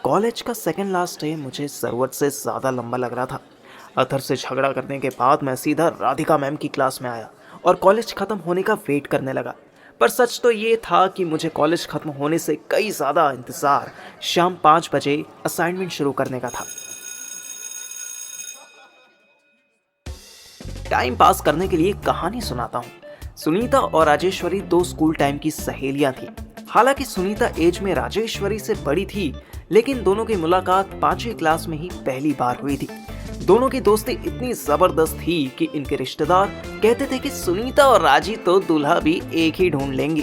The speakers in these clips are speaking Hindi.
कॉलेज का सेकंड लास्ट डे मुझे ज़रूरत से ज़्यादा लंबा लग रहा था। अथर से झगड़ा करने के बाद मैं सीधा राधिका मैम की क्लास में आया और कॉलेज ख़त्म होने का वेट करने लगा। पर सच तो ये था कि मुझे कॉलेज ख़त्म होने से कई ज़्यादा इंतज़ार शाम 5 बजे असाइनमेंट शुरू करने का था। टाइम पास करने के लिए कहानी सुनाता हूँ। सुनीता और राजेश्वरी दो स्कूल टाइम की सहेलियां थी। हालांकि सुनीता एज में राजेश्वरी से बड़ी थी, लेकिन दोनों की मुलाकात 5वीं क्लास में ही पहली बार हुई थी। दोनों की दोस्ती इतनी जबरदस्त थी कि इनके रिश्तेदार कहते थे कि सुनीता और राजी तो दूल्हा भी एक ही ढूंढ लेंगी।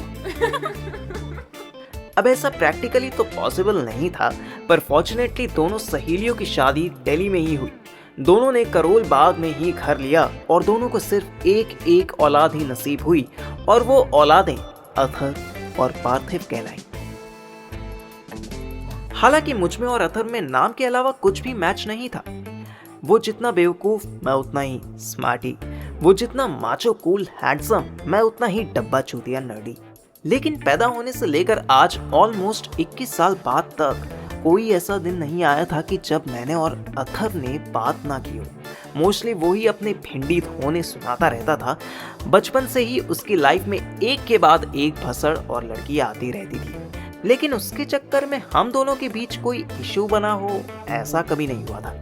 अब ऐसा प्रैक्टिकली तो पॉसिबल नहीं था, पर फॉर्चुनेटली दोनों सहेलियों की शादी दिल्ली में ही हुई। दोनों ने करोल बाग में ही घर लिया और दोनों को सिर्फ एक एक औलाद ही नसीब हुई, और वो औलादें अथर और पार्थिव कहलाई। हालांकि मुझमें और अथर में नाम के अलावा कुछ भी मैच नहीं था। वो जितना बेवकूफ मैं उतना ही स्मार्टी, वो जितना माचो कूल हैंडसम मैं उतना ही डब्बा चूतिया नर्डी। लेकिन पैदा होने से लेकर आज ऑलमोस्ट 21 साल बाद तक कोई ऐसा दिन नहीं आया था कि जब मैंने और अथर ने बात ना की हो। मोस्टली वो ही अपने भिंडी धोने सुनाता रहता था। बचपन से ही उसकी लाइफ में एक के बाद एक भसड़ और लड़की आती रहती थी, लेकिन उसके चक्कर में हम दोनों के बीच कोई इशू बना हो, ऐसा कभी नहीं हुआ था।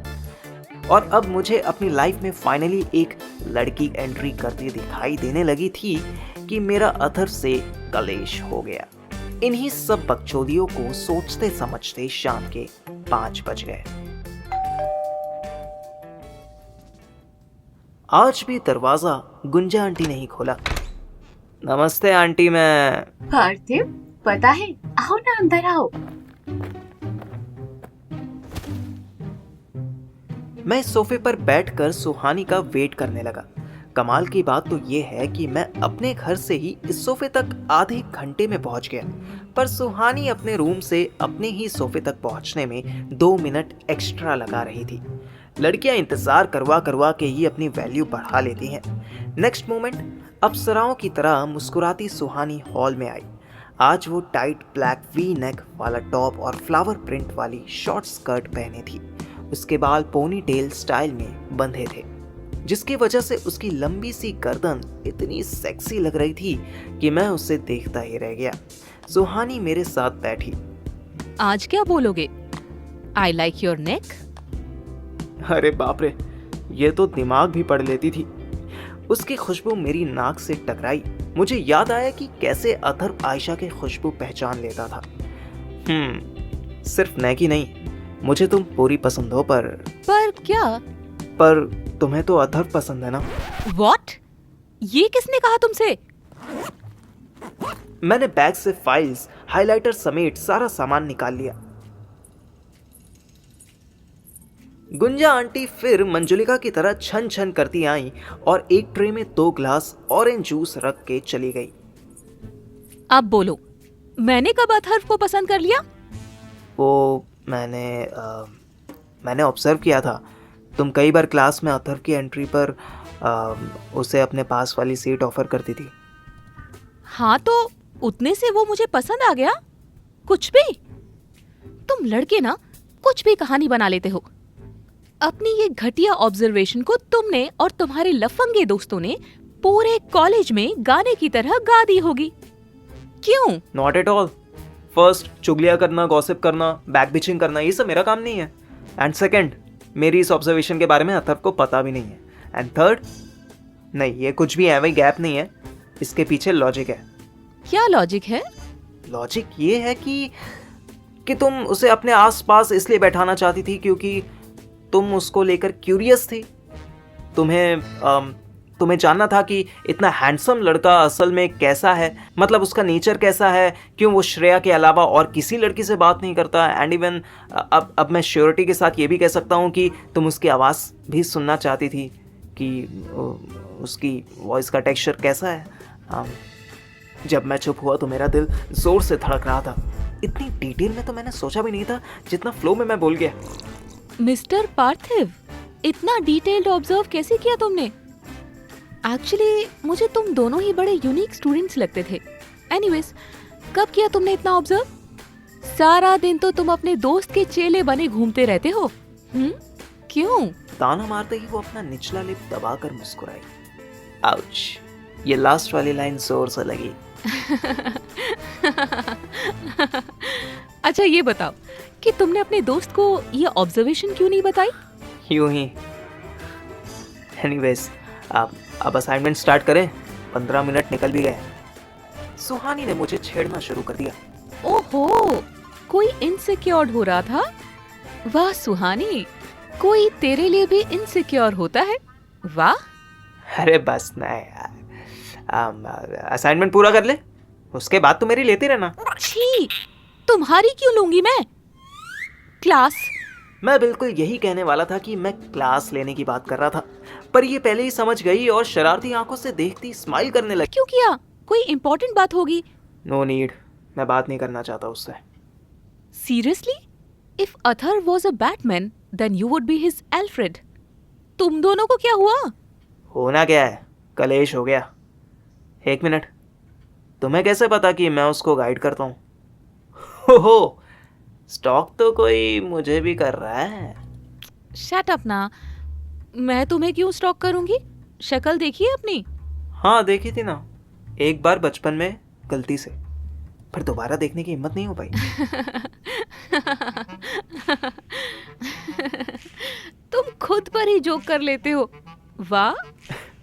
और अब मुझे अपनी लाइफ में फाइनली एक लड़की एंट्री करती दिखाई देने लगी थी कि मेरा अथर से कलेश हो गया। इन्हीं सब बकचोदियों को सोचते समझते शाम के 5 बज गए। आज भी दरवाजा गुंजा आंटी ने ही खोला। नमस्ते आंटी। मैं पार्थिव, पता है, आओ ना, अंदर आओ। मैं सोफे पर बैठकर सुहानी का वेट करने लगा। कमाल की बात तो यह है कि मैं अपने घर से ही इस सोफे तक आधे घंटे में पहुंच गया, पर सुहानी अपने रूम से अपने ही सोफे तक पहुंचने में 2 मिनट एक्स्ट्रा लगा रही थी। लड़कियां इंतजार करवा करवा के ही अपनी वैल्यू बढ़ा लेती हैं। नेक्स्ट मोमेंट अप्सराओं की तरह मुस्कुराती सुहानी हॉल में आई। आज वो टाइट ब्लैक वी नेक वाला टॉप और फ्लावर प्रिंट वाली शॉर्ट स्कर्ट पहने थी। उसके बाल पोनी टेल स्टाइल में बंधे थे, जिसकी वजह से उसकी लंबी सी गर्दन इतनी सेक्सी लग रही थी कि मैं उसे देखता ही रह गया। सुहानी मेरे साथ बैठी। आज क्या बोलोगे? I like your neck. अरे बाप रे, ये तो दिमाग भी पढ़ लेती थी। उसकी खुशबू मेरी नाक से टकराई। मुझे याद आया कि कैसे अथर आयशा की खुशबू पहचान लेता था। सिर्फ नेक ही नहीं, मुझे तुम पूरी पसंद हो। पर क्या? पर तुम्हें तो अथर पसंद है ना? What? ये किसने कहा तुमसे? मैंने बैग से फाइल्स, हाइलाइटर समेत सारा सामान निकाल लिया। गुंजा आंटी फिर मंजुलिका की तरह छन छन करती आई और एक ट्रे में 2 ग्लास ऑरेंज जूस रख के चली गई। अब बोलो, मैंने कब अथर्व को पसंद कर लिया? वो मैंने ऑब्जर्व किया था। तुम कई बार क्लास में अथर्व की एंट्री पर उसे अपने पास वाली सीट ऑफर करती थी। हाँ, तो उतने से वो मुझे पसंद आ गया? कुछ भी? तुम लड़के ना कुछ भी कहानी बना लेते हो। अपनी ये घटिया ऑब्जर्वेशन को तुमने और तुम्हारे लफंगे दोस्तों ने पूरे कॉलेज में गाने की तरह गा दी होगी। क्यों? Not at all. फर्स्ट, चुगलियां करना, गॉसिप करना, बैक बिचिंग करना, ये सब मेरा काम नहीं है। एंड सेकंड, मेरी इस ऑब्जर्वेशन के बारे में अथर्व को पता भी नहीं है। एंड थर्ड, नहीं, ये कुछ भी एवं गैप नहीं है, इसके पीछे लॉजिक है। क्या लॉजिक है? लॉजिक ये है कि तुम उसे अपने आसपास इसलिए बैठाना चाहती थी क्योंकि तुम उसको लेकर क्यूरियस थी। तुम्हें जानना था कि इतना हैंडसम लड़का असल में कैसा है, मतलब उसका नेचर कैसा है, क्यों वो श्रेया के अलावा और किसी लड़की से बात नहीं करता। एंड इवन अब मैं श्योरिटी के साथ ये भी कह सकता हूँ कि तुम उसकी आवाज़ भी सुनना चाहती थी कि उसकी वॉइस का टेक्सचर कैसा है। जब मैं चुप हुआ तो मेरा दिल ज़ोर से धड़क रहा था। इतनी डिटेल में तो मैंने सोचा भी नहीं था जितना फ्लो में मैं बोल गया। मिस्टर पार्थिव, इतना डिटेल्ड ऑब्जर्व कैसे किया तुमने? एक्चुअली मुझे तुम दोनों ही बड़े यूनिक स्टूडेंट्स लगते थे। एनीवेज, कब किया तुमने इतना ऑब्जर्व? सारा दिन तो तुम अपने दोस्त के चेले बने घूमते रहते हो। क्यों? ताना मारते ही वो अपना निचला लिप दबाकर मुस्कुराई। आउच, ये लास्ट वाली लाइन जोर से लगी। अच्छा ये बताओ कि तुमने अपने दोस्त को ये ऑब्जर्वेशन क्यों नहीं बताई? यूं ही। एनीवेज, अब असाइनमेंट स्टार्ट करें। 15 मिनट निकल भी गए। सुहानी ने मुझे छेड़ना शुरू कर दिया। ओहो, कोई इनसिक्योर हो रहा था? वाह सुहानी, कोई तेरे लिए भी इनसिक्योर होता है। वाह। अरे बस ना यार, असाइनमेंट पूरा कर ले, उसके बाद तो मेरी लेती रहना। छी, तुम्हारी क्यों लूंगी मैं? क्लास। मैं बिल्कुल यही कहने वाला था कि मैं क्लास लेने की बात कर रहा था, पर ये पहले ही समझ गई और शरारती आंखों से देखती स्माइल करने लगी। क्यों किया? कोई इम्पोर्टेंट बात होगी। नो नीड, मैं बात नहीं करना चाहता उससे। Seriously? If Athar was a Batman then you would be his Alfred. तुम दोनों को क्या हुआ? होना क्या है, कलेश हो गया। 1 मिनट, तुम्हें कैसे पता कि मैं उसको गाइड करता हूँ? हो, स्टॉक तो कोई मुझे भी कर रहा है। शट अप ना, मैं तुम्हें क्यों स्टॉक करूंगी? शक्ल देखिए अपनी। हाँ देखी थी ना, एक बार बचपन में गलती से, फिर दोबारा देखने की हिम्मत नहीं हो पाई। तुम खुद पर ही जोक कर लेते हो। वाह।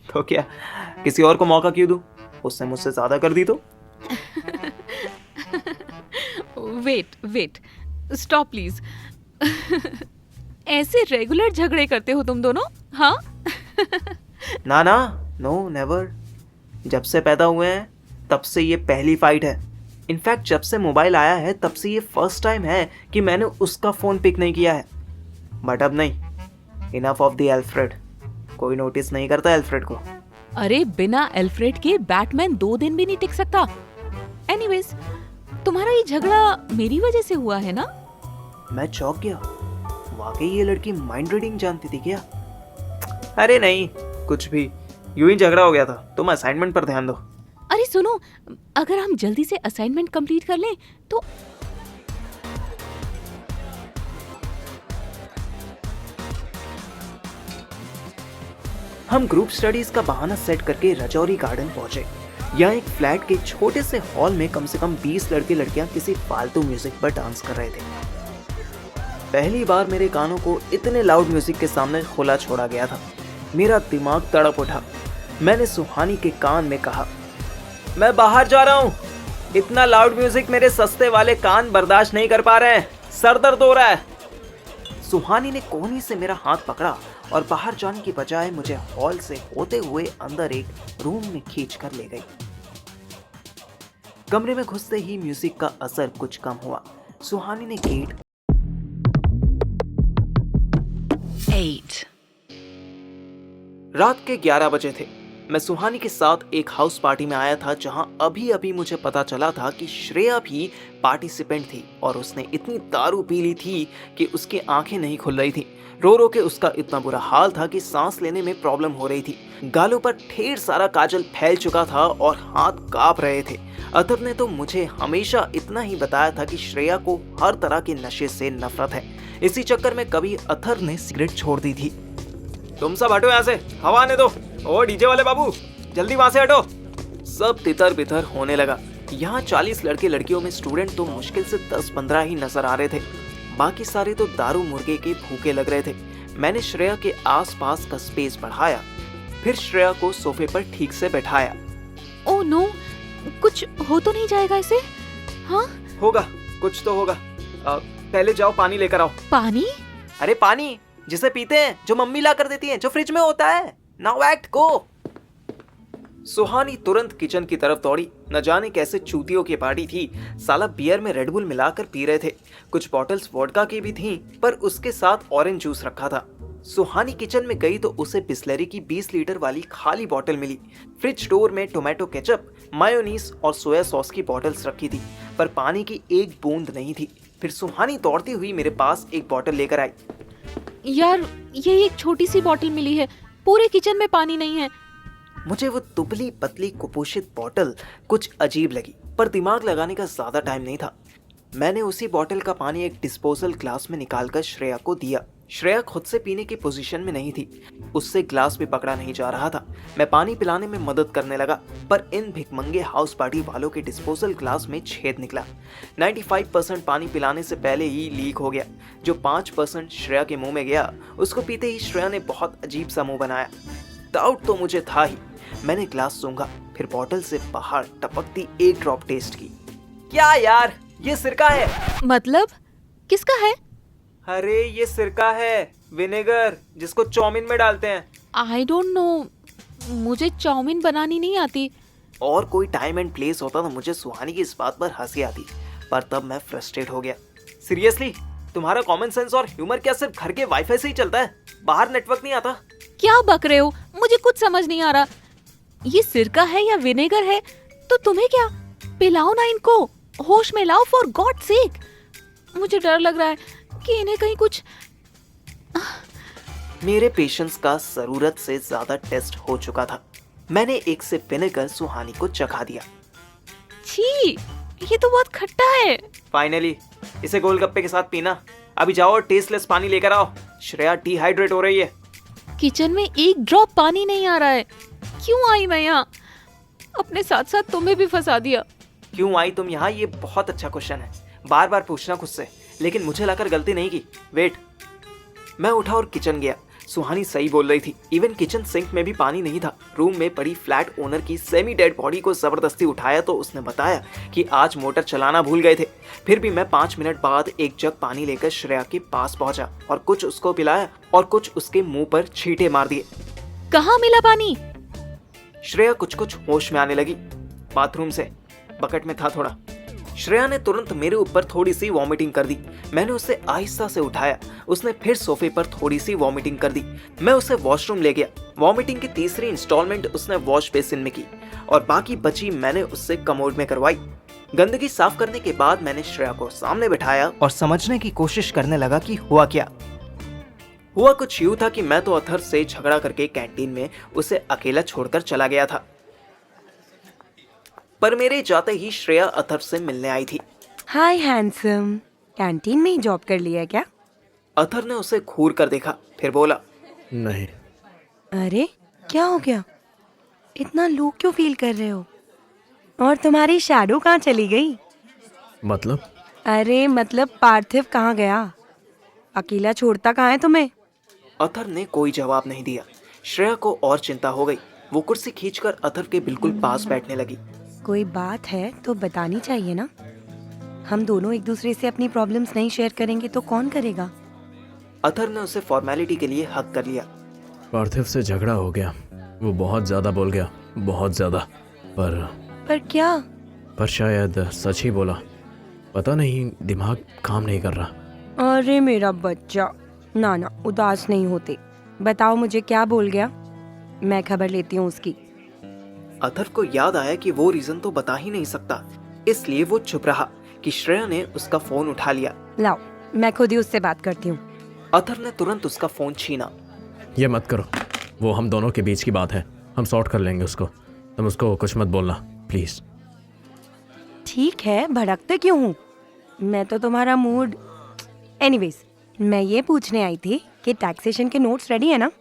तो क्या, किसी और को मौका क्यों दूं? उसने मुझसे ज्यादा कर दी तो। Wait, stop please. ऐसे रेगुलर झगड़े करते हो तुम दोनों? हाँ। ना, नो नेवर। जब से पैदा हुए हैं तब से ये पहली फाइट है। इनफैक्ट जब से मोबाइल आया है तब से ये फर्स्ट टाइम है कि मैंने उसका फोन पिक नहीं किया है। बट अब नहीं, इनफ ऑफ द एल्फ्रेड। कोई नोटिस नहीं करता एल्फ्रेड को। अरे बिना एल्फ्रेड के बैटमैन 2 दिन भी नहीं टिक सकता। एनीवेज, तुम्हारा ये झगड़ा मेरी वजह से हुआ है ना? मैं चौंक गया। वाकई ये लड़की माइंड रीडिंग जानती थी क्या? अरे नहीं, कुछ भी, यूं ही झगड़ा हो गया था। तुम असाइनमेंट पर ध्यान दो। अरे सुनो, अगर हम जल्दी से असाइनमेंट कंप्लीट कर लें तो। हम ग्रुप स्टडीज का बहाना सेट करके रजौरी गार्डन पहुंचे। यहाँ एक फ्लैट के छोटे से हॉल में कम से कम 20 लड़के लड़कियां किसी फालतू म्यूजिक पर डांस कर रहे थे। पहली बार मेरे कानों को इतने लाउड म्यूजिक के सामने खुला छोड़ा गया था। मेरा दिमाग तड़प उठा। मैंने सुहानी के कान में कहा, मैं बाहर जा रहा हूँ। इतना लाउड म्यूजिक मेरे सस्ते वाले कान बर्दाश्त नहीं कर पा रहे हैं। सर दर्द हो रहा है। सुहानी ने कोहनी से मेरा हाथ पकड़ा और बाहर जाने की बजाय मुझे हॉल से होते हुए अंदर एक रूम में खींच कर ले गई। कमरे में घुसते ही म्यूजिक का असर कुछ कम हुआ। सुहानी ने गेट 8। रात के 11 बजे थे। मैं सुहानी के साथ एक हाउस पार्टी में आया था जहां अभी अभी मुझे पता चला था कि श्रेया भी पार्टिसिपेंट थी और उसने इतनी दारू पी ली थी कि उसकी आंखें नहीं खुल रही थी। रो रो के उसका इतना बुरा हाल था कि सांस लेने में प्रॉब्लम हो रही थी। गालों पर ढेर सारा काजल फैल चुका था और हाथ कांप रहे थे। अतर ने तो मुझे हमेशा इतना ही बताया था कि श्रेया को हर तरह के नशे से नफरत है। इसी चक्कर में कभी अतर ने सिगरेट छोड़ दी थी। तुम सब हटो यहाँ से, हवा आने दो। ओ डीजे वाले बाबू, जल्दी वहां से हटो। सब तितर बितर होने लगा। यहाँ 40 लड़के लड़कियों में स्टूडेंट तो मुश्किल से 10-15 ही नजर आ रहे थे। बाकी सारे तो दारू मुर्गे के भूखे लग रहे थे। मैंने श्रेया के आसपास का स्पेस बढ़ाया, फिर श्रेया को सोफे पर ठीक से बैठाया। ओह नो, कुछ हो तो नहीं जाएगा इसे? हाँ होगा, कुछ तो होगा। पहले जाओ पानी लेकर आओ। पानी? अरे पानी जिसे पीते हैं, जो मम्मी ला कर देती है, जो फ्रिज में होता है। नाउ एक्ट गो। सुहानी तुरंत किचन की तरफ दौड़ी। न जाने कैसे चूतियों की पार्टी थी। साला बियर में रेडबुल मिलाकर पी रहे थे। कुछ बॉटल्स वोडका की भी थीं, पर उसके साथ ऑरेंज जूस रखा था। सुहानी किचन में गई तो उसे बिस्लरी की 20 लीटर वाली खाली बॉटल मिली। फ्रिज डोर में टोमेटो केचप, मायोनीज और सोया सॉस की बॉटल्स रखी थी, पर पानी की एक बूंद नहीं थी। फिर सुहानी दौड़ती हुई मेरे पास एक बॉटल लेकर आई। यार, ये एक छोटी सी बॉटल मिली है, पूरे किचन में पानी नहीं है। मुझे वो दुबली पतली कुपोषित बॉटल कुछ अजीब लगी, पर दिमाग लगाने का ज्यादा टाइम नहीं था। मैंने उसी बॉटल का पानी एक डिस्पोजल ग्लास में निकालकर श्रेया को दिया। श्रेया खुद से पीने की पोजीशन में नहीं थी, उससे ग्लास भी पकड़ा नहीं जा रहा था। मैं पानी पिलाने में मदद करने लगा, पर इन भिखमंगे हाउस पार्टी वालों के डिस्पोजल ग्लास में छेद निकला। 95% पानी पिलाने से पहले ही लीक हो गया। जो 5% श्रेया के मुंह में गया, उसको पीते ही श्रेया ने बहुत अजीब सा मुंह बनाया। डाउट तो मुझे था ही। मैंने ग्लास सूंघा, फिर बॉटल से बाहर टपकती एक ड्रॉप टेस्ट की। क्या यार, ये सिरका है। मतलब किसका है? अरे ये सिरका है, विनेगर, जिसको चाउमीन में डालते हैं। आई डोंट नो, मुझे चाउमीन बनानी नहीं आती। और कोई टाइम एंड प्लेस होता तो मुझे सुहानी की इस बात पर हंसी आती, पर तब मैं फ्रस्ट्रेट हो गया। सीरियसली, तुम्हारा कॉमन सेंस और ह्यूमर क्या सिर्फ घर के वाईफाई से ही चलता है? बाहर नेटवर्क नहीं आता? क्या बक रहे हो? मुझे कुछ समझ नहीं आ रहा। ये सिरका है या विनेगर है तो तुम्हें क्या? पिलाओ ना इनको, होश में लाओ फॉर गॉड सेक। मुझे डर लग रहा है कि इन्हें कहीं कुछ। मेरे पेशेंस का जरूरत से ज्यादा टेस्ट हो चुका था। मैंने एक सिप विनेगर सुहानी को चखा दिया। छी, ये तो बहुत खट्टा है। फाइनली, इसे गोलगप्पे के साथ पीना। अभी जाओ और टेस्टलेस पानी लेकर आओ, श्रेया डिहाइड्रेट हो रही है। किचन में एक ड्रॉप पानी नहीं आ रहा है। क्यों आई मैं यहाँ? अपने साथ साथ तुम्हें भी फंसा दिया। क्यों आई तुम यहाँ? ये बहुत अच्छा क्वेश्चन है, बार बार पूछना खुद से, लेकिन मुझे लाकर गलती नहीं की। वेट। मैं उठा और किचन गया। सुहानी सही बोल रही थी, इवन किचन सिंक में भी पानी नहीं था। रूम में पड़ी फ्लैट ओनर की सेमी डेड बॉडी को जबरदस्ती उठाया तो उसने बताया कि आज मोटर चलाना भूल गए थे। फिर भी मैं 5 मिनट बाद एक जग पानी लेकर श्रेया के पास पहुंचा और कुछ उसको पिलाया और कुछ उसके मुंह पर छींटे मार दिए। कहाँ मिला पानी? श्रेया कुछ कुछ होश में आने लगी। बाथरूम से, बकेट में था थोड़ा। श्रेया ने तुरंत मेरे ऊपर थोड़ी सी वॉमिटिंग कर दी। मैंने उसे आहिस्ता से उठाया। उसने फिर सोफे पर थोड़ी सी वॉमिटिंग कर दी। मैं उसे वॉशरूम ले गया। वॉमिटिंग की तीसरी इंस्टॉलमेंट उसने वॉश बेसिन में की और बाकी बची मैंने उससे कमोड में करवाई। गंदगी साफ करने के बाद मैंने श्रेया को सामने बिठाया और समझने की कोशिश करने लगा कि हुआ क्या। हुआ कुछ यूं था कि मैं तो अथर से झगड़ा करके कैंटीन में उसे अकेला छोड़कर चला गया था, पर मेरे जाते ही श्रेया अथर से मिलने आई थी। हाय हैंडसम, कैंटीन में ही जॉब कर लिया है क्या? अथर ने उसे घूर कर देखा, फिर बोला, नहीं। अरे क्या हो गया? इतना लो क्यों फील कर रहे हो? और तुम्हारी शैडो कहाँ चली गई? मतलब? अरे मतलब पार्थिव कहाँ गया? अकेला छोड़ता कहाँ है तुम्हें? अथर ने कोई जवाब नहीं दिया। श्रेया को और चिंता हो गई। वो कुर्सी खींचकर अथर के बिल्कुल पास बैठने लगी। कोई बात है तो बतानी चाहिए ना। हम दोनों एक दूसरे से अपनी प्रॉब्लम्स नहीं शेयर करेंगे तो कौन करेगा? अथर ने उसे फॉर्मेलिटी के लिए हक कर लिया। पार्थिव से झगड़ा हो गया। वो बहुत ज्यादा बोल गया, बहुत ज्यादा। पर क्या? पर शायद सच ही बोला। पता नहीं, दिमाग काम नहीं कर रहा। अरे मेरा बच्चा, ना ना उदास नहीं होते। बताओ मुझे क्या बोल गया, मैं खबर लेती हूँ उसकी। अथर को याद आया कि वो रीजन तो बता ही नहीं सकता, इसलिए वो चुप रहा कि श्रेया ने उसका फोन उठा लिया। लाओ, मैं खुद ही उससे बात करती हूँ। अथर ने तुरंत उसका फोन छीना। ये मत करो, वो हम दोनों के बीच की बात है, हम सॉर्ट कर लेंगे उसको। तुम उसको कुछ मत बोलना प्लीज। ठीक है, भड़कते क्यों हूँ? मैं तो तुम्हारा मूड। एनीवेज, मैं ये पूछने आई थी कि टैक्सेशन के नोट्स रेडी है ना?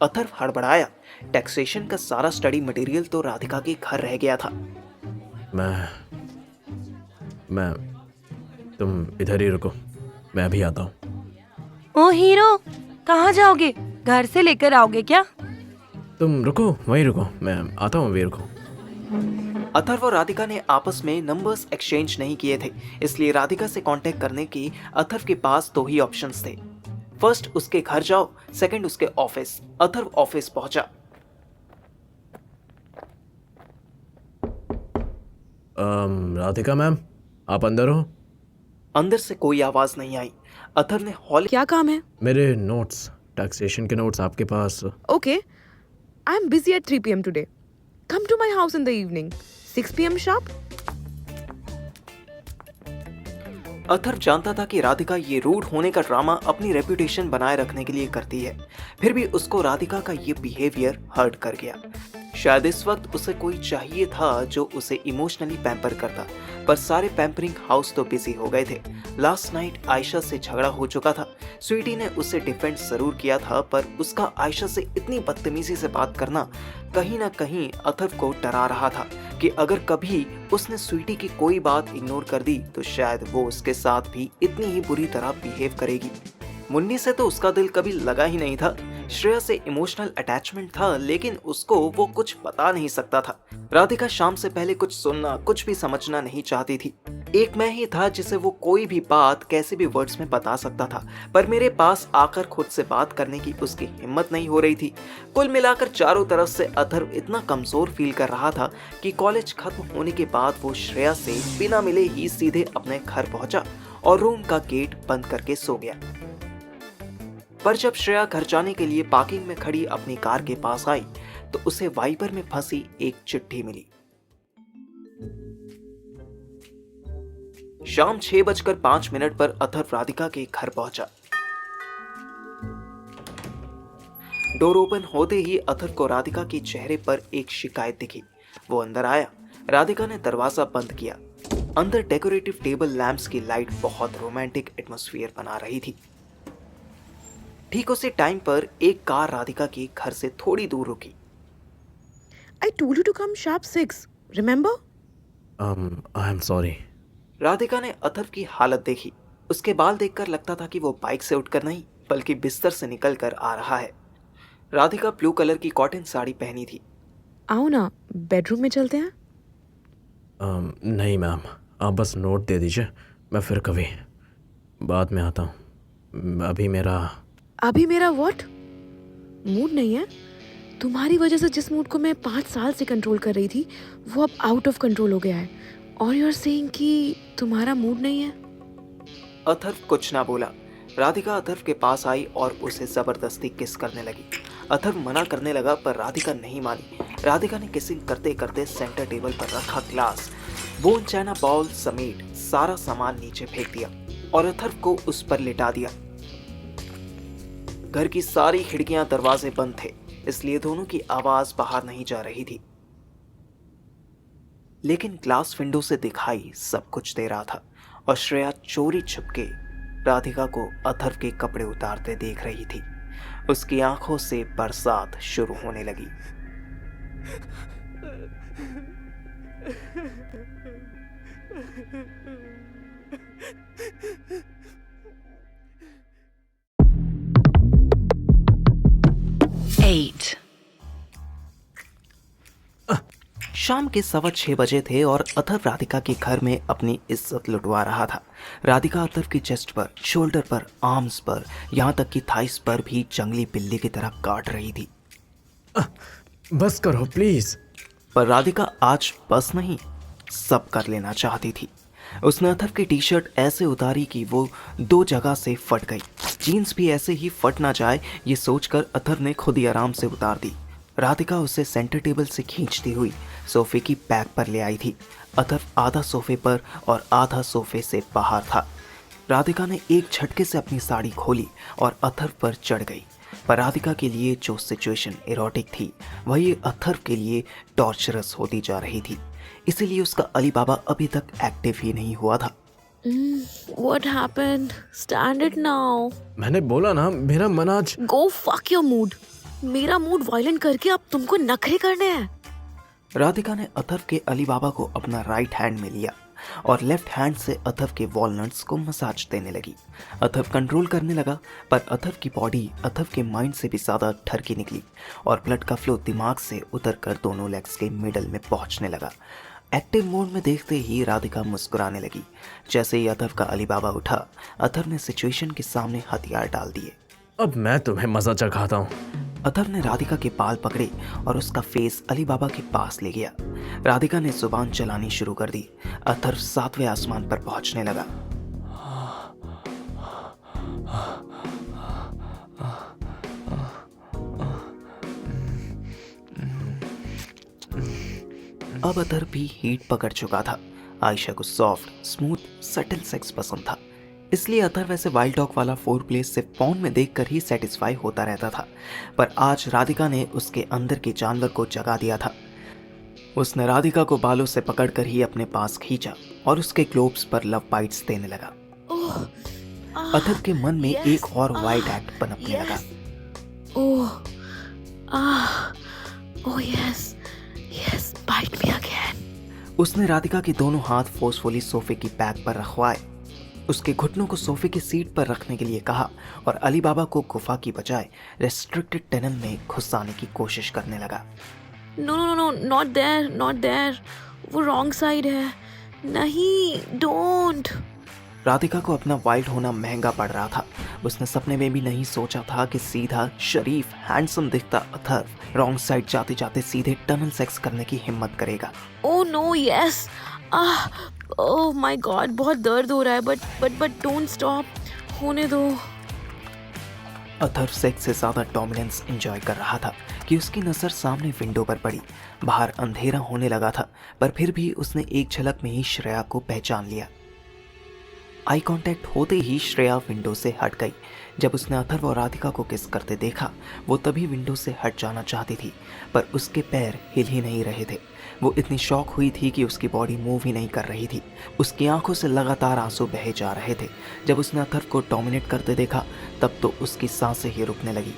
अथर हड़बड़ाया। टैक्सेशन का सारा स्टडी मटेरियल तो राधिका के घर रह गया था। मैं तुम इधर ही रुको, मैं अभी आता हूँ। ओ हीरो, कहाँ जाओगे? घर से लेकर आओगे क्या? तुम रुको, वहीं रुको, मैं आता हूँ, अभी रुको। अथर व राधिका ने आपस में नंबर्स एक्सचेंज नहीं किए थे, इसलिए राधिका से कांटेक्ट करने की अथर के पास 2 ही ऑप्शंस थे। फर्स्ट उसके घर जाओ, सेकंड उसके ऑफिस। अथर ऑफिस पहुंचा। राधिका मैम, आप अंदर हो? अंदर से कोई आवाज नहीं आई। अथर ने हॉल। क्या काम है? मेरे नोट्स, टैक्सेशन के नोट्स आपके पास? Okay, I'm busy at 3 p.m. today. Come to my house in the evening. 6 p.m. sharp. Athar जानता था कि राधिका ये रूड होने का ड्रामा अपनी रेपुटेशन बनाए रखने के लिए करती है, फिर भी उसको राधिका का ये बिहेवियर हर्ट कर गया। शायद इस वक्त उसे कोई चाहिए था जो उसे इमोशनली पैम्पर करता, पर सारे पैम्परिंग हाउस तो बिजी हो गए थे। लास्ट नाइट आयशा से झगड़ा हो चुका था। स्वीटी ने उससे डिफेंड जरूर किया था, पर उसका आयशा से इतनी बदतमीजी से बात करना कहीं ना कहीं अथर्व को डरा रहा था कि अगर कभी उसने स्वीटी की कोई बात इग्नोर कर दी तो शायद वो उसके साथ भी इतनी ही बुरी तरह बिहेव करेगी। मुन्नी से तो उसका दिल कभी लगा ही नहीं था। श्रेया से इमोशनल अटैचमेंट था, लेकिन उसको वो कुछ बता नहीं सकता था। राधिका शाम से पहले कुछ सुनना, कुछ भी समझना नहीं चाहती थी। एक मैं ही था जिसे वो कोई भी बात कैसे भी वर्ड्स में बता सकता था, पर मेरे पास आकर खुद से बात करने की उसकी हिम्मत नहीं हो रही थी। कुल मिलाकर चारों तरफ से अथर्व इतना कमजोर फील कर रहा था कि कॉलेज खत्म होने के बाद वो श्रेया से बिना मिले ही सीधे अपने घर पहुंचा और रूम का गेट बंद करके सो गया। पर जब श्रेया घर जाने के लिए पार्किंग में खड़ी अपनी कार के पास आई तो उसे वाइपर में फंसी एक चिट्ठी मिली। शाम 6:05 पर अथर्व राधिका के घर पहुंचा। डोर ओपन होते ही अथर्व को राधिका के चेहरे पर एक शिकायत दिखी। वो अंदर आया। राधिका ने दरवाजा बंद किया। अंदर डेकोरेटिव टेबल लैंप्स की लाइट बहुत रोमांटिक एटमॉस्फेयर बना रही थी। ठीक उसी टाइम पर एक कार राधिका के घर से थोड़ी दूर रुकी। I told you to come sharp 6. Remember? I am sorry. Radhika ने अथर्व की हालत देखी। उसके बाल देखकर लगता था कि वो बाइक से उठकर नहीं बल्कि बिस्तर से निकल कर आ रहा है। राधिका ब्लू कलर की कॉटन साड़ी पहनी थी। आओ ना, बेडरूम में चलते हैं। नहीं मैम, आप बस नोट दे दीजिए, मैं फिर कभी बाद में आता हूँ। अभी मेरा व्हाट? मूड नहीं है? तुम्हारी वजह से जिस मूड को मैं 5 साल से कंट्रोल कर रही थी वो अब आउट ऑफ कंट्रोल हो गया है, और यू आर सेइंग कि तुम्हारा मूड नहीं है? अथर्व कुछ ना बोला। राधिका अथर्व के पास आई और उसे जबरदस्ती किस करने लगी। अथर्व मना करने लगा पर राधिका नहीं मानी। राधिका ने किसिंग करते करते सेंटर टेबल पर रखा ग्लास, बोन चाइना बाउल समेत सारा सामान नीचे फेंक दिया और अथर्व को उस पर लिटा दिया। घर की सारी खिड़कियां दरवाजे बंद थे, इसलिए दोनों की आवाज बाहर नहीं जा रही थी, लेकिन ग्लास विंडो से दिखाई सब कुछ दे रहा था और श्रेया चोरी छुपके राधिका को अथर्व के कपड़े उतारते देख रही थी। उसकी आंखों से बरसात शुरू होने लगी। शाम के 6:15 थे और अथर्व राधिका के घर में अपनी इज्जत लुटवा रहा था। राधिका अथर्व की चेस्ट पर, शोल्डर पर, आर्म्स पर, यहाँ तक कि थाइस पर भी जंगली बिल्ली की तरह काट रही थी। बस करो प्लीज। पर राधिका आज बस नहीं, सब कर लेना चाहती थी। उसने अथर्व की टी शर्ट ऐसे उतारी कि वो 2 जगह से फट गई। जीन्स भी ऐसे ही फट ना जाए ये सोचकर अथर्व ने खुद ही आराम से उतार दी। राधिका उसे सेंटर टेबल से खींचती हुई सोफे की बैक पर ले आई थी। अथर्व आधा सोफे पर और आधा सोफे से बाहर था। राधिका ने एक झटके से अपनी साड़ी खोली और अथर्व पर चढ़ गई। पर राधिका के लिए जो सिचुएशन इरोटिक थी वही अथर्व के लिए टॉर्चरस होती जा रही थी। इसीलिए उसका अली बाबा अभी तक एक्टिव ही नहीं हुआ था। What happened? Stand it now. मैंने बोला ना, मेरा मन आज। Go fuck your mood. मेरा मूड वायलेंट करके अब तुमको नखरे करने हैं। राधिका ने अथर्व के अली बाबा को अपना राइट हैंड में लिया और लेफ्ट हैंड से अथर्व के वॉलनट्स को मसाज देने लगी। अथर्व कंट्रोल करने लगा, पर अथर्व की बॉडी अथर्व के माइंड से भी ज़्यादा ठरकी निकली और ब्लड का फ्लो दिमाग से उतरकर दोनों लेग्स के मिडल में पहुंचने लगा। एक्टिव मोड में देखते ही राधिका मुस्कुराने लगी। जैसे ही अथर्व का अली बाबा उठा, अथर्व ने सिचुएशन के सामने हथियार डाल दिए। अब मैं तुम्हें मजा चखाता हूँ। अथर्व ने राधिका के बाल पकड़े और उसका फेस अली बाबा के पास ले गया। राधिका ने जुबान चलानी शुरू कर दी। अथर्व 7वें आसमान पर पहुंचने लगा। अब अथर्व भी हीट पकड़ चुका था। आयशा को सॉफ्ट, स्मूथ, सटल सेक्स पसंद था, इसलिए अथर्व वैसे वाइल्ड डॉग वाला फोर प्ले सिर्फ फोन में देखकर ही सेटिस्फाई होता रहता था। पर आज राधिका ने उसके अंदर के जानवर को जगा दिया था। उसने राधिका को बालों से पकड़कर ही अपने पास खींचा और उसके ग्लोब्स पर लव बाइट्स देने लगा। अथर्व के मन में एक और वाइड एक्ट पनपने लगा। Oh yes yes, bite me again. उसने राधिका के दोनों हाथ फोर्सफुली सोफे की बैक पर रखवाए, उसके घुटनों को सोफे की सीट पर रखने के लिए कहा और अली बाबा को गुफा की बजाय रेस्ट्रिक्टेड टनल में घुसाने की कोशिश करने लगा। No no no, not there, not there, वो रॉन्ग साइड है। नहीं, डोंट। राधिका को अपना वाइल्ड होना महंगा पड़ रहा था। उसने सपने में भी नहीं सोचा था कि सीधा, शरीफ, हैंडसम दिखता अथर्व रॉन्ग साइड जाते जाते सीधे टनल सेक्स करने की हिम्मत करेगा। Oh no, yes, oh my god, बहुत दर्द हो रहा है, बट डोंट स्टॉप, होने दो। अथर्व सेक्स से ज्यादा डोमिनेंस एंजॉय कर रहा था कि उसकी नजर सामने विंडो पर पड़ी। बाहर अंधेरा होने लगा था, पर फिर भी उसने एक झलक में ही श्रेया को पहचान लिया। आई कांटेक्ट होते ही श्रेया विंडो से हट गई। जब उसने अथर्व और राधिका को किस करते देखा, वो तभी विंडो से हट जाना चाहती थी, पर उसके पैर हिल ही नहीं रहे थे। वो इतनी शॉक हुई थी कि उसकी बॉडी मूव ही नहीं कर रही थी। उसकी आंखों से लगातार आंसू बहे जा रहे थे। जब उसने अथर्व को डोमिनेट करते देखा, तब तो उसकी सांसें ही रुकने लगी।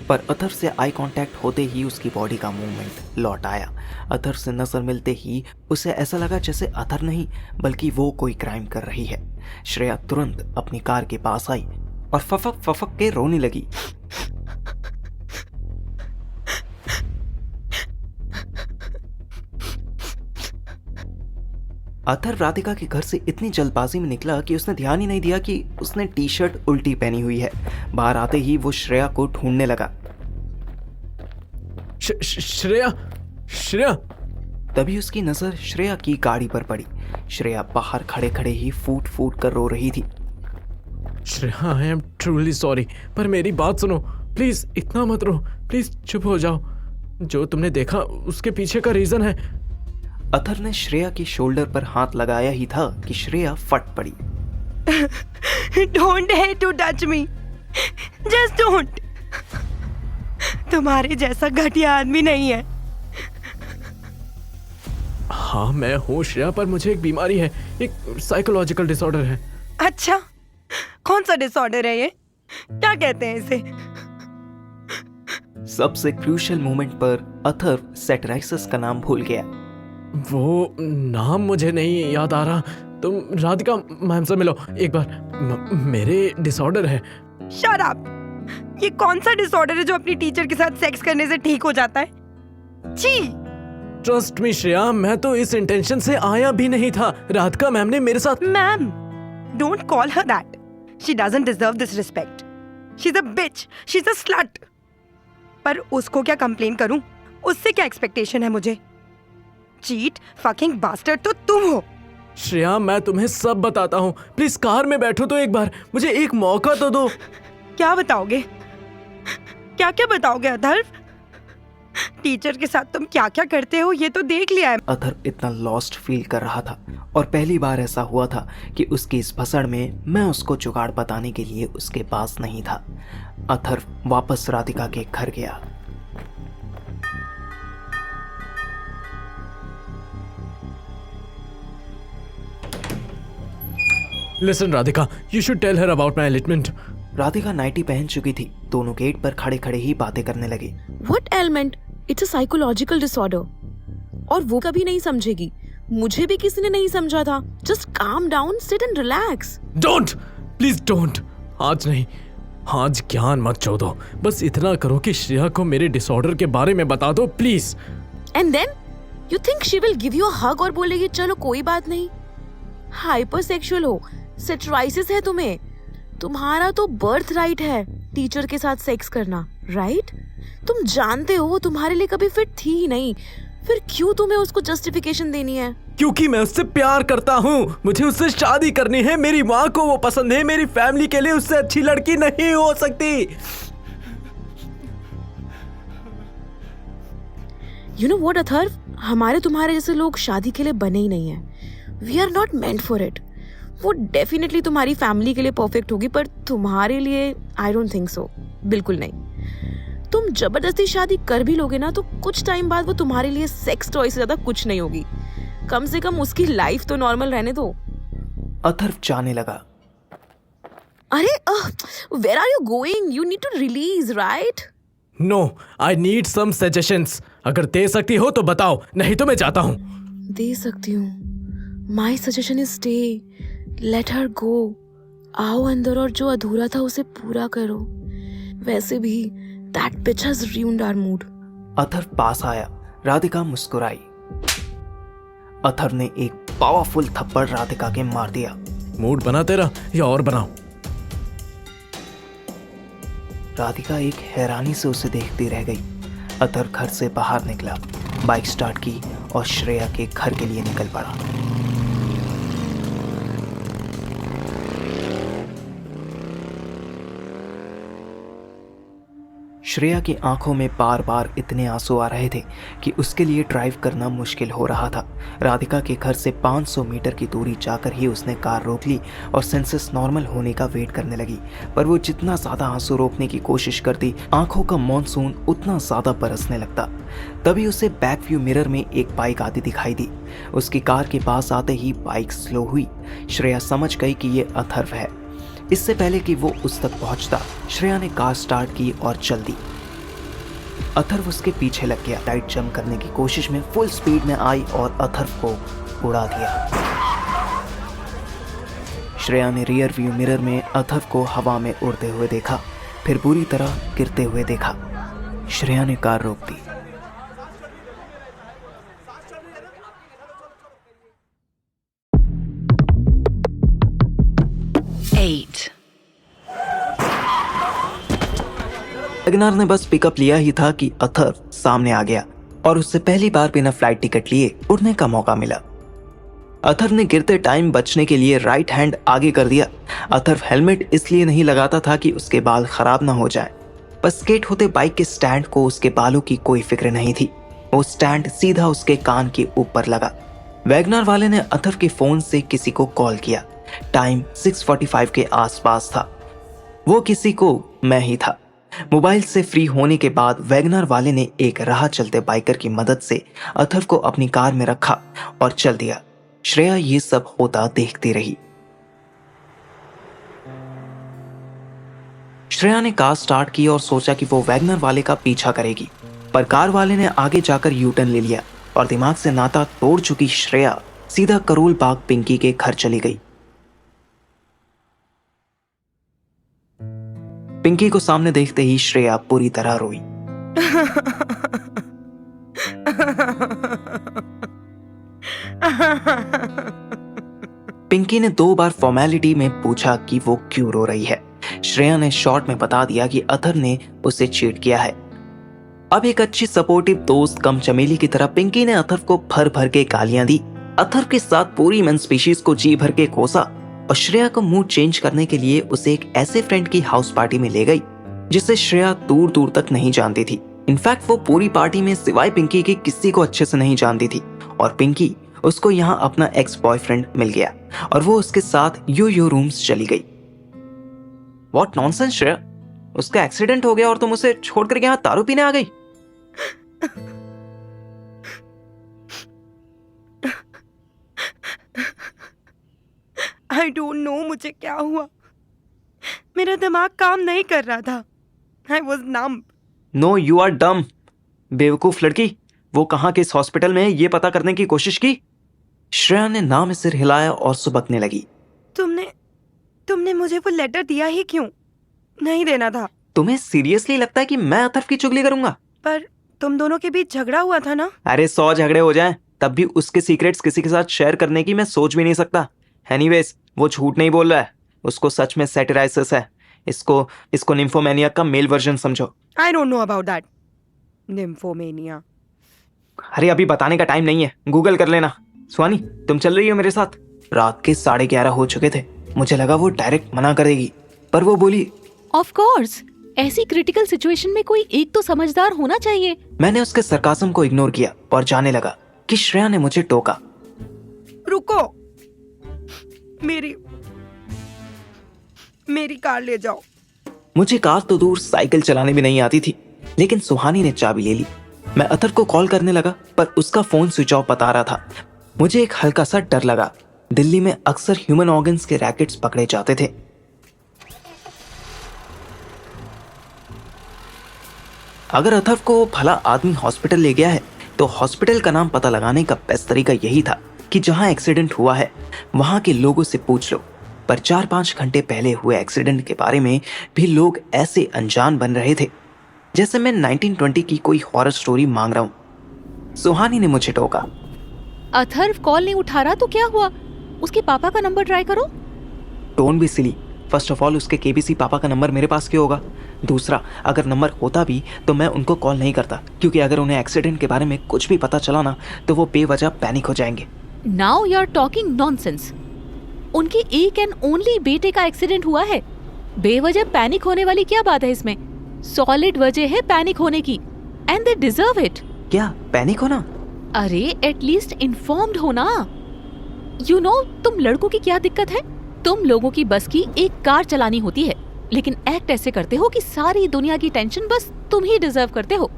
पर अथर्व से आई कांटेक्ट होते ही उसकी बॉडी का मूवमेंट लौट आया। अथर्व से नजर मिलते ही उसे ऐसा लगा जैसे अथर्व नहीं, बल्कि वो कोई क्राइम कर रही है। श्रेया तुरंत अपनी कार के पास आई और फफक फफक के रोने लगी। अथर्व राधिका के घर से इतनी जल्दबाजी में निकला कि उसने ध्यान ही नहीं दिया कि उसने टी शर्ट उल्टी पहनी हुई है। बाहर आते ही वो श्रेया को ढूंढने लगा। श्रेया, श्रेया। तभी उसकी नजर श्रेया की गाड़ी पर पड़ी। श्रेया बाहर खड़े खड़े ही फूट फूट कर रो रही थी। Shreya, I am truly sorry, पर मेरी बात सुनो प्लीज। इतना मत रो प्लीज, चुप हो जाओ। जो तुमने देखा उसके पीछे का रीजन है। अथर्व ने श्रेया के शोल्डर पर हाथ लगाया ही था कि श्रेया फट पड़ी। Don't dare to touch me, just don't. तुम्हारे जैसा घटिया आदमी नहीं है। हाँ मैं हूँ श्रेया, पर मुझे एक बीमारी है, एक साइकोलॉजिकल डिसऑर्डर है। अच्छा, कौन सा डिसऑर्डर है ये? क्या कहते हैं इसे? सबसे क्रूशियल मोमेंट पर अथर्व सेटराइसिस का नाम भूल गया। वो नाम मुझे नहीं याद आ रहा। तुम राधिका मैम से मिलो एक बार। मेरे डिसऑर्डर है। Shut up. ये कौन सा डिसऑर्डर है जो अपनी टीचर के साथ सेक्स करने से ठीक हो जाता है? छी। ट्रस्ट मी श्रेया, मैं तो इस इंटेंशन से आया भी नहीं था। राधिका मैम ने मेरे साथ। Ma'am, don't call her that. She doesn't deserve this respect. She is a bitch, she is a slut. पर उसको क्या कंप्लेन करूं? उससे क्या एक्सपेक्टेशन है मुझे? चीट फकिंग बास्टर्ड तो तुम हो। श्रेया, मैं तुम्हें सब बताता हूँ। प्लीज कार में बैठो तो एक बार, मुझे एक मौका तो दो। क्या बताओगे? क्या क्या बताओगे अथर्व? टीचर के साथ तुम क्या क्या करते हो ये तो देख लिया है। अथर्व इतना लॉस्ट फील कर रहा था और पहली बार ऐसा हुआ था कि उसकी इस भसड़ में मैं उसको जुगाड़ बताने के लिए उसके पास नहीं था। अथर्व वापस राधिका के घर गया। Listen Radhika, you should tell her about my enlistment. Radhika nightie पहन चुकी थी। दोनों गेट पर खड़े खड़े ही बातें करने लगे। What ailment? It's a psychological disorder. और वो कभी नहीं समझेगी। मुझे भी किसी ने नहीं समझा था। Just calm down, sit and relax. Don't, please don't. आज नहीं, आज ज्ञान मत छोड़ो। बस इतना करो कि श्रेया को मेरे डिसऑर्डर के बारे में बता दो please. And then you think she will give you a hug और बोलेगी चलो कोई बात नहीं? हाइपरसेक्सुअल हो, सेटराइसिस है तुम्हें। तुम्हारा तो बर्थ राइट है टीचर के साथ सेक्स करना, राइट? तुम जानते हो वो तुम्हारे लिए कभी फिट थी ही नहीं, फिर क्यों तुम्हें उसको जस्टिफिकेशन देनी है? क्योंकि मैं उससे प्यार करता हूँ। मुझे उससे शादी करनी है। मेरी माँ को वो पसंद है। मेरी फैमिली के लिए उससे अच्छी लड़की नहीं हो सकती। You know what, Atharva? हमारे तुम्हारे जैसे लोग शादी के लिए बने ही नहीं है। We are not meant for it. वो डेफिनेटली तुम्हारी फैमिली के लिए परफेक्ट होगी, पर तुम्हारे लिए आई डोंट थिंक सो। बिल्कुल नहीं। तुम तुम जबरदस्ती शादी कर भी लोगे ना तो कुछ टाइम बाद वो तुम्हारे लिए सेक्स टॉय से ज्यादा कुछ नहीं होगी। कम से कम उसकी लाइफ तो नॉर्मल रहने दो। अथर्व जाने लगा। अरे where are you going? You need to release, right? No, I need some suggestions. अगर दे सकती हो तो बताओ, नहीं तो मैं जाता हूँ। दे सकती हूँ। My suggestion is stay, let her go. आओ अंदर और जो अधूरा था उसे पूरा करो। वैसे भी that bitch has ruined our mood। Atharv पास आया। राधिका मुस्कुराई। अथर्व ने एक पावरफुल थप्पड़ राधिका के मार दिया। मूड बना तेरा या और बनाओ? राधिका एक हैरानी से उसे देखती रह गई। अथर्व घर से बाहर निकला, बाइक स्टार्ट की और श्रेया के घर के लिए निकल पड़ा। श्रेया की आंखों में बार बार इतने आंसू आ रहे थे कि उसके लिए ड्राइव करना मुश्किल हो रहा था। राधिका के घर से 500 मीटर की दूरी जाकर ही उसने कार रोक ली और सेंसेस नॉर्मल होने का वेट करने लगी। पर वो जितना ज़्यादा आंसू रोकने की कोशिश करती, आंखों का मॉनसून उतना ज़्यादा बरसने लगता। तभी उसे बैक व्यू मिरर में एक बाइक आती दिखाई दी। उसकी कार के पास आते ही बाइक स्लो हुई। श्रेया समझ गई कि ये अथर्व है। इससे पहले कि वो उस तक पहुंचता, श्रेया ने कार स्टार्ट की और चल दी। अथर्व उसके पीछे लग गया। लाइट जंप करने की कोशिश में फुल स्पीड में आई और अथर्व को उड़ा दिया। श्रेया ने रियर व्यू मिरर में अथर्व को हवा में उड़ते हुए देखा, फिर बुरी तरह गिरते हुए देखा। श्रेया ने कार रोक दी। वैगनर ने बस पिकअप लिया ही था कि अथर्व सामने आ गया और उससे पहली बार बिना फ्लाइट टिकट लिए उड़ने का मौका मिला। अथर्व ने गिरते टाइम बचने के लिए राइट हैंड आगे कर दिया। अथर्व हेलमेट इसलिए नहीं लगाता था कि उसके बाल खराब ना हो जाएं। बस स्केट होते बाइक के स्टैंड को उसके बालों की कोई फिक्र नहीं थी। वो स्टैंड सीधा उसके कान के ऊपर लगा। वैगनर वाले ने अथर्व के फोन से किसी को कॉल किया। टाइम 6:45 के आसपास था। वो किसी को मैं ही था। मोबाइल से फ्री होने के बाद वैगनर वाले ने एक राह चलते बाइकर की मदद से अथर्व को अपनी कार में रखा और चल दिया। श्रेया ये सब होता देखती रही। श्रेया ने कार स्टार्ट की और सोचा कि वो वैगनर वाले का पीछा करेगी, पर कार वाले ने आगे जाकर यू टर्न ले लिया और दिमाग से नाता तोड़ चुकी श्रेया सीधा करोल बाग पिंकी के घर चली गई। पिंकी को सामने देखते ही श्रेया पूरी तरह रोई। पिंकी ने 2 बार फॉर्मेलिटी में पूछा कि वो क्यों रो रही है। श्रेया ने शॉर्ट में बता दिया कि अथर्व ने उसे चीट किया है। अब एक अच्छी सपोर्टिव दोस्त कम चमेली की तरह पिंकी ने अथर्व को भर भर के गालियां दी। अथर्व के साथ पूरी मेन स्पीशीज को जी भर के कोसा और श्रेया को मूड चेंज करने के लिए उसे एक ऐसे फ्रेंड की हाउस पार्टी में ले गई जिसे श्रेया दूर दूर तक नहीं जानती थी। इनफैक्ट वो पूरी पार्टी में सिवाय पिंकी के किसी को अच्छे से नहीं जानती थी और पिंकी उसको यहाँ अपना एक्स बॉयफ्रेंड मिल गया और वो उसके साथ यो रूम्स चली गई। व्हाट नॉनसेंस श्रेया, उसका एक्सीडेंट हो गया और तुम उसे छोड़कर यहाँ दारू पीने आ गई। आई डोंट नो मुझे क्या हुआ। मेरा दिमाग काम नहीं कर रहा था। I was numb. No you are dumb. बेवकूफ लड़की, वो कहाँ के इस हॉस्पिटल में है ये पता करने की कोशिश की। श्रेया ने ना में सिर हिलाया और सुबकने लगी। तुमने मुझे वो लेटर दिया ही क्यों? नहीं देना था। तुम्हें सीरियसली लगता है कि मैं अथर्व की चुगली करूंगा? पर तुम दोनों के बीच झगड़ा हुआ था ना। अरे 100 झगड़े हो जाएं तब भी उसके सीक्रेट्स किसी के साथ शेयर करने की मैं सोच भी नहीं सकता। एनीवेज, वो झूठ नहीं बोल रहा है, उसको सच में सैटिराइसिस है। इसको निम्फोमेनिया का मेल वर्जन समझो। I don't know about that. Nymphomania. अरे अभी बताने का टाइम नहीं है, गूगल कर लेना। स्वानी, तुम चल रही हो मेरे साथ? रात के 11:30 हो चुके थे। मुझे लगा वो डायरेक्ट मना करेगी, पर वो बोली ऑफ कोर्स, ऐसी क्रिटिकल सिचुएशन में कोई एक तो समझदार होना चाहिए। मैंने उसके सरकाज़म को इग्नोर किया और जाने लगा कि श्रेया ने मुझे टोका। रुको, मेरी कार ले जाओ। मुझे कार तो दूर साइकिल चलाने भी नहीं आती थी। लेकिन सुहानी ने चाबी ले ली। मैं अतर को कॉल करने लगा पर उसका फोन स्विच ऑफ बता रहा था। मुझे एक हल्का सा डर लगा। दिल्ली में अक्सर ह्यूमन ऑर्गन्स के रैकेट्स पकड़े जाते थे। अगर अथर्व को भला आदमी हॉस्पिटल ले गया है तो हॉस्पिटल का नाम पता लगाने का बेस्ट तरीका यही था कि जहां एक्सीडेंट हुआ है वहां के लोगों से पूछ लो। पर 4-5 घंटे पहले हुए एक्सीडेंट के बारे में भी लोग ऐसे अनजान बन रहे थे जैसे मैं 1920 की कोई हॉरर स्टोरी मांग रहा हूं। सुहानी ने मुझे टोका। अथर्व कॉल नहीं उठा रहा तो क्या हुआ? उसके पापा का नंबर ट्राई करो। टोन भी सिली। फर्स्ट ऑफ ऑल उसके केबीसी पापा का नंबर मेरे पास क्यों होगा? दूसरा, अगर नंबर होता भी तो मैं उनको कॉल नहीं करता, क्योंकि अगर उन्हें एक्सीडेंट के बारे में कुछ भी पता चला ना तो वो बेवजह पैनिक हो जाएंगे। Now you are talking nonsense. उनके एक एंड ओनली बेटे का एक्सीडेंट हुआ है। बेवजह पैनिक होने वाली क्या बात है इसमें? सॉलिड वजह है पैनिक होने की एंड दे डिजर्व इट। क्या पैनिक होना? अरे एटलीस्ट इन्फॉर्म्ड हो ना। यू नो तुम लड़कों की क्या दिक्कत है? तुम लोगों की बस की एक कार चलानी होती है, लेकिन एक्ट ऐसे करते हो कि सारी दुनिया की टेंशन बस तुम ही डिजर्व करते हो।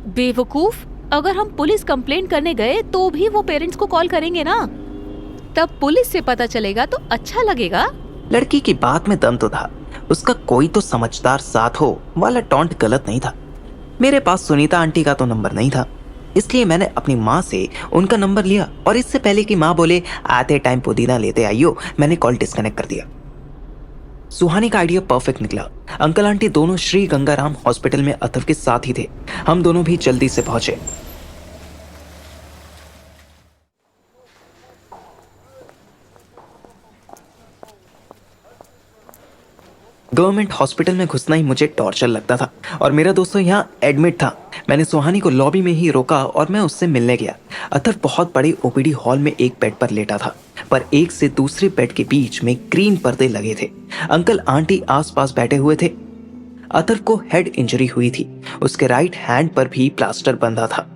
बेवकूफ, अगर हम पुलिस कंप्लेंट करने गए तो भी वो पेरेंट्स को कॉल करेंगे ना, तब पुलिस से पता चलेगा तो अच्छा लगेगा। लड़की की बात में दम तो था। उसका कोई तो समझदार साथ हो वाला टॉन्ट गलत नहीं था। मेरे पास सुनीता आंटी का तो नंबर नहीं था, इसलिए मैंने अपनी माँ से उनका नंबर लिया और इससे पहले कि माँ बोले आते टाइम पुदीना लेते आइयो, मैंने कॉल डिस्कनेक्ट कर दिया। सुहानी का आइडिया परफेक्ट निकला। अंकल आंटी दोनों श्री गंगाराम हॉस्पिटल में अथर्व के साथ ही थे। हम दोनों भी जल्दी से पहुंचे। गवर्नमेंट हॉस्पिटल में घुसना ही मुझे टॉर्चर लगता था और मेरा दोस्त यहाँ एडमिट था। मैंने सुहानी को लॉबी में ही रोका और मैं उससे मिलने गया। अथर्व बहुत बड़े ओपीडी हॉल में एक बेड पर लेटा था, पर एक से दूसरे बेड के बीच में ग्रीन पर्दे लगे थे। अंकल आंटी आसपास बैठे हुए थे। अथर्व को हेड इंजरी हुई थी। उसके राइट हैंड पर भी प्लास्टर बंधा था।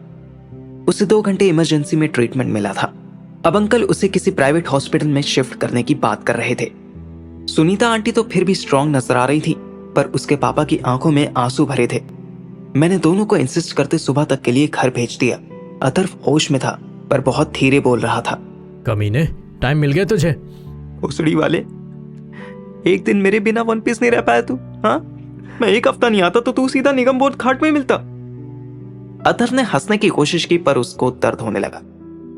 उसे 2 घंटे इमरजेंसी में ट्रीटमेंट मिला था। अब अंकल उसे किसी प्राइवेट हॉस्पिटल में शिफ्ट करने की बात कर रहे थे। सुनीता आंटी तो फिर भी स्ट्रांग नजर आ रही थी, पर उसके पापा की आंखों में आंसू भरे थे। मैंने दोनों को इंसिस्ट करते सुबह तक के लिए घर भेज दिया। अथर्व होश में था, पर बहुत धीरे बोल रहा था। कमीने, टाइम मिल गया तुझे? भोसड़ी वाले, एक दिन मेरे बिना वन पीस नहीं रह पाया तू? हाँ, मैं एक हफ्ता नहीं आता तो तू सीधा निगम बोर्ड घाट में मिलता। अथर्व ने हंसने की कोशिश की, पर उसको दर्द होने लगा।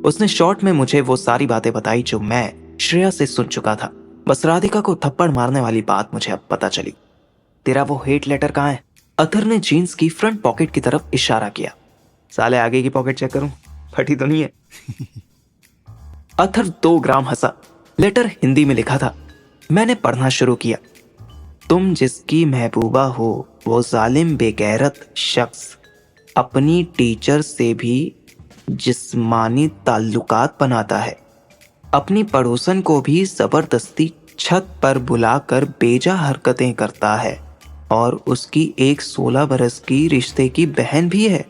उसने शॉर्ट में मुझे वो सारी बातें बताई जो मैं श्रेया से सुन चुका था। बस राधिका को थप्पड़ मारने वाली बात मुझे अब पता चली। तेरा वो हेट लेटर कहाँ है? अथर्व ने जीन्स की फ्रंट पॉकेट की तरफ इशारा किया। साले आगे की पॉकेट चेक करूं, फटी तो नहीं है? अथर्व 2 ग्राम हंसा। लेटर हिंदी में लिखा था। मैंने पढ़ना शुरू किया। तुम जिसकी महबूबा हो वो जालिम बेगैरत शख्स अपनी टीचर से भी जिस्मानी ताल्लुकात बनाता है, अपनी पड़ोसन को भी जबरदस्ती छत पर बुलाकर बेजा हरकतें करता है, और उसकी एक 16 बरस की रिश्ते की बहन भी है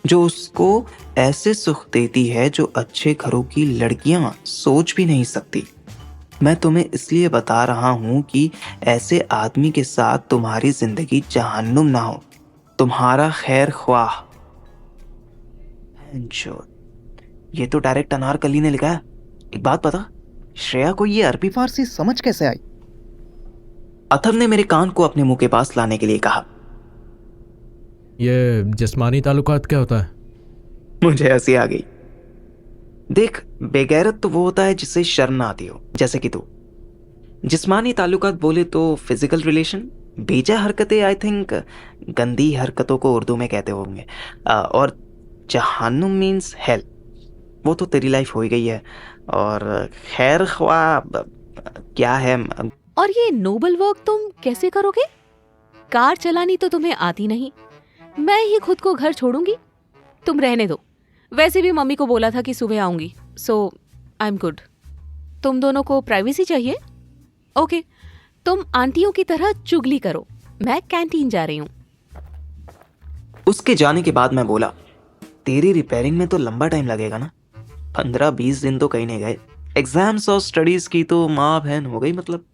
जो उसको ऐसे सुख देती है जो अच्छे घरों की लड़कियां सोच भी नहीं सकती। मैं तुम्हें इसलिए बता रहा हूं कि ऐसे आदमी के साथ तुम्हारी जिंदगी जहन्नुम ना हो। तुम्हारा खैर ख्वाह। ये तो डायरेक्ट अनारकली ने लिखा है। एक बात बता, श्रेया को ये अरबी फारसी समझ कैसे आई? अथर्व ने मेरे कान को अपने मुंह के पास लाने के लिए कहा। ये जिस्मानी ताल्लुकात क्या होता है? मुझे हंसी आ गई। देख, बेगैरत तो वो होता है जिससे शर्म ना आती हो, जैसे कि तू। जिस्मानी ताल्लुकात बोले तो फिजिकल रिलेशन। बेजा हरकतें आई थिंक गंदी हरकतों को उर्दू में कहते होंगे। और जहन्नुम मीन्स हेल। वो तो तेरी लाइफ हो ही गई है। और खैर ख्वाह क्या है? और ये नोबल वर्क तुम कैसे करोगे? कार चलानी तो तुम्हें आती नहीं, मैं ही खुद को घर छोड़ूंगी। तुम रहने दो। वैसे भी मम्मी को बोला था कि सुबह आऊंगी, सो आई एम गुड। तुम दोनों को प्राइवेसी चाहिए? ओके, तुम आंटियों की तरह चुगली करो, मैं कैंटीन जा रही हूँ। उसके जाने के बाद मैं बोला, तेरी रिपेयरिंग में तो लंबा टाइम लगेगा ना? 15-20 दिन तो कहीं नहीं गए। एग्जाम्स और स्टडीज की तो माँ बहन हो गई। मतलब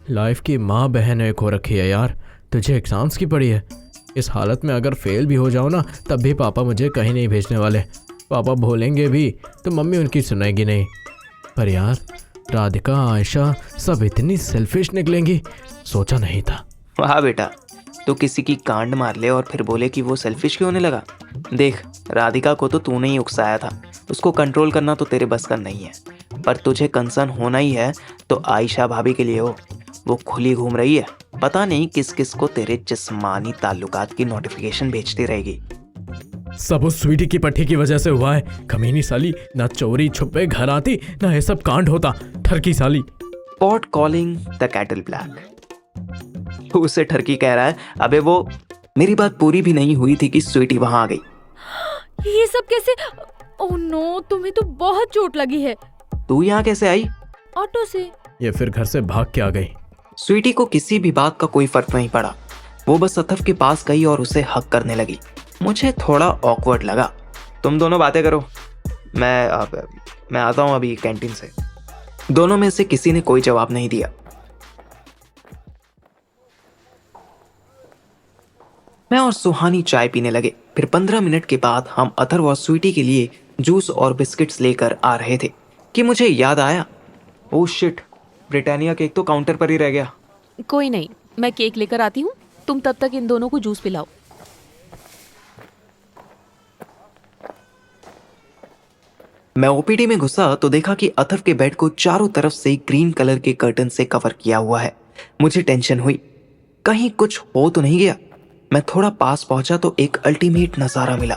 लाइफ की माँ बहन एक हो रखी है यार। तुझे एग्जाम्स की पड़ी है, इस हालत में अगर फेल भी हो जाओ ना, तब भी पापा मुझे कहीं नहीं भेजने वाले। पापा भूलेंगे भी तो मम्मी उनकी सुनेगी नहीं। पर यार, राधिका, आयशा सब इतनी सेल्फिश निकलेंगी, सोचा नहीं था। वाह बेटा, तो किसी की कांड मार ले और फिर बोले कि वो सेल्फिश क्यों होने लगा। देख, राधिका को तो तूने ही उकसाया था, उसको कंट्रोल करना तो तेरे बस का नहीं है। पर तुझे कंसर्न होना ही है तो आयशा भाभी के लिए हो। वो खुली घूम रही है, पता नहीं किस किस को तेरे जिस्मानी ताल्लुकात की नोटिफिकेशन भेजती रहेगी। सब उस स्वीटी की पट्टी की वजह से हुआ है। कमीनी साली, ना चोरी छुपे घर आती, ना ये सब कांड होता। ठरकी साली। Pot calling the cattle black. उसे ठरकी कह रहा है। अबे वो मेरी बात पूरी भी नहीं हुई थी कि स्वीटी वहां आ गई। ये सब कैसे? ओह नो, तुम्हें तो बहुत चोट लगी है। तू यहाँ कैसे आई? ऑटो से। ये फिर घर से भाग के आ गई। स्वीटी को किसी भी बात का कोई फर्क नहीं पड़ा। वो बस अथफ के पास गई और उसे हक करने लगी। मुझे थोड़ा ऑकवर्ड लगा। तुम दोनों बातें करो, मैं आता हूँ अभी कैंटीन से। दोनों में से किसी ने कोई जवाब नहीं दिया। मैं और सुहानी चाय पीने लगे। फिर 15 मिनट के बाद हम अथर्व और स्वीटी के लिए जूस और बिस्किट्स लेकर आ रहे थे कि मुझे याद आया, ओह शिट, ब्रिटानिया केक तो काउंटर पर ही रह गया। कोई नहीं, मैं केक लेकर आती हूँ, तुम तब तक इन दोनों को जूस पिलाओ। मैं ओपीडी में घुसा तो देखा कि अथर्व के बेड को चारों तरफ से ग्रीन कलर के कर्टन से कवर किया हुआ है। मुझे टेंशन हुई, कहीं कुछ हो तो नहीं गया। मैं थोड़ा पास पहुंचा तो एक अल्टीमेट नजारा मिला।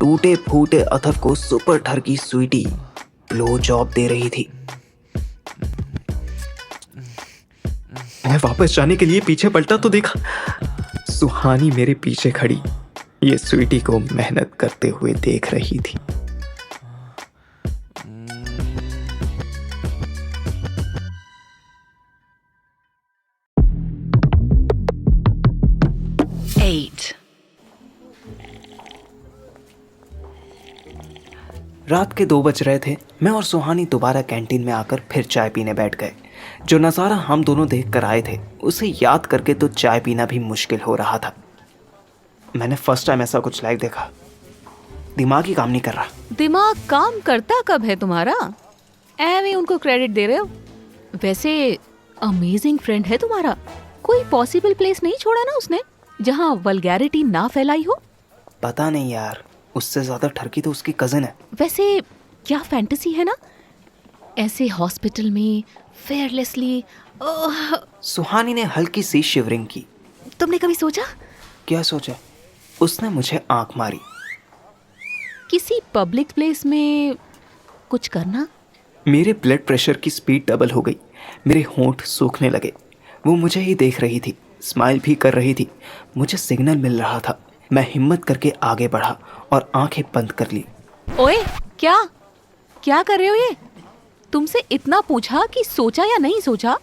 टूटे फूटे अथर्व को सुपर ठरकी स्वीटी ब्लो जॉब दे रही थी। मैं वापस जाने के लिए पीछे पलटा तो देखा सुहानी मेरे पीछे खड़ी, ये स्वीटी को मेहनत करते हुए देख रही थी। रात के 2 बज रहे थे। मैं और सुहानी दोबारा कैंटीन में आकर फिर चाय पीने बैठ गए। जो नज़ारा हम दोनों देख कर आए थे उसे याद करके तो चाय पीना भी मुश्किल हो रहा था। मैंने फर्स्ट टाइम ऐसा कुछ लाइव देखा। दिमाग ही काम नहीं कर रहा। दिमाग काम करता कब है तुम्हारा? ऐਵੇਂ उनको क्रेडिट दे रहे हो। वैसे अमेजिंग फ्रेंड है तुम्हारा। कोई पॉसिबल प्लेस नहीं छोड़ा ना उसने जहाँ वल्गैरिटी ना फैलाई हो? पता नहीं यार, उससे ज्यादा ठरकी तो उसकी कजिन है। वैसे क्या फैंटेसी है ना, ऐसे हॉस्पिटल में फेयरलेसली। सुहानी ने हल्की सी शिवरिंग की। तुमने कभी सोचा? क्या सोचा? उसने मुझे आंख मारी। किसी पब्लिक प्लेस में कुछ करना? मेरे ब्लड प्रेशर की स्पीड डबल हो गई। मेरे होंठ सूखने लगे। वो मुझे ही देख रही थी, स्माइल भी कर रही थी। मुझे सिग्नल मिल रहा था। मैं हिम्मत करके आगे बढ़ा और आंखें बंद कर ली। ओए, क्या कर रहे हो ये? तुमसे इतना पूछा कि सोचा या नहीं सोचा,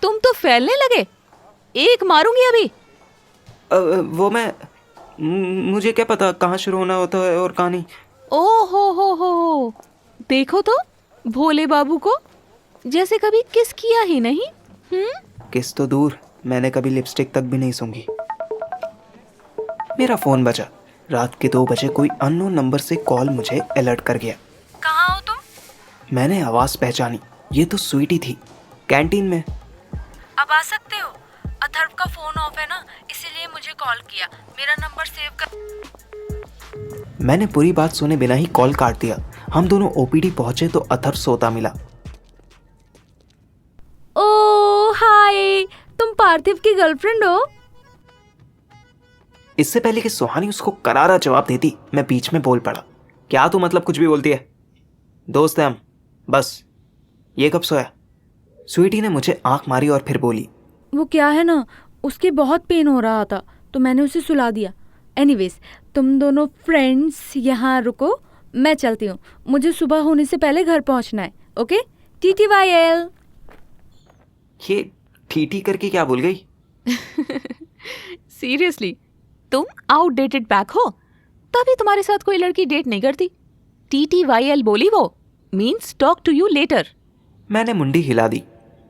तुम तो फैलने लगे। एक मारूंगी अभी। वो मुझे क्या पता कहाँ शुरू होना होता है और कहाँ नहीं। ओ हो, देखो तो भोले बाबू को, जैसे कभी किस किया ही नहीं। किस तो दूर, मैंने कभी लिपस्टिक तक भी नहीं सूंघी। मेरा फोन बजा। रात के 2 बजे कोई अननोन नंबर से कॉल मुझे अलर्ट कर गया। कहाँ हो तुम? मैंने आवाज पहचानी। ये तो स्वीटी थी, कैंटीन में। अब आ सकते हो? अथर्व का फोन ऑफ है ना, इसीलिए मुझे कॉल किया। मेरा नंबर सेव कर। मैंने पूरी बात सुने बिना ही कॉल काट दिया। हम दोनों ओपीडी पहुंचे तो अथर्व सोता मिला। ओ हाय, तुम पार्थिव की गर्लफ्रेंड हो? इससे पहले कि सुहानी उसको करारा जवाब देती, मैं बीच में बोल पड़ा। क्या तू मतलब कुछ भी बोलती है? दोस्त है हम, बस। ये कब सोया? स्वीटी ने मुझे आंख मारी और फिर बोली, वो क्या है ना, उसके बहुत पेन हो रहा था तो मैंने उसे सुला दिया। एनीवेज, तुम दोनों फ्रेंड्स यहाँ रुको, मैं चलती हूँ। मुझे सुबह होने से पहले घर पहुँचना है। Okay, TTYL। ये ठीठी करके क्या बोल गई? सीरियसली, तुम आउटडेटेड बैक हो, तभी तुम्हारे साथ कोई लड़की डेट नहीं करती। TTYL बोली वो, means talk to you later. मैंने मुंडी हिला दी।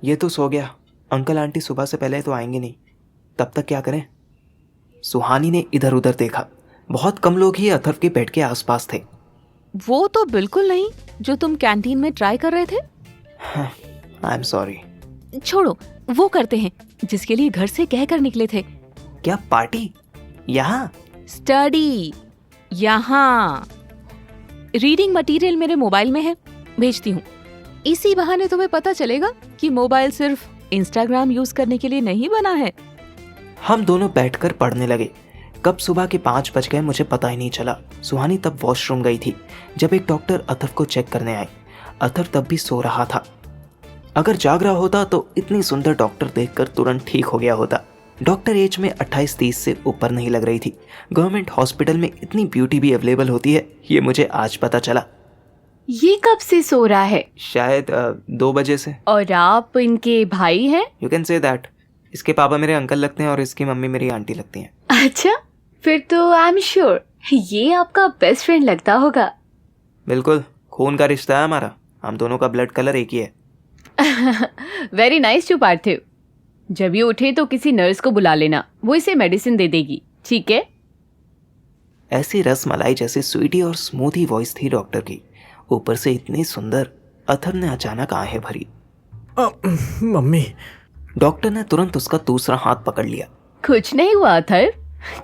ये तो सो गया। अंकल आंटी सुबह से पहले तो आएंगे नहीं, तब तक क्या करें? सुहानी ने इधर उधर देखा। बहुत कम लोग ही अथर्व के बेड के आसपास थे। वो तो बिल्कुल नहीं जो तुम कैंटीन में ट्राई कर रहे थे। I am sorry. छोड़ो, वो करते हैं जिसके लिए घर से कहकर निकले थे। क्या पार्टी यहाँ? स्टडी यहाँ। रीडिंग मटेरियल मेरे मोबाइल में है, भेजती हूँ। इसी बहाने तुम्हें पता चलेगा कि मोबाइल सिर्फ इंस्टाग्राम यूज करने के लिए नहीं बना है। हम दोनों बैठकर पढ़ने लगे। कब सुबह के 5 बज गए मुझे पता ही नहीं चला। सुहानी तब वॉशरूम गई थी जब एक डॉक्टर अथर्व को चेक करने आए। अथर्व तब भी सो रहा था। अगर जाग रहा होता तो इतनी सुंदर डॉक्टर देखकर तुरंत ठीक हो गया होता। डॉक्टर एज में 28-30 से ऊपर नहीं लग रही थी। गवर्नमेंट हॉस्पिटल में इतनी ब्यूटी भी अवेलेबल होती है, ये मुझे आज पता चला। ये कब से सो रहा है? शायद 2 बजे से। और आप इनके भाई हैं? You can say that. इसके पापा मेरे अंकल लगते हैं और इसकी मम्मी मेरी आंटी लगती हैं। अच्छा, फिर तो आई एम श्योर ये आपका बेस्ट फ्रेंड लगता होगा। बिल्कुल, खून का रिश्ता है हमारा। हम दोनों का ब्लड कलर एक ही है। वेरी नाइस टू पार्थिव। जब ये उठे तो किसी नर्स को बुला लेना, वो इसे मेडिसिन दे देगी, ठीक है? ऐसी रस मलाई जैसी स्वीटी और स्मूथी वॉइस थी डॉक्टर की। ऊपर से इतनी सुंदर। अथर्व ने अचानक आहें भरी। मम्मी। डॉक्टर ने तुरंत उसका दूसरा हाथ पकड़ लिया। कुछ नहीं हुआ अथर्व,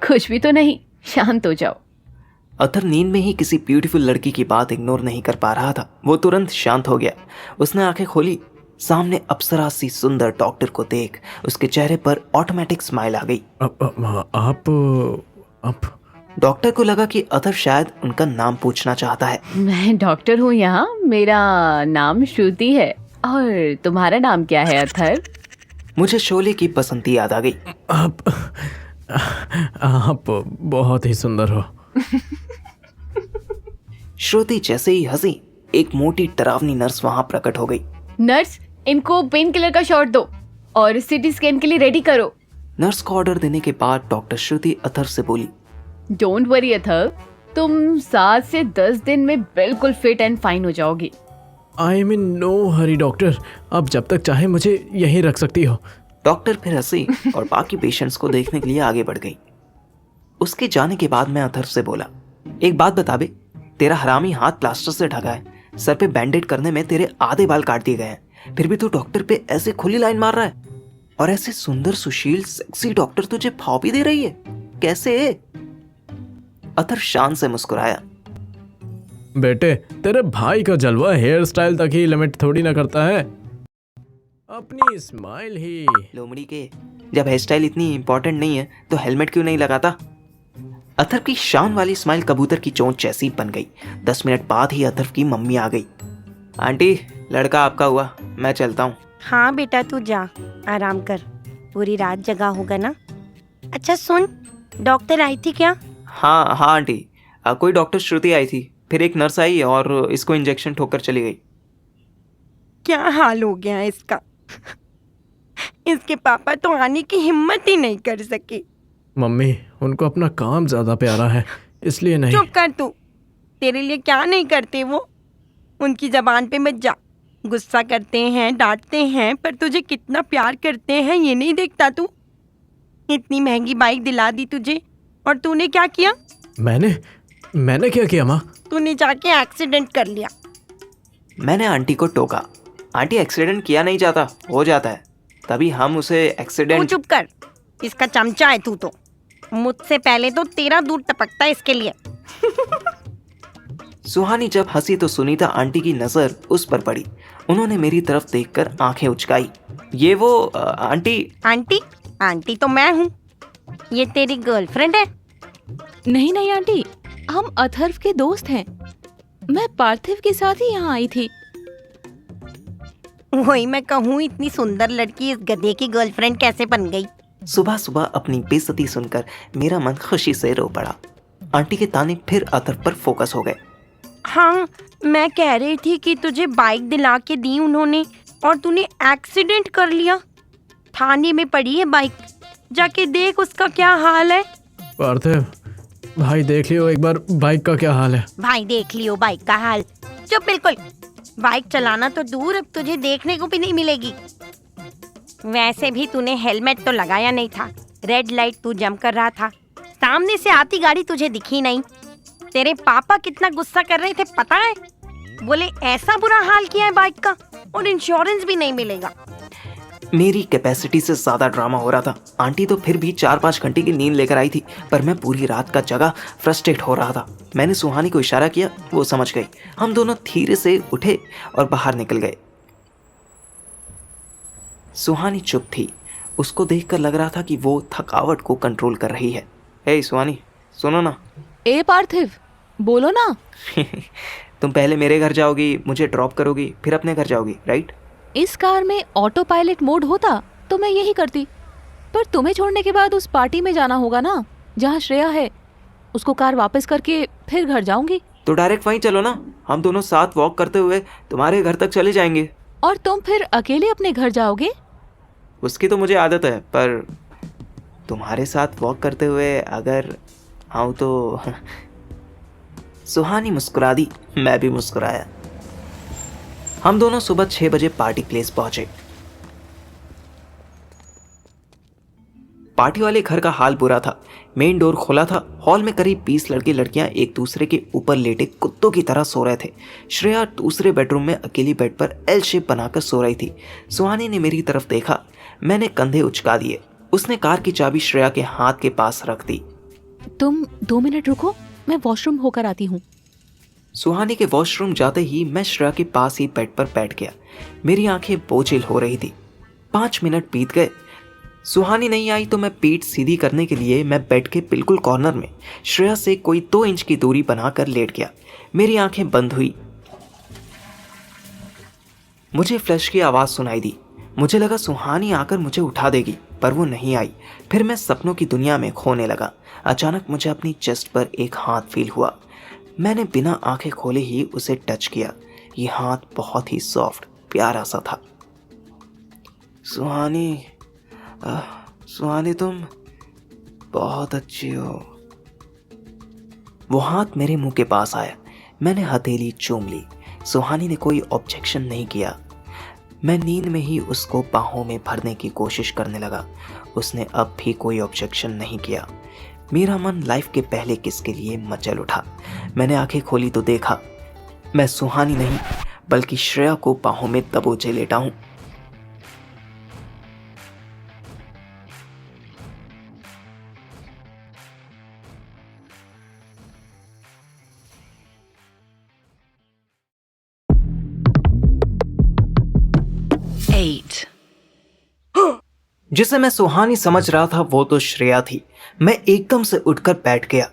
कुछ भी तो नहीं, शांत हो जाओ। अथर्व नींद में ही किसी ब्यूटीफुल लड़की की बात इग्नोर नहीं कर पा रहा था। वो तुरंत शांत हो गया। उसने आंखें खोली। सामने अप्सरा सी सुंदर डॉक्टर को देख उसके चेहरे पर ऑटोमेटिक स्माइल आ गई। आप डॉक्टर को लगा कि अथर्व शायद उनका नाम पूछना चाहता है। मैं डॉक्टर हूँ यहाँ, मेरा नाम श्रुति है। और तुम्हारा नाम क्या है अथर्व? मुझे शोले की बसंती याद आ गई। आप बहुत ही सुंदर हो। श्रुति जैसे ही हंसी, एक मोटी डरावनी नर्स वहां प्रकट हो गई। नर्स, इनको पेन किलर का शॉट दो और सिटी स्कैन के लिए रेडी करो। नर्स को ऑर्डर देने के बाद डॉक्टर श्रुति अथर्व से बोली, डोंट वरी अथर्व, तुम 7 से 10 दिन में बिल्कुल फिट एंड फाइन हो जाओगे। I am in no hurry doctor, आप जब तक चाहे मुझे यहीं रख सकती हो। डॉक्टर फिर हंसी और बाकी पेशेंट्स को देखने के लिए आगे बढ़ गई। उसके जाने के बाद मैं अथर्व से बोला, एक बात बता बे, तेरा हरामी हाथ प्लास्टर से ढका है, सर पे बैंडेड करने में तेरे आधे बाल काट दिए गए हैं, फिर भी तू डॉक्टर पे ऐसे खुली लाइन मार रहा है और ऐसे सुंदर सुशील सेक्सी डॉक्टर तुझे भाव भी दे रही है, कैसे? अथर्व शान से मुस्कुराया। बेटे, तेरे भाई का जलवा हेयर स्टाइल तक ही लिमिट थोड़ी ना करता है, अपनी स्माइल ही। लोमड़ी के, जब हेयर स्टाइल इतनी इंपॉर्टेंट नहीं है तो हेलमेट क्यों नहीं लगाता? अथर्व की शान वाली स्माइल कबूतर की चोंच जैसी बन गई। 10 मिनट बाद ही अथर्व की मम्मी आ गई। आंटी, लड़का आपका हुआ, मैं चलता हूँ। हाँ बेटा, तू जा, आराम कर, पूरी रात जगा होगा ना। अच्छा सुन, डॉक्टर आई थी क्या? हाँ आंटी, कोई डॉक्टर श्रुति आई थी, फिर एक नर्स आई और इसको इंजेक्शन ठोकर चली गई। क्या हाल हो गया इसका। इसके पापा तो आने की हिम्मत ही नहीं कर सके। मम्मी, उनको अपना काम ज्यादा प्यारा है, इसलिए नहीं। चुप कर तू, तेरे लिए क्या नहीं करते वो। उनकी जबान पे मत जा। गुस्सा करते हैं, डांटते हैं, पर तुझे कितना प्यार करते हैं ये नहीं देखता तू। इतनी महंगी बाइक दिला दी तुझे और तूने क्या किया? मैंने क्या किया माँ? तूने जाके एक्सीडेंट कर लिया। मैंने आंटी को टोका। आंटी, एक्सीडेंट किया नहीं जाता, हो जाता है, तभी हम उसे तू एक्सीडेंट। चुप कर, इसका चमचा है तू तो। मुझसे पहले तो तेरा दूध टपकता है इसके लिए। सुहानी जब हंसी तो सुनीता आंटी की नजर उस पर पड़ी। उन्होंने मेरी तरफ देखकर आंखें उचकाई। ये वो आंटी। आंटी? आंटी तो मैं हूँ। ये तेरी गर्लफ्रेंड है? नहीं नहीं आंटी, हम अथर्व के दोस्त हैं। मैं पार्थिव के साथ ही यहाँ आई थी। वही मैं कहूँ, इतनी सुंदर लड़की इस गधे की गर्लफ्रेंड कैसे बन गई? सुबह सुबह अपनी बेइज्जती सुनकर मेरा मन खुशी से रो पड़ा। आंटी के ताने फिर अथर्व पर फोकस हो गए। हाँ, मैं कह रही थी कि तुझे बाइक दिला के दी उन्होंने और तूने एक्सीडेंट कर लिया। थाने में पड़ी है बाइक, जाके देख उसका क्या हाल है। पार्थिव भाई, देख लियो एक बार बाइक का क्या हाल है। भाई देख लियो बाइक का हाल। चुप बिल्कुल। बाइक चलाना तो दूर, अब तुझे देखने को भी नहीं मिलेगी। वैसे भी तूने हेलमेट तो लगाया नहीं था। रेड लाइट तू जंप कर रहा था, सामने से आती गाड़ी तुझे दिखी नहीं। तेरे पापा कितना गुस्सा कर रहे थे पता है? बोले ऐसा बुरा हाल किया है बाइक का और इंश्योरेंस भी नहीं मिलेगा। मेरी कैपेसिटी से ज्यादा ड्रामा हो रहा था। आंटी तो फिर भी 4-5 घंटे की नींद लेकर आई थी, पर मैं पूरी रात का जगह फ्रस्ट्रेट हो रहा था। मैंने सुहानी को इशारा किया, वो समझ गई। हम दोनों धीरे से उठे और बाहर निकल गए। सुहानी चुप थी। उसको देखकर लग रहा था कि वो थकावट को कंट्रोल कर रही है। हे सुहानी, सुनो ना। ए पार्थिव, बोलो ना। तुम पहले मेरे घर जाओगी, मुझे ड्रॉप करोगी, फिर अपने घर जाओगी, राइट? इस कार में ऑटो पायलट मोड होता तो मैं यही करती, पर तुम्हें छोड़ने के बाद उस पार्टी में जाना होगा ना जहाँ श्रेया है। उसको कार वापस करके फिर घर जाऊंगी। तो डायरेक्ट वहीं चलो ना, हम दोनों साथ वॉक करते हुए तुम्हारे घर तक चले जाएंगे। और तुम फिर अकेले अपने घर जाओगे? उसकी तो मुझे आदत है, पर तुम्हारे साथ वॉक करते हुए अगर आऊँ तो। सुहानी मुस्कुरा दी, मैं भी मुस्कुराया। हम दोनों सुबह 6 बजे पार्टी प्लेस पहुंचे। पार्टी वाले घर का हाल बुरा था। मेन डोर खुला था। हॉल में करीब 20 लड़के लड़कियां एक दूसरे के ऊपर लेटे कुत्तों की तरह सो रहे थे। श्रेया दूसरे बेडरूम में अकेली बेड पर एल शेप बनाकर सो रही थी। सुहानी ने मेरी तरफ देखा। मैंने कंधे उचका दिए। उसने कार की चाबी श्रेया के हाथ के पास रख दी। तुम 2 मिनट रुको, मैं वॉशरूम होकर आती हूँ। सुहानी के वॉशरूम जाते ही मैं श्रेया के पास ही बेड पर बैठ गया। मेरी आंखें बोझिल हो रही थी। 5 मिनट बीत गए। सुहानी नहीं आई तो मैं पीठ सीधी करने के लिए मैं बेड के बिल्कुल कॉर्नर में श्रेया से कोई 2 इंच की दूरी बनाकर लेट गया। मेरी आंखें बंद हुई। मुझे फ्लैश की आवाज सुनाई दी। मुझे लगा सुहानी आकर मुझे उठा देगी, पर वो नहीं आई। फिर मैं सपनों की दुनिया में खोने लगा। अचानक मुझे अपनी चेस्ट पर एक हाथ फील हुआ। मैंने बिना आंखें खोले ही उसे टच किया। ये हाथ बहुत ही सॉफ्ट, प्यारा सा था। सुहानी, सुहानी तुम बहुत अच्छी हो। वो हाथ मेरे मुंह के पास आया। मैंने हथेली चूम ली। सुहानी ने कोई ऑब्जेक्शन नहीं किया। मैं नींद में ही उसको बाहों में भरने की कोशिश करने लगा। उसने अब भी कोई ऑब्जेक्शन नहीं किया। मेरा मन लाइफ के पहले किस के लिए मचल उठा। मैंने आंखें खोली तो देखा मैं सुहानी नहीं बल्कि श्रेया को बाहों में दबोचे लेटा हूं। जिसे मैं सुहानी समझ रहा था वो तो श्रेया थी। मैं एकदम से उठकर बैठ गया।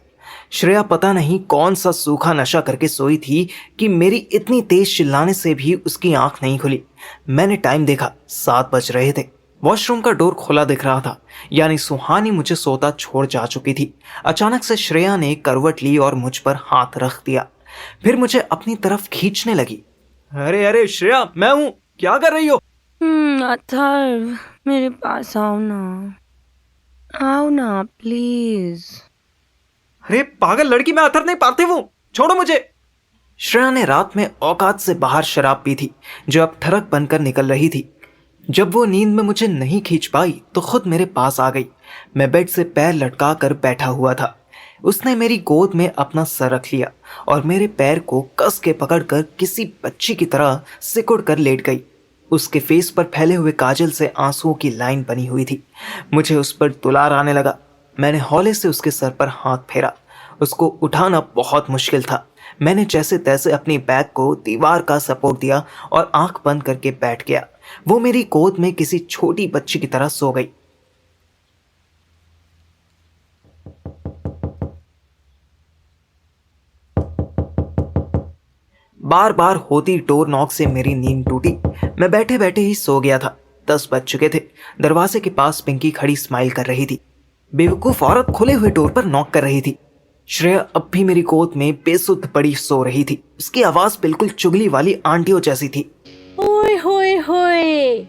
श्रेया पता नहीं कौन सा सूखा नशा करके सोई थी कि मेरी इतनी तेज चिल्लाने से भी उसकी आंख नहीं खुली। मैंने टाइम देखा, 7 बज रहे थे। वॉशरूम का डोर खुला दिख रहा था, यानी सुहानी मुझे सोता छोड़ जा चुकी थी। अचानक से श्रेया ने करवट ली और मुझ पर हाथ रख दिया। फिर मुझे अपनी तरफ खींचने लगी। अरे अरे श्रेया, मैं हूं, क्या कर रही हो? अथर्व, मेरे पास आओ ना प्लीज। अरे पागल लड़की, मैं अथर्व नहीं, पार्थिव हूं, छोड़ो मुझे। श्रेया ने रात में औकात से बाहर शराब पी थी जो अब ठरक बनकर निकल रही थी। जब वो नींद में मुझे नहीं खींच पाई तो खुद मेरे पास आ गई। मैं बेड से पैर लटका कर बैठा हुआ था। उसने मेरी गोद में अपना सर रख लिया और मेरे पैर को कस के पकड़कर किसी बच्ची की तरह सिकुड़ कर लेट गई। उसके फेस पर फैले हुए काजल से आंसुओं की लाइन बनी हुई थी। मुझे उस पर दुलार आने लगा। मैंने हौले से उसके सर पर हाथ फेरा। उसको उठाना बहुत मुश्किल था। मैंने जैसे तैसे अपनी बैग को दीवार का सपोर्ट दिया और आंख बंद करके बैठ गया। वो मेरी गोद में किसी छोटी बच्ची की तरह सो गई। बार बार होती डोर नॉक से मेरी नींद टूटी। मैं बैठे बैठे ही सो गया था। 10 बज चुके थे। दरवाजे के पास पिंकी खड़ी स्माइल कर रही थी। बेवकूफ औरत खुले हुए डोर पर नॉक कर रही थी। श्रेया अब भी मेरी गोद में बेसुध पड़ी सो रही थी। उसकी आवाज बिल्कुल चुगली वाली आंटियों जैसी थी। ओए होए होए,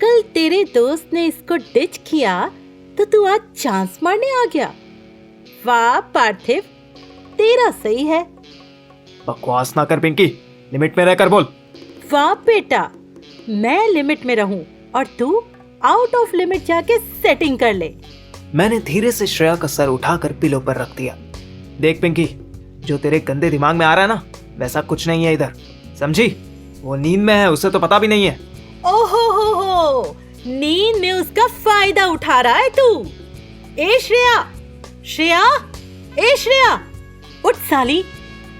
कल तेरे दोस्त ने इसको डिच किया तो तू आज चांस मारने आ गया। वाह पार्थिव, तेरा सही है। बकवास ना कर पिंकी, लिमिट में रहकर बोल। वाह बेटा, मैं लिमिट में रहूं और तू आउट ऑफ लिमिट जाके सेटिंग कर ले। मैंने धीरे से श्रेया का सर उठाकर पिलो पर रख दिया। देख पिंकी, जो तेरे गंदे दिमाग में आ रहा है ना, वैसा कुछ नहीं है इधर, समझी? वो नींद में है, उसे तो पता भी नहीं है। ओहो हो, नींद में उसका फायदा उठा रहा है तू। ए श्रेया, श्रेया, ए श्रेया, उठ साली,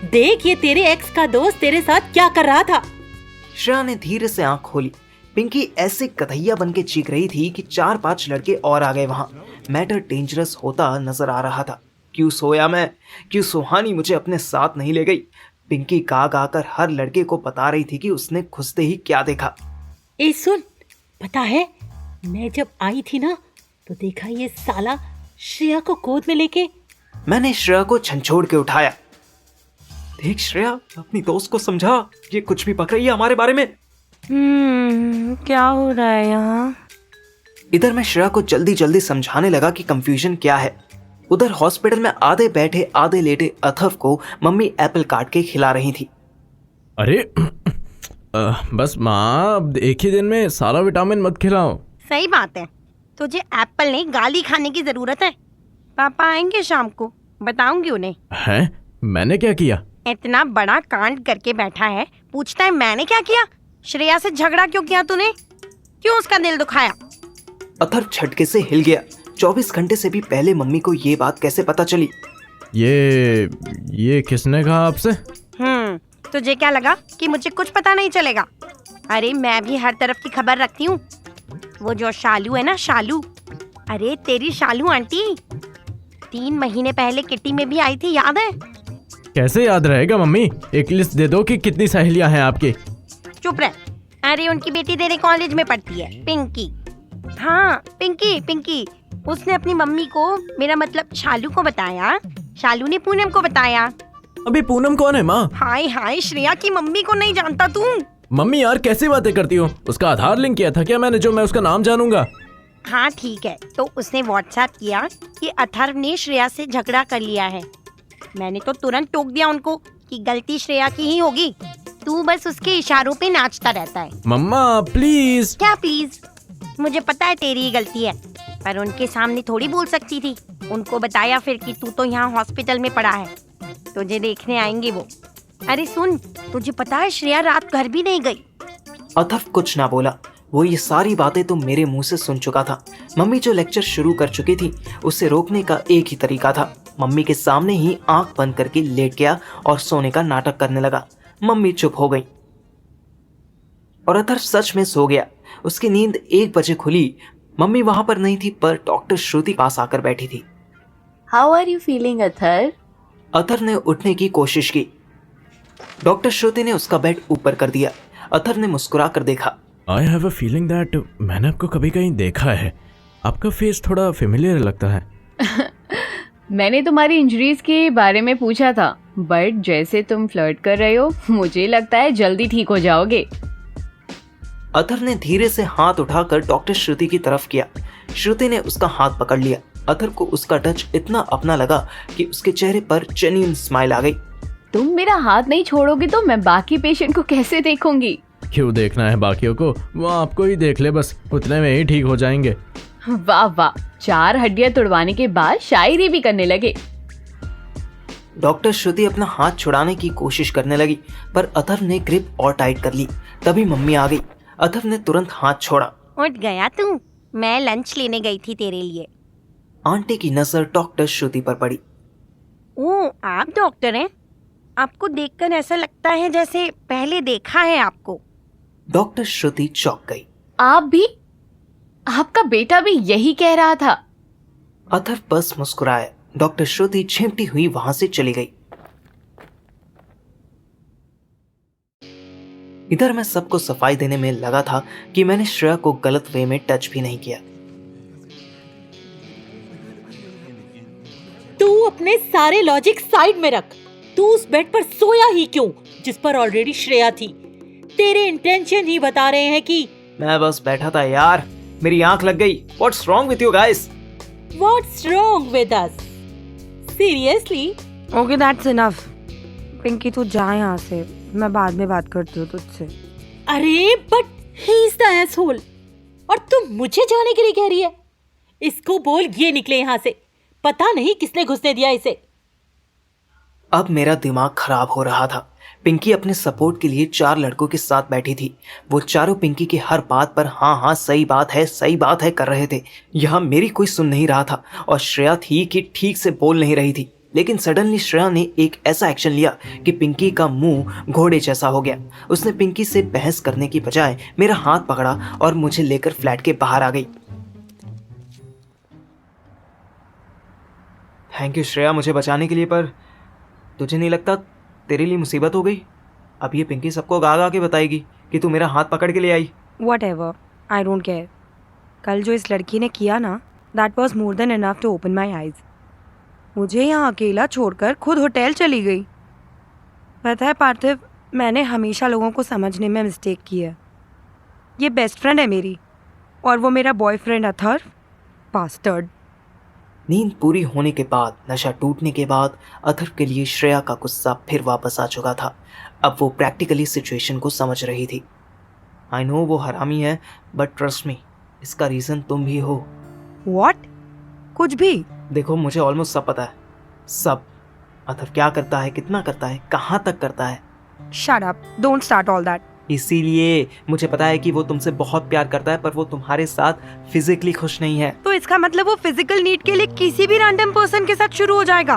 देख ये तेरे एक्स का दोस्त तेरे साथ क्या कर रहा था। श्रेया ने धीरे से आंख खोली। पिंकी ऐसे कथैया बन के चीख रही थी कि 4-5 लड़के और आ गए वहां। मैटर डेंजरस होता नजर आ रहा था। क्यों सोया मैं? क्यों सुहानी मुझे अपने साथ नहीं ले गई? पिंकी गा गा कर हर लड़के को बता रही थी कि उसने घुसते ही क्या देखा। ए सुन, पता है मैं जब आई थी ना तो देखा ये साला श्रेया को गोद में लेके। मैंने श्रेया को झंझोड़ के उठाया। देख श्रेया, अपनी दोस्त को समझा, ये कुछ भी पक रही है हमारे बारे में। क्या हो रहा है यहाँ? इधर मैं श्रेया को जल्दी जल्दी समझाने लगा कि कंफ्यूजन क्या है। उधर हॉस्पिटल में आधे बैठे आधे लेटे अथर्व को मम्मी एप्पल काट के खिला रही थी। अरे बस माँ, अब एक ही दिन में सारा विटामिन मत खिलाओ। सही बात है, तुझे एप्पल नहीं गाली खाने की जरूरत है। पापा आएंगे शाम को, बताऊंगी उन्हें। हैं? मैंने क्या किया? इतना बड़ा कांड करके बैठा है, पूछता है मैंने क्या किया? श्रेया से झगड़ा क्यों किया तूने? क्यों उसका दिल दुखाया? अथर्व झटके से हिल गया। 24 घंटे से भी पहले मम्मी को ये बात कैसे पता चली? ये किसने कहा आपसे? तुझे क्या लगा कि मुझे कुछ पता नहीं चलेगा? अरे मैं भी हर तरफ की खबर रखती हूँ। वो जो शालू है ना, शालू, अरे तेरी शालू आंटी 3 महीने पहले किट्टी में भी आई थी, याद है? कैसे याद रहेगा मम्मी? एक लिस्ट दे दो कि कितनी सहेलियां हैं आपकी। चुप रह। अरे उनकी बेटी तेरे कॉलेज में पढ़ती है, पिंकी। हाँ पिंकी। उसने अपनी मम्मी को, मेरा मतलब शालू को बताया। शालू ने पूनम को बताया। अभी पूनम कौन है माँ? हाय श्रेया की मम्मी को नहीं जानता तू? मम्मी यार कैसी बातें करती हो? उसका आधार लिंक किया था क्या मैंने, जो मैं उसका नाम जानूंगा? हाँ ठीक है, तो उसने व्हाट्सएप किया कि अथर्व ने श्रेया से झगड़ा कर लिया है। मैंने तो तुरंत टोक दिया उनको कि गलती श्रेया की ही होगी, तू बस उसके इशारों पे नाचता रहता है। मम्मा प्लीज। क्या प्लीज? मुझे पता है तेरी ही गलती है, पर उनके सामने थोड़ी बोल सकती थी। उनको बताया फिर कि तू तो यहाँ हॉस्पिटल में पड़ा है, तुझे देखने आएंगे वो। अरे सुन, तुझे पता है श्रेया रात घर भी नहीं गई। अथर्व कुछ ना बोला। वो ये सारी बातें तो मेरे मुंह से सुन चुका था। मम्मी जो लेक्चर शुरू कर चुकी थी, उसे रोकने का एक ही तरीका था। मम्मी के सामने ही आंख बंद करके लेट गया और सोने का नाटक करने लगा। मम्मी चुप हो गई और अथर्व सच में सो गया। उसकी नींद 1 बजे खुली। मम्मी वहां पर नहीं थी, पर डॉक्टर श्रुति पास आकर बैठी थी। How are you feeling Atharva? Atharva ने उठने की कोशिश की। डॉक्टर श्रुति ने उसका बेड ऊपर कर दिया। अथर्व ने मुस्कुरा कर देखा। I have a feeling that मैंने आपको कभी कहीं देखा है। आपका फेस थोड़ा फेमिलियर लगता है। मैंने तुम्हारी इंजरीज के बारे में पूछा था, बट जैसे तुम फ्लर्ट कर रहे हो, मुझे लगता है जल्दी ठीक हो जाओगे। अथर्व ने धीरे से हाथ उठाकर डॉक्टर श्रुति की तरफ किया। श्रुति ने उसका हाथ पकड़ लिया। अथर्व को उसका टच इतना अपना लगा कि उसके चेहरे पर जेन्युइन स्माइल आ गई। तुम मेरा हाथ नहीं छोड़ोगे तो मैं बाकी पेशेंट को कैसे देखूंगी? क्यों देखना है बाकियों को? वो आपको ही देख ले बस, उतने में ही ठीक हो जाएंगे। वाह वाह, 4 हड्डियां तोड़वाने के बाद शायरी भी करने लगे। डॉक्टर श्रुति अपना हाथ छुड़ाने की कोशिश करने लगी, पर अथर्व ने ग्रिप और टाइट कर ली। तभी मम्मी आ गई। अथर्व ने तुरंत हाथ छोड़ा। उठ गया तू? मैं लंच लेने गई थी तेरे लिए। आंटी की नजर डॉक्टर श्रुति पर पड़ी। ओह, आप डॉक्टर हैं? आपको देखकर ऐसा लगता है जैसे पहले देखा है आपको। डॉक्टर श्रुति चौंक गई। आप भी? आपका बेटा भी यही कह रहा था। अथर्व बस मुस्कुराया। डॉक्टर श्रुति झिमटी हुई वहां से चली गई। इधर मैं सबको सफाई देने में लगा था कि मैंने श्रेया को गलत वे में टच भी नहीं किया। तू अपने सारे लॉजिक साइड में रख। तू उस बेड पर सोया ही क्यों जिस पर ऑलरेडी श्रेया थी? तेरे इंटेंशन ही बता रहे हैं कि। मैं बस बैठा था यार, मेरी आंख लग गई। What's wrong with you guys? What's wrong with us? Seriously? Okay, that's enough. Pinky तू जा यहाँ से, मैं बाद में बात करती हूँ तुझसे। अरे but he is the asshole, और तुम मुझे जाने के लिए कह रही है? इसको बोल ये निकले यहाँ से। पता नहीं किसने घुसने दिया इसे। अब मेरा दिमाग खराब हो रहा था। पिंकी अपने सपोर्ट के लिए 4 लड़कों के साथ बैठी थी। वो चारों पिंकी की हर बात पर हाँ हाँ सही बात है कर रहे थे। यहाँ मेरी कोई सुन नहीं रहा था और श्रेया थी कि ठीक से बोल नहीं रही थी। लेकिन सडनली श्रेया ने एक ऐसा एक्शन लिया कि पिंकी का मुंह घोड़े जैसा हो गया। उसने पिंकी से बहस करने की बजाय मेरा हाथ पकड़ा और मुझे लेकर फ्लैट के बाहर आ गई। थैंक यू श्रेया मुझे बचाने के लिए, पर तुझे नहीं लगता तेरे लिए मुसीबत हो गई? अब ये पिंकी सबको गा गा के बताएगी कि तू मेरा हाथ पकड़ के ले आई। Whatever, I don't care. कल जो इस लड़की ने किया ना, that was more than enough to open my eyes. मुझे यहाँ अकेला छोड़कर खुद होटल चली गई। पता है पार्थिव, मैंने हमेशा लोगों को समझने में मिस्टेक की है। ये बेस्ट फ्रेंड है मेरी और वो मेरा बॉयफ्रेंड अथर्व, बास्टर्ड। नींद पूरी होने के बाद, नशा टूटने के बाद अथर्व के लिए श्रेया का गुस्सा फिर वापस आ चुका था। अब वो प्रैक्टिकली सिचुएशन को समझ रही थी। आई नो वो हरामी है, बट ट्रस्ट मी, इसका रीज़न तुम भी हो। What? कुछ भी? देखो मुझे ऑलमोस्ट सब पता है, सब। अथर्व क्या करता है, कितना करता है, कहाँ तक करता है। Shut up, don't start all that. इसीलिए मुझे पता है कि वो तुमसे बहुत प्यार करता है, पर वो तुम्हारे साथ फिजिकली खुश नहीं है। तो इसका मतलब वो फिजिकल नीड के लिए किसी भी रैंडम पर्सन के साथ शुरू हो जाएगा।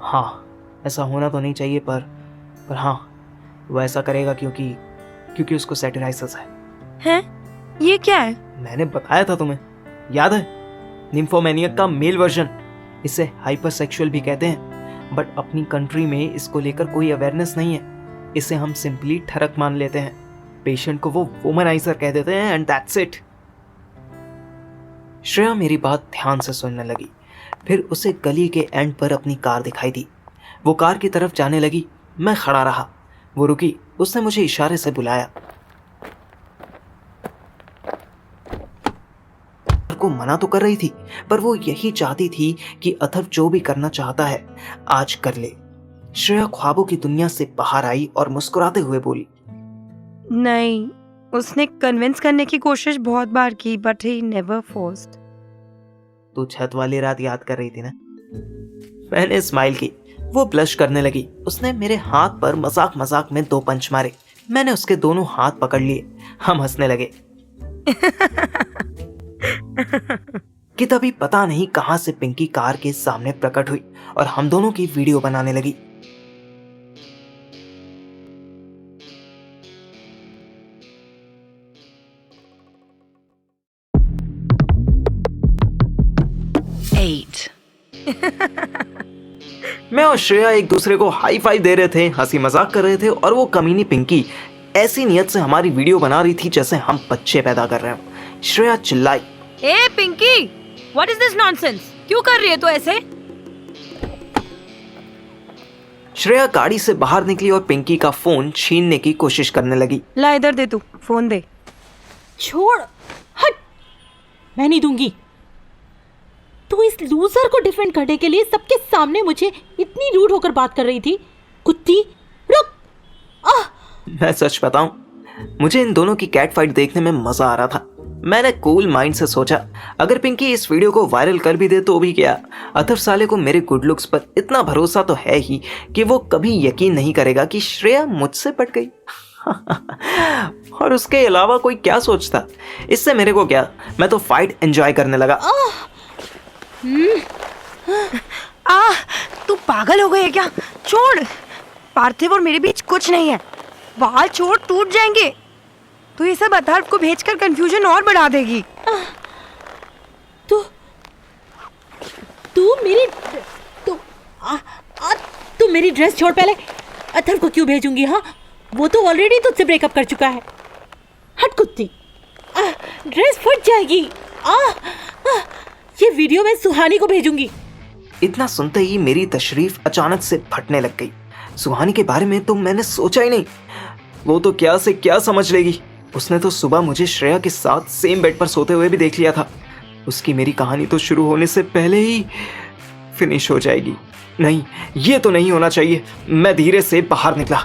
हाँ, ऐसा होना तो नहीं चाहिए, पर हाँ, वो ऐसा करेगा क्योंकि उसको सैटिराइसिस है। हैं? ये क्या है? मैंने बताया था तुम्हें, याद है? निम्फोमैनिया का मेल वर्जन। इसे हाइपरसेक्सुअल भी कहते हैं, बट अपनी कंट्री में इसको लेकर कोई अवेयरनेस नहीं है। इसे हम सिंपली ठरक मान लेते हैं। पेशेंट को वो वुमनाइजर कह देते हैं एंड दैट्स इट। श्रेया मेरी बात ध्यान से सुनने लगी। फिर उसे गली के एंड पर अपनी कार दिखाई दी। वो कार की तरफ जाने लगी। मैं खड़ा रहा। वो रुकी। उसने मुझे इशारे से बुलाया। को मना तो कर रही थी, पर वो यही चाहती थी कि अथर्व जो भी करना चाहता है आज कर ले। श्रेया ख्वाबों की दुनिया से बाहर आई और मुस्कुराते हुए बोली, नहीं, उसने कन्विंस करने की कोशिश बहुत बार की, बट ही नेवर फोर्स्ड। तू छत वाली रात याद कर रही थी ना? मैंने स्माइल की। वो ब्लश करने लगी। उसने मेरे हाथ पर मजाक मजाक में 2 पंच मारे। मैंने उसके दोनों हाथ पकड़ लिए। हम हंसने लगे कि तभी पता नहीं कहां से पिंकी कार के सामने प्रकट हुई और हम दोनों की वीडियो बनाने लगी। मैं और श्रेया एक दूसरे को हाई फाइव दे रहे थे, हंसी मजाक कर रहे थे और वो कमीनी पिंकी ऐसी नियत से हमारी वीडियो बना रही थी जैसे हम बच्चे पैदा कर रहे हो। श्रेया चिल्लाई, ए Pinky, what is this nonsense? क्यों कर रही है तू ऐसे? श्रेया गाड़ी से बाहर निकली और पिंकी का फोन छीनने की कोशिश करने लगी। ला इधर दे, तू फोन दे। छोड़, हट, मैं नहीं दूंगी। तू इस लूजर को डिफेंड करने के लिए सबके सामने मुझे इतनी रूड होकर बात कर रही थी। कुत्ती, रुक। मैं सच बताऊं, मुझे इन दोनों की कैट फाइट देखने में मजा आ रहा था। मैंने कूल माइंड से सोचा, अगर पिंकी इस वीडियो को वायरल कर भी दे तो भी क्या। अथर्व साले को मेरे गुड लुक्स पर इतना भरोसा तो है ही कि वो कभी यकीन नहीं करेगा कि श्रेया मुझसे पट गई। और उसके अलावा कोई क्या सोचता, इससे मेरे को क्या, मैं तो फाइट एंजॉय करने लगा। तू पागल हो गई है क्या? छोड़, पार्थिव और मेरे बीच कुछ नहीं है। बाल छोड़, टूट जाएंगे। तो ये सब अथर्व को भेजकर कंफ्यूजन और बढ़ा देगी। तू मेरी ड्रेस छोड़ पहले। अथर्व को क्यों भेजूंगी? हाँ, वो तो ऑलरेडी तुझसे ब्रेकअप कर चुका है। हट कुत्ती, ड्रेस फट जाएगी। ये वीडियो मैं सुहानी को भेजूंगी। इतना सुनते ही मेरी तशरीफ अचानक से फटने लग गई। सुहानी के बारे में तो मैंने सोचा ही नहीं। वो तो क्या से क्या समझ लेगी। उसने तो सुबह मुझे श्रेया के साथ सेम बेड पर सोते हुए भी देख लिया था। उसकी मेरी कहानी तो शुरू होने से पहले ही फिनिश हो जाएगी। नहीं, ये तो नहीं होना चाहिए। मैं धीरे से बाहर निकला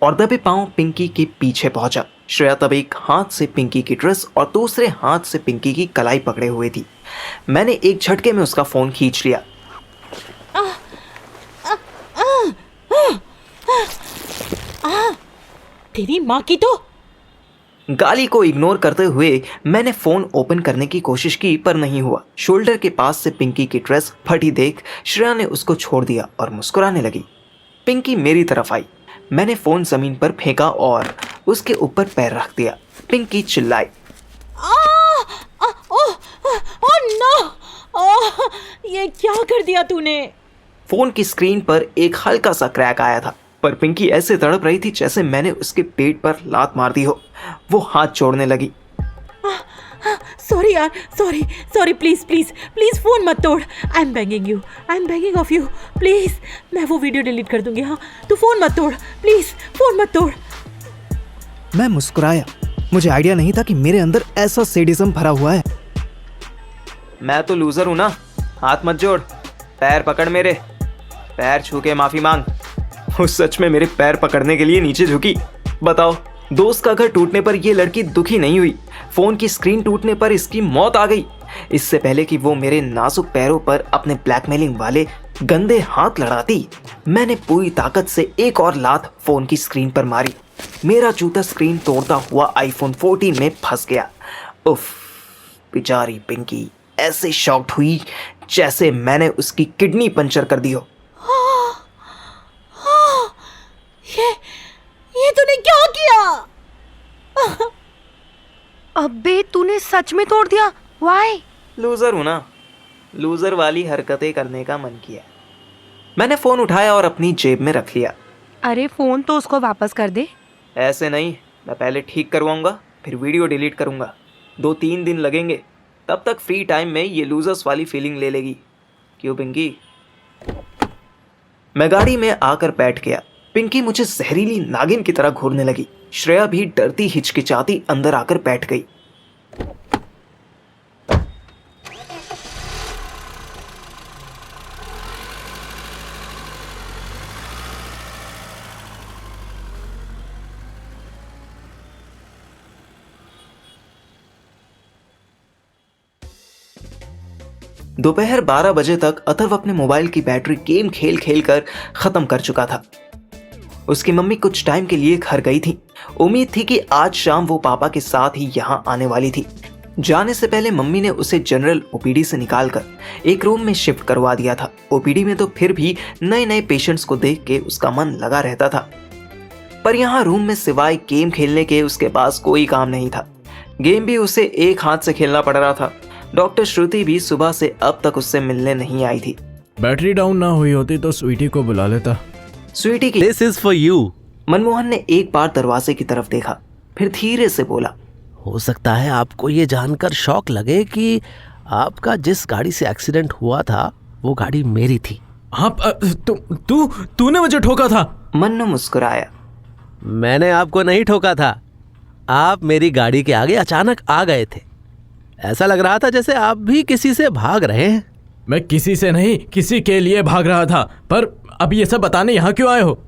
और दबे पांव पिंकी के पीछे पहुंचा। श्रेया तब एक हाथ से पिंकी की ड्रेस और दूसरे हाथ से पिंकी की कलाई पकड़े हुए थी। मैंने एक झटके में उसका फोन खींच लिया। तेरी माँ की तो। गाली को इग्नोर करते हुए मैंने फोन ओपन करने की कोशिश की पर नहीं हुआ। शोल्डर के पास से पिंकी की ड्रेस फटी देख श्रेया ने उसको छोड़ दिया और मुस्कुराने लगी। पिंकी मेरी तरफ आई। मैंने फोन जमीन पर फेंका और उसके ऊपर पैर रख दिया। पिंकी चिल्लाई। ये क्या कर दिया तूने? फोन की स्क्रीन पर एक हल्का सा क्रैक आया था, पर पिंकी ऐसे तड़प रही थी जैसे मैंने उसके पेट पर लात मार दी हो। वो हाथ छोड़ने लगी। सॉरी यार, sorry, please please please phone मत तोड़। I am begging of you please. मैं वो वीडियो डिलीट कर दूंगी। हाँ, तू फोन मत तोड़ प्लीज, फोन मत तोड़। मैं मुस्कुराया। मुझे आइडिया नहीं था कि मेरे अंदर ऐसा सेडिज्म भरा हुआ है। मैं तो लूजर हूं ना। हाथ मत जोड़, पैर पकड़ मेरे। पैर छू के माफी मांग। वो सच में मेरे पैर पकड़ने के लिए नीचे झुकी। बताओ, दोस्त का घर टूटने पर ये लड़की दुखी नहीं हुई, फोन की स्क्रीन टूटने पर इसकी मौत आ गई। इससे पहले कि वो मेरे नाजुक पैरों पर अपने ब्लैकमेलिंग वाले गंदे हाथ लड़ाती, मैंने पूरी ताकत से एक और लात फोन की स्क्रीन पर मारी। मेरा जूता स्क्रीन तोड़ता हुआ आईफोन 14 में फंस गया। उफ, बेचारी पिंकी ऐसे शॉक्ड हुई जैसे मैंने उसकी किडनी पंचर कर दी हो। ये तूने क्या किया? अबे तूने सच में तोड़ दिया? वाई? लूजर हूं ना, लूजर वाली हरकतें करने का मन किया। मैंने फोन उठाया और अपनी जेब में रख लिया। अरे फोन तो उसको वापस कर दे। ऐसे नहीं, मैं पहले ठीक करवाऊंगा, फिर वीडियो डिलीट करूंगा। 2-3 दिन लगेंगे। तब तक फ्री टाइम में ये लूजर्स वाली फीलिंग ले लेगी। क्यों पिंकी? मैं गाड़ी में आकर बैठ गया। पिंकी मुझे जहरीली नागिन की तरह घूरने लगी। श्रेया भी डरती हिचकिचाती अंदर आकर बैठ गई। दोपहर 12 बजे तक अथर्व अपने मोबाइल की बैटरी गेम खेल खेल कर खत्म कर चुका था। उसकी मम्मी कुछ टाइम के लिए घर गई थी। उम्मीद थी कि आज शाम वो पापा के साथ ही यहाँ आने वाली थी। जाने से पहले मम्मी ने उसे जनरल ओपीडी से निकालकर एक रूम में शिफ्ट करवा दिया था। ओपीडी में तो फिर भी नए नए पेशेंट्स को देख के उसका मन लगा रहता था, पर यहाँ रूम में सिवाय गेम खेलने के उसके पास कोई काम नहीं था। गेम भी उसे एक हाथ से खेलना पड़ रहा था। डॉक्टर श्रुति भी सुबह से अब तक उससे मिलने नहीं आई थी। बैटरी डाउन ना हुई होती तो स्वीटी को बुला लेता। स्वीटी की this is for you. Manmohan ने एक बार दरवाजे की तरफ देखा, फिर धीरे से बोला, हो सकता है आपको ये जानकर शौक लगे कि आपका जिस गाड़ी से एक्सीडेंट हुआ था वो गाड़ी मेरी थी। आप तूने मुझे ठोका था? मन्नू मुस्कुराया। मैंने आपको नहीं ठोका था, आप मेरी गाड़ी के आगे अचानक आ गए थे। ऐसा लग रहा था जैसे आप भी किसी से भाग रहे हैं। मैं किसी से नहीं, किसी के लिए भाग रहा था। पर अब ये सब बताने यहाँ क्यों आए हो?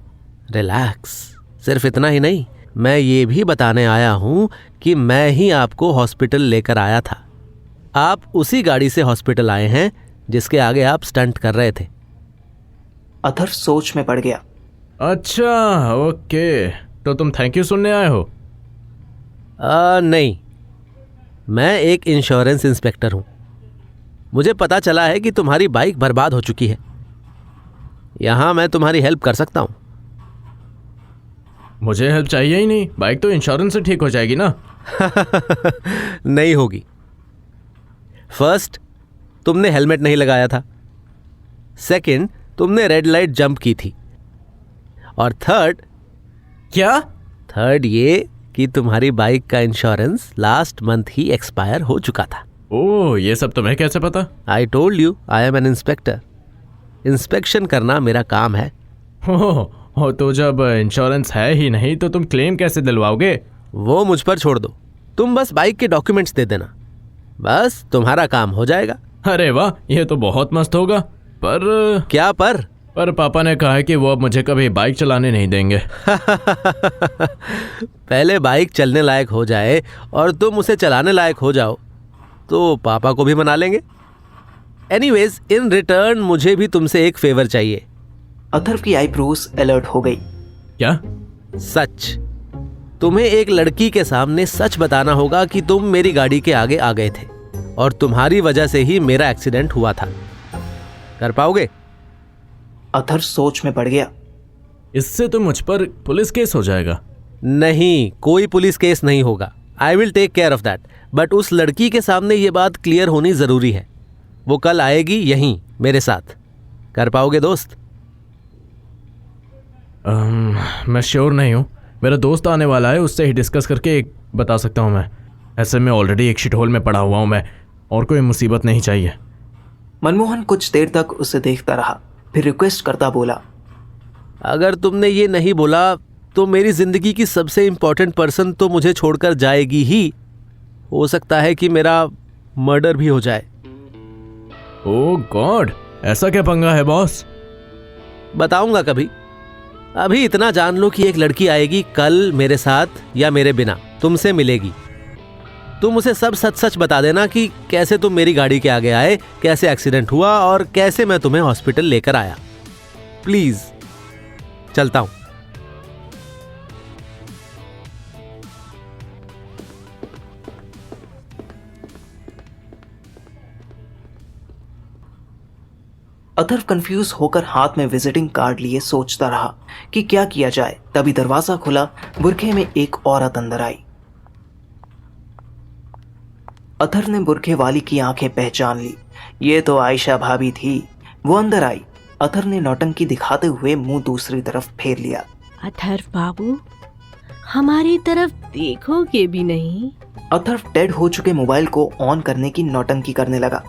रिलैक्स। सिर्फ इतना ही नहीं, मैं ये भी बताने आया हूँ कि मैं ही आपको हॉस्पिटल लेकर आया था। आप उसी गाड़ी से हॉस्पिटल आए हैं जिसके आगे आप स्टंट कर रहे थे। अथर्व सोच में पड़ गया। अच्छा, ओके, तो तुम थैंक यू सुनने आए हो? नहीं, मैं एक इंश्योरेंस इंस्पेक्टर हूँ। मुझे पता चला है कि तुम्हारी बाइक बर्बाद हो चुकी है। यहाँ मैं तुम्हारी हेल्प कर सकता हूँ। मुझे हेल्प चाहिए ही नहीं, बाइक तो इंश्योरेंस से ठीक हो जाएगी ना। नहीं होगी। फर्स्ट, तुमने हेलमेट नहीं लगाया था। सेकंड, तुमने रेड लाइट जंप की थी। और थर्ड ये कि तुम्हारी बाइक का इंश्योरेंस लास्ट मंथ ही एक्सपायर हो चुका था। ओह, ये सब तुम्हें कैसे पता? I told you, I am an inspector. Inspection करना मेरा काम है। हो, तो जब इंश्योरेंस है ही नहीं तो तुम क्लेम कैसे दिलवाओगे? वो मुझ पर छोड़ दो, तुम बस बाइक के डॉक्यूमेंट्स दे देना, बस तुम्हारा काम हो जाएगा। अरे वाह, ये तो बहुत मस्त होगा। पर क्या पर? पर पापा ने कहा है कि वो अब मुझे कभी बाइक चलाने नहीं देंगे। पहले बाइक चलने लायक हो जाए और तुम उसे चलाने लायक हो जाओ तो पापा को भी मना लेंगे। एनीवेज, इन रिटर्न मुझे भी तुमसे एक फेवर चाहिए। अथर्व की आईब्रोज अलर्ट हो गई। क्या? सच। तुम्हें एक लड़की के सामने सच बताना होगा कि तुम मेरी गाड़ी के आगे आ गए थे और तुम्हारी वजह से ही मेरा एक्सीडेंट हुआ था। कर पाओगे? अथर्व सोच में पड़ गया। इससे तो मुझ पर पुलिस केस हो जाएगा। नहीं, कोई पुलिस केस नहीं होगा। I will take care of that. But उस लड़की के सामने ये बात क्लियर होनी जरूरी है। वो कल आएगी यहीं मेरे साथ। कर पाओगे दोस्त? मैं श्योर नहीं हूँ। मेरा दोस्त आने वाला है, उससे ही डिस्कस करके एक बता सकता हूँ मैं। ऐसे में ऑलरेडी एक शिट होल में पड़ा हुआ हूँ मैं, और कोई मुसीबत नहीं चाहिए। मनमोहन कुछ देर तक उसे देखता रहा, फिर रिक्वेस्ट करता बोला, अगर तुमने ये नहीं बोला तो मेरी जिंदगी की सबसे इंपॉर्टेंट पर्सन तो मुझे छोड़कर जाएगी ही। हो सकता है कि मेरा मर्डर भी हो जाए। ओह गॉड, ऐसा क्या पंगा है बॉस? बताऊंगा कभी। अभी इतना जान लो कि एक लड़की आएगी कल मेरे साथ या मेरे बिना, तुमसे मिलेगी। तुम उसे सब सच सच बता देना कि कैसे तुम मेरी गाड़ी के आगे आए, कैसे एक्सीडेंट हुआ और कैसे मैं तुम्हें हॉस्पिटल लेकर आया। प्लीज, चलता हूं। अथर्व कंफ्यूज होकर हाथ में विजिटिंग कार्ड लिए सोचता रहा कि क्या किया जाए। तभी दरवाजा खुला। बुरखे में एक औरत अंदर आई। अथर्व ने बुरखे वाली की आंखें पहचान ली। ये तो आयशा भाभी थी। वो अंदर आई। अथर्व ने नौटंकी दिखाते हुए मुंह दूसरी तरफ फेर लिया। अथर्व बाबू, हमारी तरफ देखोगे भी नहीं? अथर्व डेड हो चुके मोबाइल को ऑन करने की नौटंकी करने लगा।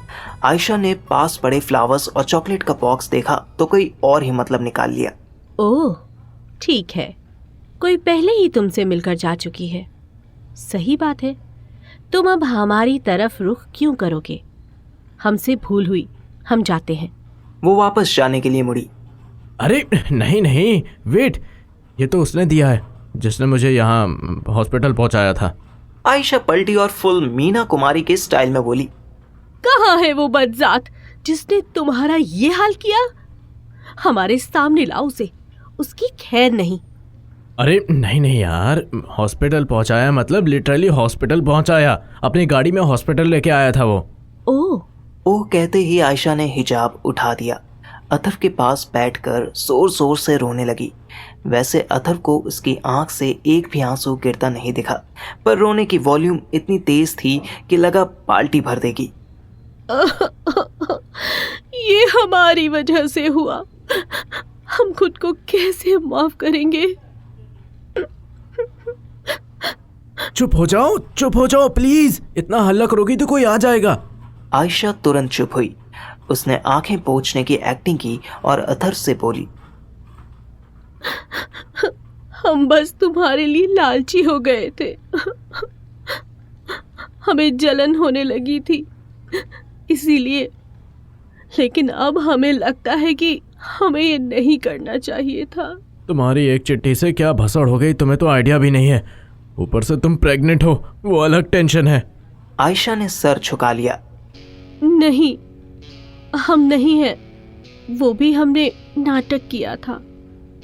आयशा ने पास पड़े फ्लावर्स और चॉकलेट का बॉक्स देखा तो कोई और ही मतलब निकाल लिया। ओह, ठीक है, कोई पहले ही तुमसे मिलकर जा चुकी है। सही बात है। तुम अब हमारी तरफ रुख क्यों करोगे? हमसे भूल हुई, हम जाते हैं। वो वापस जाने के लिए मुड़ी। अरे नहीं नहीं, वेट, ये तो उसने दिया है जिसने मुझे यहाँ हॉस्पिटल पहुँचाया था। आयशा पलटी और फुल मीना कुमारी के स्टाइल में बोली, कहाँ है वो बदजात जिसने तुम्हारा ये हाल किया? हमारे सामने लाओ उसे, उसकी खैर नहीं। अरे नहीं नहीं यार, हॉस्पिटल पहुंचाया मतलब लिटरली हॉस्पिटल पहुंचाया। अपनी गाड़ी में हॉस्पिटल लेके आया था वो। ओ कहते ही आयशा ने हिजाब उठा दिया। अथर्व के पास बैठकर जोर जोर से रोने लगी। वैसे अथर्व को उसकी आंख से एक भी आंसू गिरता नहीं दिखा, पर रोने की वॉल्यूम इतनी तेज थी कि लगा बाल्टी भर देगी। ये हमारी वजह से हुआ। हम खुद को कैसे माफ करेंगे? चुप हो जाओ प्लीज। इतना हल्ला करोगी तो कोई आ जाएगा। आयशा तुरंत चुप हुई। उसने आंखें पोंछने की एक्टिंग की और अथर्व से बोली, हम बस तुम्हारे लिए लालची हो गए थे। हमें जलन होने लगी थी इसीलिए, लेकिन अब हमें लगता है कि हमें ये नहीं करना चाहिए था। तुम्हारी एक चिट्ठी से क्या भसड़ हो गई, तुम्हें तो आइडिया भी नहीं है। ऊपर से तुम प्रेग्नेंट हो, वो अलग टेंशन है। आयशा ने सर झुका लिया। नहीं, हम नहीं हैं। वो भी हमने नाटक किया था।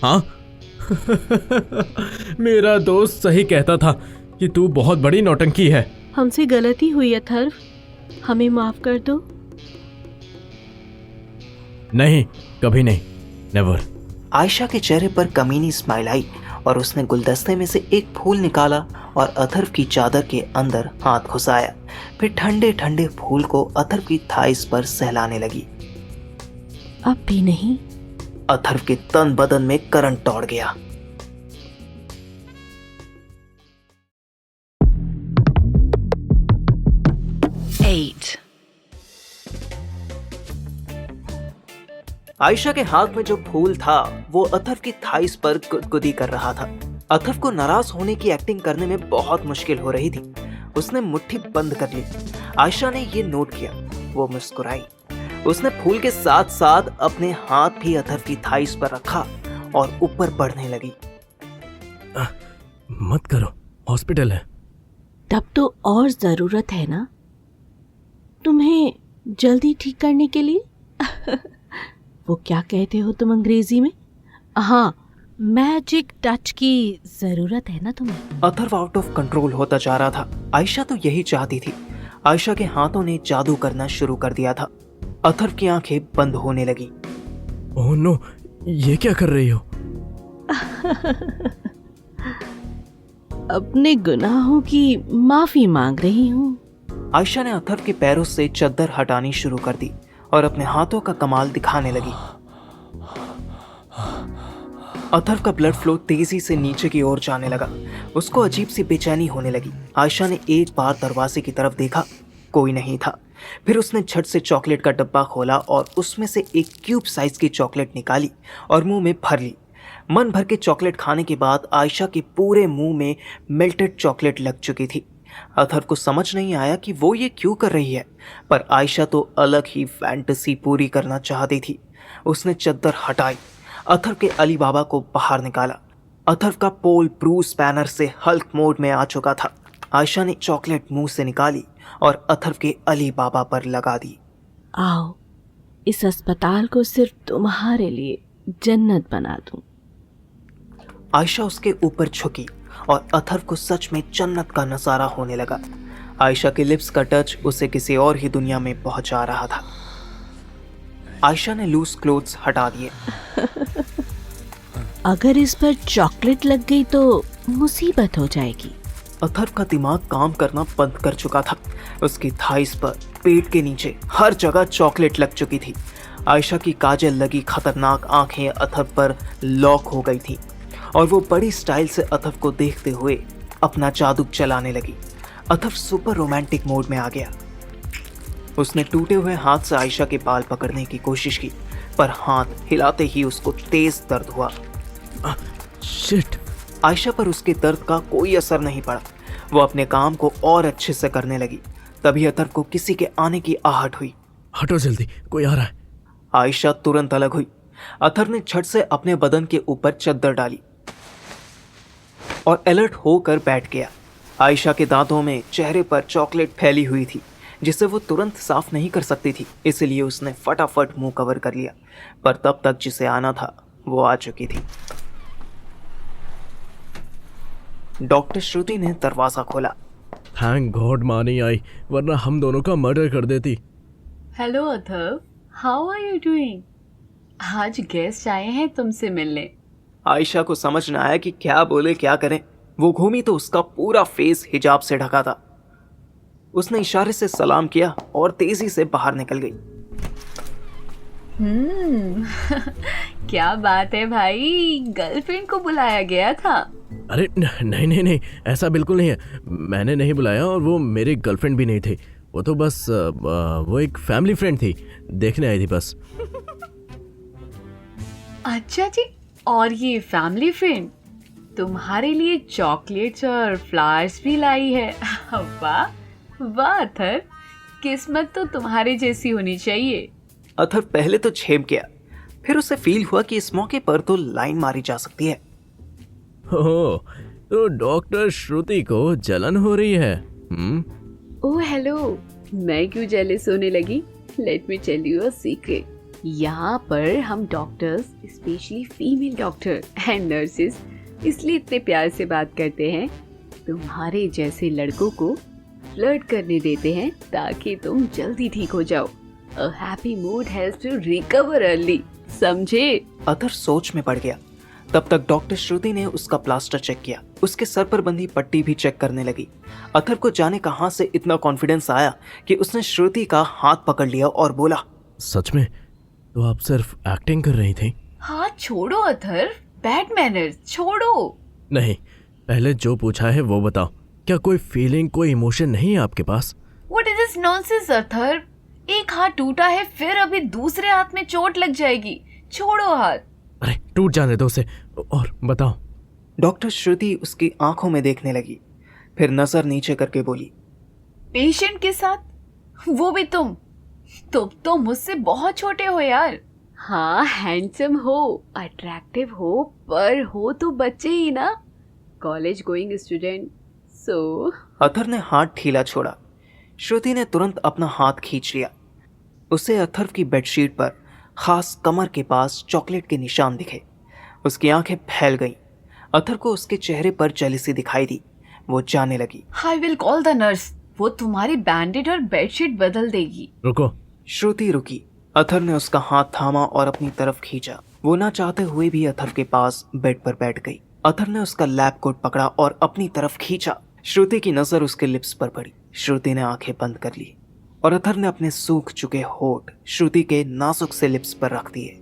हाँ? मेरा दोस्त सही कहता था कि तू बहुत बड़ी नौटंकी है। हमसे गलती हुई अथर्व, हमें माफ कर दो। नहीं, कभी नहीं, नेवर। आयशा के चेहरे पर कमीनी स्माइल आई और उसने गुलदस्ते में से एक फूल निकाला और अथर्व की चादर के अंदर हाथ घुसाया। फिर ठंडे ठंडे फूल को अथर्व की थाइस पर सहलाने लगी। अब भी नहीं। अथर्व के तन बदन में करंट दौड़ गया। आयशा के हाथ में जो फूल था वो अथर्व की थाइस पर गुदगुदी कर रहा था। अथर्व को नाराज होने की एक्टिंग करने में बहुत मुश्किल हो रही थी। उसने मुट्ठी बंद कर ली। आयशा ने ये नोट किया। वो मुस्कुराई। उसने फूल के साथ साथ अपने हाथ भी अथर्व की थाइस पर रखा और ऊपर बढ़ने लगी। मत करो, हॉस्पिटल है। तब तो और जरूरत है ना तुम्हें जल्दी ठीक करने के लिए। वो क्या कहते हो तुम अंग्रेजी में? हाँ, मैजिक टच की जरूरत है ना तुम्हें। अथर्व आउट ऑफ कंट्रोल होता जा रहा था। आयशा तो यही चाहती थी। आयशा के हाथों ने जादू करना शुरू कर दिया था। अथर्व की आंखें बंद होने लगी। ओह नो, ये क्या कर रही हो? अपने गुनाहों की माफी मांग रही हूँ। आयशा ने अथर्व के पैरों से चद्दर हटानी शुरू कर दी और अपने हाथों का कमाल दिखाने लगी। अथर्व का ब्लड फ्लो तेजी से नीचे की ओर जाने लगा। उसको अजीब सी बेचैनी होने लगी। आयशा ने एक बार दरवाजे की तरफ देखा, कोई नहीं था। फिर उसने झट से चॉकलेट का डब्बा खोला और उसमें से एक क्यूब साइज की चॉकलेट निकाली और मुंह में भर ली। मन भर के चॉकलेट खाने के बाद आयशा के पूरे मुंह में मेल्टेड चॉकलेट लग चुकी थी। अथर्व को समझ नहीं आया कि वो ये क्यों कर रही है, पर आयशा तो अलग ही फैंटेसी पूरी करना चाहती थी। उसने चद्दर हटाई, अथर्व के अली बाबा को बाहर निकाला। अथर्व का पोल ब्रूस बैनर से हल्क मोड में आ चुका था। आयशा ने चॉकलेट मुंह से निकाली और अथर्व के अली बाबा पर लगा दी। आओ, इस अस्पताल को सिर्फ तुम्हारे लिए जन्नत बना दूं। आयशा उसके ऊपर झुकी और अथर्व को सच में जन्नत का नजारा होने लगा। आयशा के लिप्स का टच उसे किसी और ही दुनिया में पहुंचा रहा था। आयशा ने लूज क्लोथ्स हटा दिए। अगर इस पर चॉकलेट लग गई तो मुसीबत हो जाएगी। अथर्व का दिमाग काम करना बंद कर चुका था। उसकी थाइस पर, पेट के नीचे हर जगह चॉकलेट लग चुकी थी। आयशा की काजल लगी खतरनाक आंखें अथर्व पर लॉक हो गई थी और वो बड़ी स्टाइल से अथर्व को देखते हुए अपना जादू चलाने लगी। अथर्व सुपर रोमांटिक मोड में आ गया। उसने टूटे हुए हाथ से आयशा के बाल पकड़ने की कोशिश की, पर हाथ हिलाते ही उसको तेज दर्द हुआ। शिट! आयशा पर उसके दर्द का कोई असर नहीं पड़ा। वो अपने काम को और अच्छे से करने लगी। तभी अथर्व को किसी के आने की आहट हुई। हटो जल्दी, कोई आ रहा है। आयशा तुरंत अलग हुई। अथर्व ने झट से अपने बदन के ऊपर चद्दर डाली और अलर्ट होकर बैठ गया। आयशा के दांतों में, चेहरे पर चॉकलेट फैली हुई थी जिसे वो तुरंत साफ नहीं कर सकती थी, इसलिए उसने फटाफट मुंह कवर कर लिया। पर तब तक जिसे आना था वो आ चुकी थी। डॉक्टर श्रुति ने दरवाजा खोला। थैंक गॉड माँ नहीं आई, वरना हम दोनों का मर्डर कर देती। Hello Atharva, how are you doing? आज गेस्ट आए हैं तुमसे मिलने। आयशा को समझ न आया कि क्या बोले क्या करें। वो घूमी तो उसका पूरा फेस हिजाब से ढका था। उसने इशारे से सलाम किया और तेजी से बाहर निकल गई। क्या बात है भाई, गर्लफ्रेंड को बुलाया गया था? अरे नहीं नहीं नहीं, ऐसा बिल्कुल नहीं है। मैंने नहीं बुलाया और वो मेरी गर्लफ्रेंड भी नहीं थी। वो तो बस वो एक फैमिली फ्रेंड थी, देखने आई थी बस। अच्छा जी, और ये फैमिली फ्रेंड तुम्हारे लिए चॉकलेट्स और फ्लावर्स भी लाई है। वाह वाह अथर्व, किस्मत तो तुम्हारे जैसी होनी चाहिए। अथर्व पहले तो झेप गया, फिर उसे फील हुआ कि इस मौके पर तो लाइन मारी जा सकती है। ओह, तो डॉक्टर श्रुति को जलन हो रही है। ओह हेलो, मैं क्यों जेलस होने लगी? Let me tell you a secret. यहाँ पर हम doctors, specially female doctor and nurses, इसलिए इतने प्यार से बात करते हैं, तुम्हारे जैसे लड़कों को फ्लर्ट करने देते हैं ताकि तुम जल्दी ठीक हो जाओ। A happy mood helps you recover early, समझे? अथर्व सोच में पड़ गया। तब तक डॉक्टर श्रुति ने उसका प्लास्टर चेक किया। उसके सर पर बंधी पट्टी भी चेक करने लगी। अथर्व को जाने कहां से इतना कॉन्फिडेंस आया कि उसने श्रुति का हाथ पकड़ लिया और बोला, सच में? तो आप सिर्फ एक्टिंग कर रही थी? हाथ छोड़ो अथर्व, बैड मैनर्स छोड़ो। नहीं, पहले जो पूछा है वो बताओ। क्या कोई फीलिंग, कोई इमोशन नहीं है आपके पास? What is this nonsense Atharva? एक हाथ टूटा है, फिर अभी दूसरे हाथ में चोट लग जाएगी। छोड़ो हाथ। अरे टूट जाने दो उसे, और बताओ। डॉक्टर श्रुति उसकी आंखों में देखने लगी, फिर नजर नीचे करके बोली, पेशेंट के साथ, वो भी तुम? तुम तो मुझसे बहुत छोटे हो यार। हाँ, हैंडसम हो, अट्रैक्टिव हो, पर हो तो बच्चे ही ना, कॉलेज गोइंग स्टूडेंट। सो अथर ने हाथ ढीला छोड़ा। श्रुति ने तुरंत अपना हाथ खींच लिया। उसे अथर की बेडशीट पर खास कमर के पास चॉकलेट के निशान दिखे। उसकी आंखें फैल गईं। अथर को उसके चेहरे पर जेलसी दिखाई दी। वो जाने लगी। I will call the nurse, वो तुम्हारी बैंडेड और बेडशीट बदल देगी। रुको। श्रुति रुकी। अथर ने उसका हाथ थामा और अपनी तरफ खींचा। वो ना चाहते हुए भी अथर के पास बेड पर बैठ गई। अथर ने उसका लैब कोट पकड़ा और अपनी तरफ खींचा। श्रुति की नजर उसके लिप्स पर पड़ी। श्रुति ने आंखें बंद कर ली और अथर ने अपने सूख चुके होठ श्रुति के नाजुक से लिप्स पर रख दिए।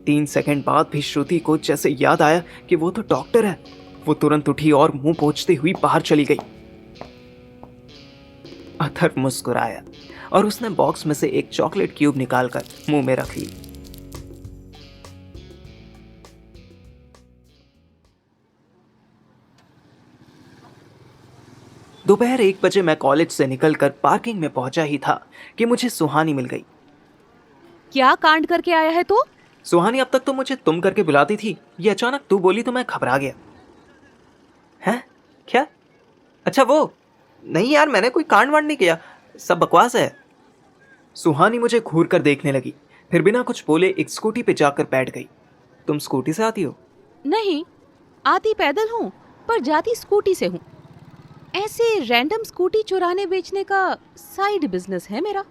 3 सेकंड बाद भी श्रुति को जैसे याद आया कि वो तो डॉक्टर है। वो तुरंत उठी और मुंह पोंछते हुई बाहर चली गई। अथर मुस्कुराया और उसने बॉक्स में से एक चॉकलेट क्यूब निकालकर मुंह में रख ली। दोपहर 1 बजे मैं कॉलेज से निकलकर पार्किंग में पहुंचा ही था कि मुझे सुहानी मिल गई। क्या कांड करके आया है तू? सुहानी अब तक तो मुझे तुम करके बुलाती थी, ये अचानक तू बोली तो मैं घबरा गया। हैं? क्या? अच्छा वो नहीं यार, मैंने कोई कांड वांड नहीं किया, सब बकवास है। सुहानी मुझे घूर कर देखने लगी, फिर बिना कुछ बोले एक स्कूटी पे जाकर बैठ गई। तुम स्कूटी से आती हो? नहीं, आती पैदल हूँ पर जाती स्कूटी से हूँ। ऐसे रैंडम स्कूटी चुराने बेचने का साइड बिजनेस है मेरा।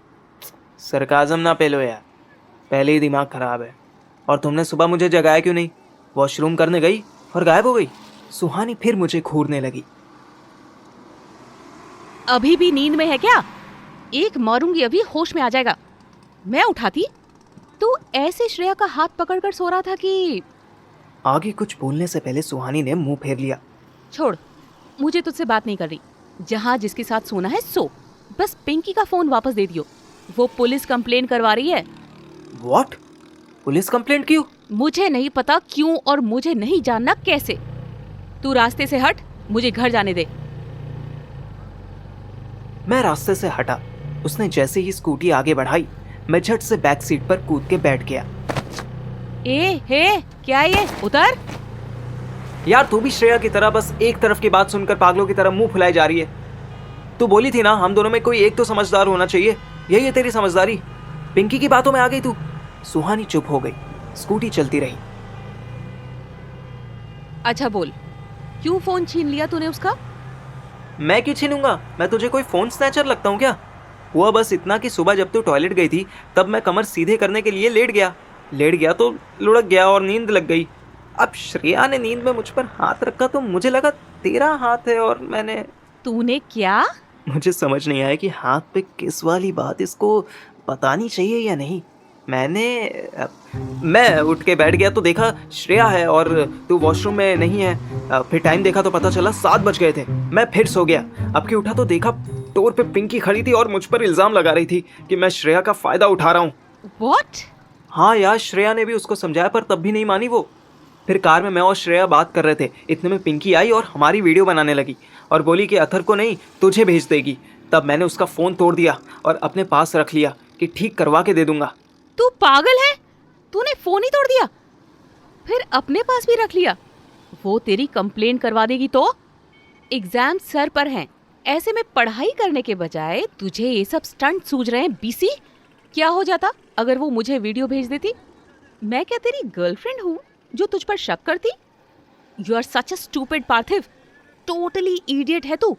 सरकाजम ना पेलो यार, पहले ही दिमाग खराब है। और तुमने सुबह मुझे जगाया क्यों नहीं? वॉशरूम करने गई और गायब हो गई। सुहानी फिर मुझे घूरने लगी। अभी भी नींद में है क्या? एक मारूंगी अभी, होश में आ जाएगा। मैं उठाती तो ऐसे श्रेया का हाथ पकड़कर सो रहा था कि... आगे कुछ बोलने से पहले सुहानी ने मुंह फेर लिया। छोड़, मुझे तुझसे बात नहीं कर रही। जहाँ जिसके साथ सोना है सो, बस पिंकी का फोन वापस दे दियो, वो पुलिस कंप्लेन करवा रही है। व्हाट? पुलिस कंप्लेंट क्यों? मुझे नहीं पता क्यों और मुझे नहीं जानना कैसे। तू रास्ते से हट, मुझे घर जाने दे। मैं रास्ते से हटा। उसने जैसे ही स्कूटी आगे बढ़ाई, मैं झट से बैक सीट पर कूद के बैठ गया। हे क्या ये? उतर। यार तू भी श्रेया की तरह बस एक तरफ की बात सुनकर पागलों की तरह मुंह फुलाई जा रही है। तू बोली थी ना हम दोनों में कोई एक तो समझदार होना चाहिए, यही है तेरी समझदारी। पिंकी की बातों में आ गई तू। सुहानी चुप हो गई। स्कूटी चलती रही। अच्छा बोल, क्यों फोन छीन लिया तूने उसका? मैं क्यों छीनूंगा? मैं तुझे कोई फोन स्नैचर लगता हूँ क्या? हुआ बस इतना कि सुबह जब तू टॉयलेट गई थी तब मैं कमर सीधे करने के लिए लेट गया तो लुढ़क गया और नींद लग गई। अब श्रेया ने नींद में मुझ पर हाथ रखा तो मुझे लगा तेरा हाथ है और मैंने... तूने क्या? मुझे समझ नहीं आया कि हाथ पे किस वाली बात इसको बतानी चाहिए या नहीं। मैं उठ के बैठ गया तो देखा श्रेया है और तू वॉशरूम में नहीं है। फिर टाइम देखा तो पता चला 7 बज गए थे। मैं फिर सो गया। अब की उठा तो देखा डोर पे पिंकी खड़ी थी और मुझ पर इल्जाम लगा रही थी कि मैं श्रेया का फायदा उठा रहा हूँ। What? हाँ यार, श्रेया ने भी उसको समझाया पर तब भी नहीं मानी वो। फिर कार में मैं और श्रेया बात कर रहे थे, इतने में पिंकी आई और हमारी वीडियो बनाने लगी और बोली कि अथर को नहीं तुझे भेज देगी। तब मैंने उसका फ़ोन तोड़ दिया और अपने पास रख लिया कि ठीक करवा के दे दूंगा। तू पागल है? तूने फोन ही तोड़ दिया, फिर अपने पास भी रख लिया। वो तेरी कंप्लेन करवा देगी तो? एग्जाम सर पर हैं, ऐसे में पढ़ाई करने के बजाय तुझे ये सब स्टंट सूझ रहे हैं। बीसी, क्या हो जाता अगर वो मुझे वीडियो भेज देती? मैं क्या तेरी गर्लफ्रेंड हूँ जो तुझ पर शक करती? You are such a stupid Parthiv, totally idiot है तू।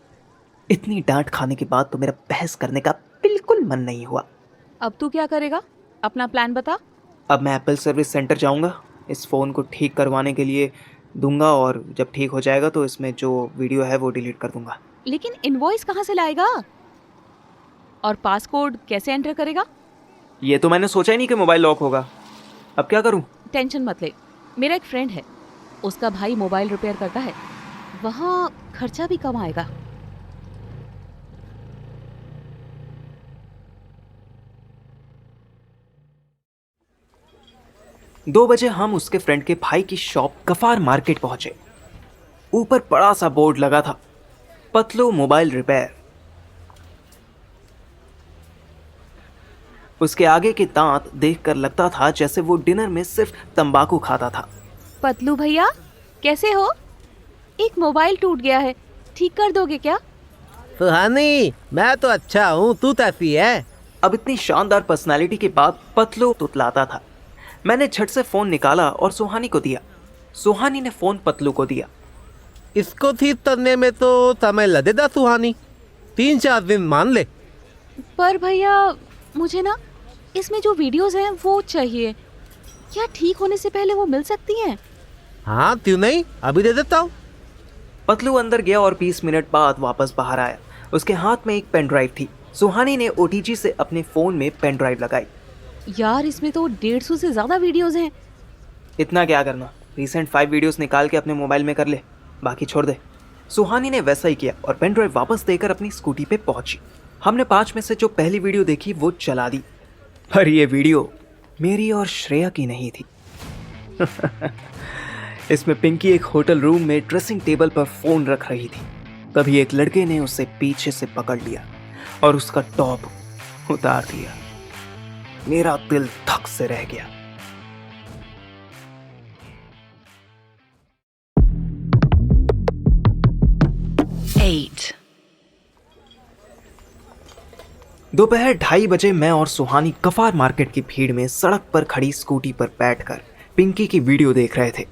इतनी डांट खाने के बाद तो मेरा बहस करने का बिल्कुल मन नहीं हुआ। अब तू क्या करेगा? अपना प्लान बता। अब मैं एप्पल सर्विस सेंटर जाऊंगा, इस फ़ोन को ठीक करवाने के लिए दूंगा और जब ठीक हो जाएगा तो इसमें जो वीडियो है वो डिलीट कर दूंगा। लेकिन इनवॉइस कहाँ से लाएगा और पासकोड कैसे एंटर करेगा? ये तो मैंने सोचा ही नहीं कि मोबाइल लॉक होगा। अब क्या करूं? टेंशन मत ले, मेरा एक फ्रेंड है, उसका भाई मोबाइल रिपेयर करता है, वहाँ खर्चा भी कम आएगा। दो बजे हम उसके फ्रेंड के भाई की शॉप गफार मार्केट पहुंचे। ऊपर बड़ा सा बोर्ड लगा था, पतलू मोबाइल रिपेयर। उसके आगे के दांत देखकर लगता था जैसे वो डिनर में सिर्फ तंबाकू खाता था। पतलू भैया कैसे हो? एक मोबाइल टूट गया है, ठीक कर दोगे क्या? सुहानी, मैं तो अच्छा हूँ, तू कैसी है? अब इतनी शानदार पर्सनालिटी के बाद पतलू तुतलाता था। मैंने झट से फोन निकाला और सुहानी को दिया। सुहानी ने फोन पतलू को दिया। इसको ठीक करने में तो समय लगेगा सुहानी, 3-4 दिन मान ले। पर भैया मुझे ना इसमें जो वीडियोस हैं वो चाहिए। क्या ठीक होने से पहले वो मिल सकती हैं? हाँ क्यों नहीं, अभी दे देता हूँ। पतलू अंदर गया और 20 मिनट बाद वापस बाहर आया। उसके हाथ में एक पेन ड्राइव थी। सुहानी ने ओटीजी से अपने फोन में पेन ड्राइव लगाई। यार इसमें तो 150 से ज्यादा वीडियोस हैं। इतना क्या करना, रिसेंट 5 वीडियोस निकाल के अपने मोबाइल में कर ले, बाकी छोड़ दे। सुहानी ने वैसा ही किया और पेन ड्राइव वापस देकर अपनी स्कूटी पे पहुंची। हमने 5 में से जो पहली वीडियो देखी वो चला दी, पर ये वीडियो मेरी और श्रेया की नहीं थी। इसमें पिंकी एक होटल रूम में ड्रेसिंग टेबल पर फोन रख रही थी। तभी एक लड़के ने उसे पीछे से पकड़ लिया और उसका टॉप उतार दिया। मेरा दिल धक से रह गया। दोपहर 2:30 बजे मैं और सुहानी कफार मार्केट की भीड़ में सड़क पर खड़ी स्कूटी पर बैठकर पिंकी की वीडियो देख रहे थे।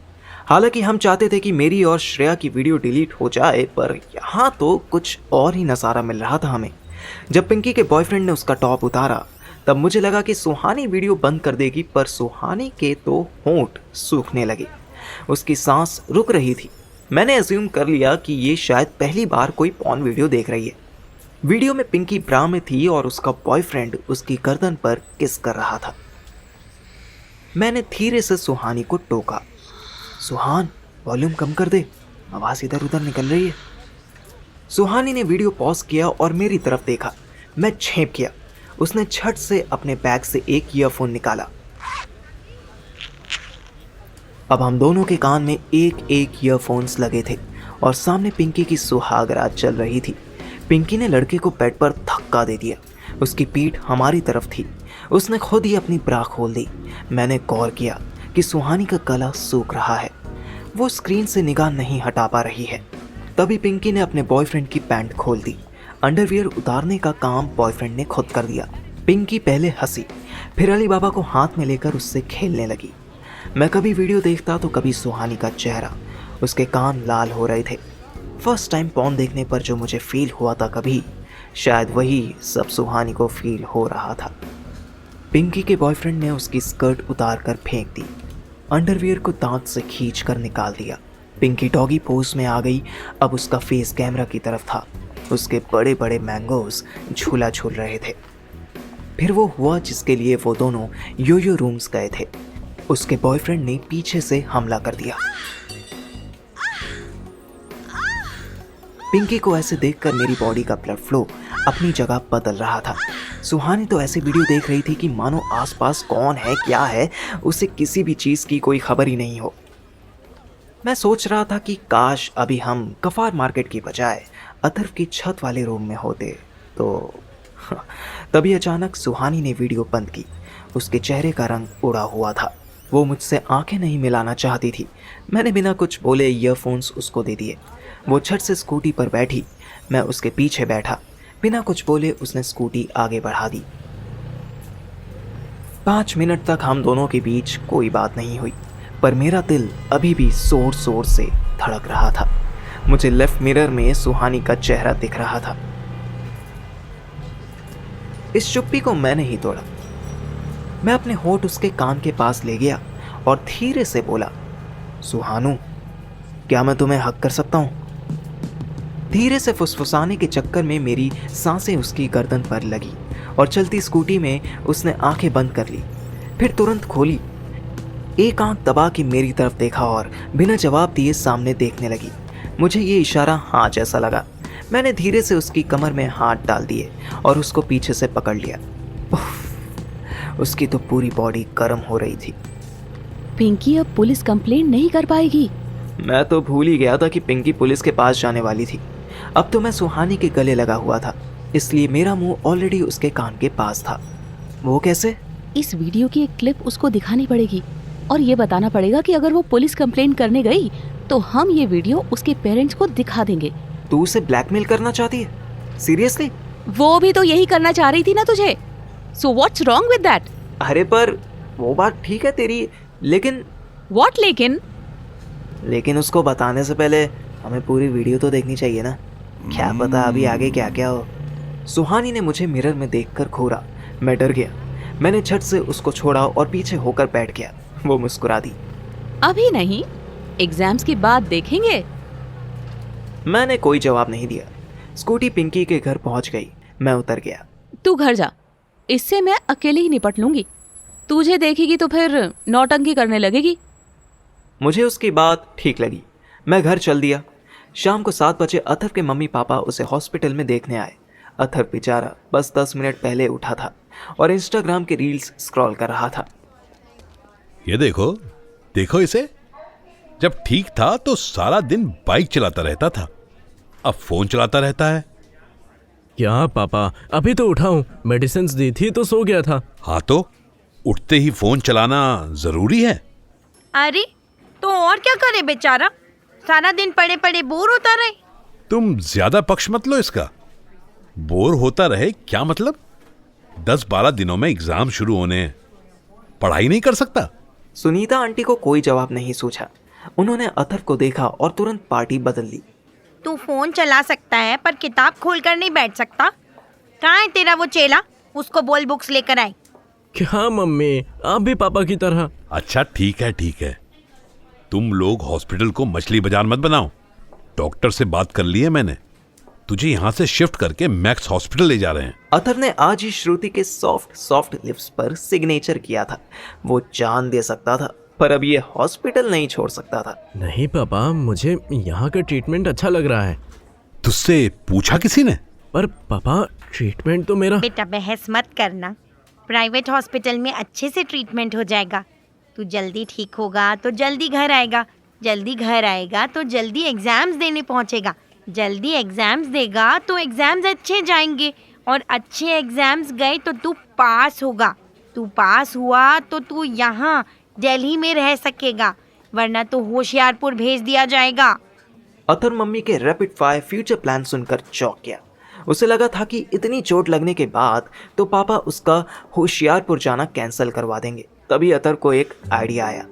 हालांकि हम चाहते थे कि मेरी और श्रेया की वीडियो डिलीट हो जाए, पर यहाँ तो कुछ और ही नज़ारा मिल रहा था हमें। जब पिंकी के बॉयफ्रेंड ने उसका टॉप उतारा तब मुझे लगा कि सुहानी वीडियो बंद कर देगी, पर सुहानी के तो होंठ सूखने लगे। उसकी सांस रुक रही थी। मैंने अज्यूम कर लिया कि ये शायद पहली बार कोई पॉर्न वीडियो देख रही है। वीडियो में पिंकी ब्रा में थी और उसका बॉयफ्रेंड उसकी गर्दन पर किस कर रहा था। मैंने धीरे से सुहानी को टोका, सुहान वॉल्यूम कम कर दे, आवाज़ इधर उधर निकल रही है। सुहानी ने वीडियो पॉज किया और मेरी तरफ देखा। मैं झेंप किया। उसने झट से अपने बैग से एक ईयरफोन निकाला। अब हम दोनों के कान में एक एक ईयरफोन्स लगे थे और सामने पिंकी की सुहाग रात चल रही थी। पिंकी ने लड़के को बेड पर धक्का दे दिया। उसकी पीठ हमारी तरफ थी। उसने खुद ही अपनी ब्रा खोल दी। मैंने गौर किया कि सुहानी का गला सूख रहा है। वो स्क्रीन से निगाह नहीं हटा पा रही है। तभी पिंकी ने अपने बॉयफ्रेंड की पैंट खोल दी। अंडरवियर उतारने का काम बॉयफ्रेंड ने खुद कर दिया। पिंकी पहले हंसी, फिर अली बाबा को हाथ में लेकर उससे खेलने लगी। मैं कभी वीडियो देखता तो कभी सुहानी का चेहरा, उसके कान लाल हो रहे थे। फर्स्ट टाइम पॉर्न देखने पर जो मुझे फील हुआ था कभी, शायद वही सब सुहानी को फील हो रहा था। पिंकी के बॉयफ्रेंड ने उसकी स्कर्ट उतार कर फेंक दी। अंडरवियर को दांत से खींच कर निकाल दिया। पिंकी डॉगी पोज में आ गई। अब उसका फेस कैमरा की तरफ था। उसके बड़े बड़े मैंगोज झूला झूल रहे थे। फिर वो हुआ जिसके लिए वो दोनों योयो रूम्स गए थे। उसके बॉयफ्रेंड ने पीछे से हमला कर दिया। पिंकी को ऐसे देखकर मेरी बॉडी का ब्लड फ्लो अपनी जगह बदल रहा था। सुहानी तो ऐसी वीडियो देख रही थी कि मानो आसपास कौन है क्या है उसे किसी भी चीज़ की कोई खबर ही नहीं हो। मैं सोच रहा था कि काश अभी हम कफार मार्केट की बजाय अतर्फ की छत वाले रूम में होते तो। तभी अचानक सुहानी ने वीडियो बंद की। उसके चेहरे का रंग उड़ा हुआ था। वो मुझसे आंखें नहीं मिलाना चाहती थी। मैंने बिना कुछ बोले ईयरफोन्स उसको दे दिए। वो झट से स्कूटी पर बैठी। मैं उसके पीछे बैठा। बिना कुछ बोले उसने स्कूटी आगे बढ़ा दी। 5 मिनट तक हम दोनों के बीच कोई बात नहीं हुई, पर मेरा दिल अभी भी जोर जोर से धड़क रहा था। मुझे लेफ्ट मिरर में सुहानी का चेहरा दिख रहा था। इस चुप्पी को मैंने ही तोड़ा। मैं अपने होठ उसके कान के पास ले गया और धीरे से बोला, सुहानू, क्या मैं तुम्हें हक कर सकता हूं? धीरे से फुसफुसाने के चक्कर में मेरी सांसें उसकी गर्दन पर लगी और चलती स्कूटी में उसने आंखें बंद कर ली, फिर तुरंत खोली। एक आंख दबा के मेरी तरफ देखा और बिना जवाब दिए सामने देखने लगी। मुझे ये इशारा हाँ जैसा लगा। मैंने धीरे से उसकी कमर में हाथ डाल दिए और उसको पीछे से पकड़ लिया। उसकी तो पूरी बॉडी गर्म हो रही थी। पिंकी अब पुलिस कंप्लेंट नहीं कर पाएगी। मैं तो भूल ही गया था कि पिंकी पुलिस के पास जाने वाली थी। अब तो मैं सुहानी के गले लगा हुआ था, इसलिए मेरा मुंह ऑलरेडी उसके कान के पास था। वो कैसे? इस वीडियो की एक क्लिप उसको दिखानी पड़ेगी और ये बताना पड़ेगा कि अगर वो पुलिस कंप्लेंट करने गई तो हम ये वीडियो उसके पेरेंट्स को दिखा देंगे। तू उसे ब्लैकमेल करना चाहती है? सीरियसली? वो भी तो यही करना चाह रही थी ना तुझे। So what's wrong with that? अरे पर वो बात ठीक है तेरी, लेकिन व्हाट लेकिन उसको बताने से पहले हमें पूरी वीडियो तो देखनी चाहिए ना। क्या पता अभी आगे क्या क्या हो। सुहानी ने मुझे मिरर में देखकर घूरा। मैं डर गया। मैंने झट से उसको छोड़ा और पीछे होकर बैठ गया। वो मुस्कुरा दी। अभी नहीं, एग्जाम्स के बाद देखेंगे। मैंने कोई जवाब नहीं दिया। स्कूटी पिंकी के घर पहुंच गई। मैं उतर गया। तू घर जा, इससे मैं अकेले ही निपट लूंगी। तुझे देखेगी तो फिर नौटंकी करने लगेगी। मुझे उसकी बात ठीक लगी। मैं घर चल दिया। शाम को 7 बजे अथर्व के मम्मी पापा उसे हॉस्पिटल में देखने आए। अथर्व बेचारा बस 10 मिनट पहले उठा था और इंस्टाग्राम के रील्स स्क्रॉल कर रहा था। ये देखो देखो इसे। जब ठीक था तो सारा दिन बाइक चलाता रहता था, अब फोन चलाता रहता है। क्या पापा, अभी तो उठा हूँ, मेडिसिन दी थी तो सो गया था। हाँ तो उठते ही फोन चलाना जरूरी है? अरे तो और क्या करे बेचारा, सारा दिन पड़े पड़े बोर होता रहे। तुम ज्यादा पक्ष मत लो इसका। बोर होता रहे क्या मतलब? 10-12 दिनों में एग्जाम शुरू होने हैं, पढ़ाई नहीं कर सकता? सुनीता आंटी को कोई जवाब नहीं सूझा। उन्होंने अथर्व को देखा और तुरंत पार्टी बदल ली। तू फोन चला सकता है पर किताब खोलकर नहीं बैठ सकता। कहाँ है तेरा वो चेला? उसको बोल बुक्स लेकर आए। क्या मम्मी, आप भी पापा की तरह? अच्छा ठीक है। तुम लोग हॉस्पिटल को मछली बाजार मत बनाओ। डॉक्टर से बात कर ली है मैंने, तुझे यहाँ से शिफ्ट करके मैक्स हॉस्पिटल ले जा रहे हैं। अथर्व ने आज ही श्रुति के सॉफ्ट लिप्स पर सिग्नेचर किया था। वो जान दे सकता था पर अब ये हॉस्पिटल नहीं छोड़ सकता था। नहीं पापा, मुझे यहाँ का ट्रीटमेंट अच्छा लग रहा है। तुझसे पूछा किसी ने? पर पापा, ट्रीटमेंट तो मेरा। बेटा बहस मत करना, प्राइवेट हॉस्पिटल में अच्छे से ट्रीटमेंट हो जाएगा। तू जल्दी ठीक होगा तो जल्दी घर आएगा, जल्दी घर आएगा तो जल्दी एग्जाम्स देने पहुंचेगा, जल्दी एग्जाम्स देगा तो एग्जाम्स अच्छे जाएंगे और अच्छे एग्जाम्स गए तो तू पास होगा। तू पास हुआ तो तू यहाँ दिल्ली में रह सकेगा, वरना तो होशियारपुर भेज दिया जाएगा। अथर्व मम्मी के रैपिड फायर फ्यूचर प्लान सुनकर चौंक गया। उसे लगा था कि इतनी चोट लगने के बाद तो पापा उसका होशियारपुर जाना कैंसिल करवा देंगे। तभी अथर्व को एक आइडिया आया।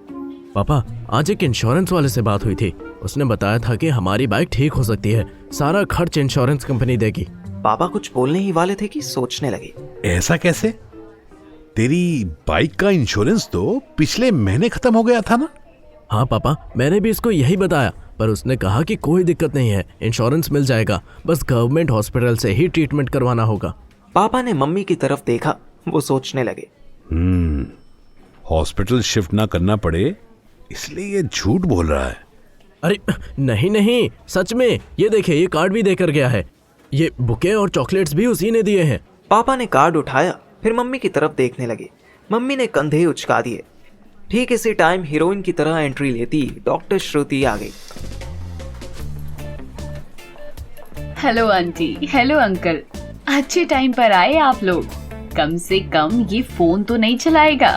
पापा, आज एक इंश्योरेंस वाले से बात हुई थी। उसने बताया था कि हमारी बाइक ठीक हो सकती है, सारा खर्च इंश्योरेंस कंपनी देगी। पापा कुछ बोलने ही वाले थे कि सोचने लगे। ऐसा कैसे? तेरी बाइक का इंश्योरेंस तो पिछले महीने खत्म हो गया था ना? हाँ पापा, मैंने भी इसको यही बताया, पर उसने कहा कि कोई दिक्कत नहीं है, इंश्योरेंस मिल जाएगा, बस गवर्नमेंट हॉस्पिटल से ही ट्रीटमेंट करवाना होगा। पापा ने मम्मी की तरफ देखा। वो सोचने लगे। हॉस्पिटल शिफ्ट ना करना पड़े इसलिए ये झूठ बोल रहा है। अरे नहीं, सच में। ये देखिए, ये कार्ड भी देकर गया है। ये बुके और चॉकलेट्स भी उसी ने दिए हैं। पापा ने कार्ड उठाया, फिर मम्मी की तरफ देखने लगे। मम्मी ने कंधे उचका दिए। ठीक इसी टाइम हीरोइन की तरह एंट्री लेती डॉक्टर श्रुति आ गई। हेलो आंटी, हेलो अंकल, अच्छे टाइम पर आए आप लोग। कम से कम ये फोन तो नहीं चलाएगा।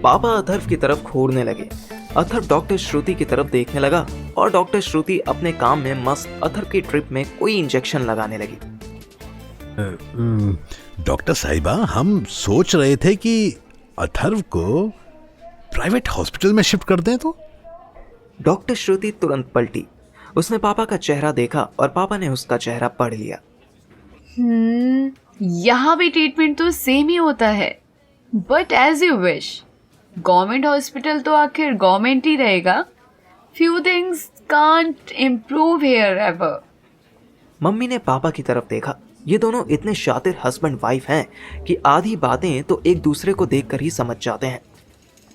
पापा अथर्व की तरफ घूरने लगे। अथर्व डॉक्टर श्रुति की तरफ देखने लगा और डॉक्टर श्रुति अपने काम में मस्त अथर्व की ट्रिप में कोई इंजेक्शन लगाने लगी। डॉक्टर साहिबा, हम सोच रहे थे कि अथर्व को प्राइवेट हॉस्पिटल में शिफ्ट कर दें तो। डॉक्टर श्रुति तुरंत पलटी। उसने पापा का चेहरा देखा और पापा ने उसका चेहरा पढ़ लिया। यहाँ भी ट्रीटमेंट तो सेम ही होता है, but as you wish. Government hospital तो आखिर गवर्नमेंट ही रहेगा। Few things can't improve here ever. मम्मी ने पापा की तरफ देखा। ये दोनों इतने शातिर हस्बैंड वाइफ हैं कि आधी बातें तो एक दूसरे को देखकर ही समझ जाते हैं।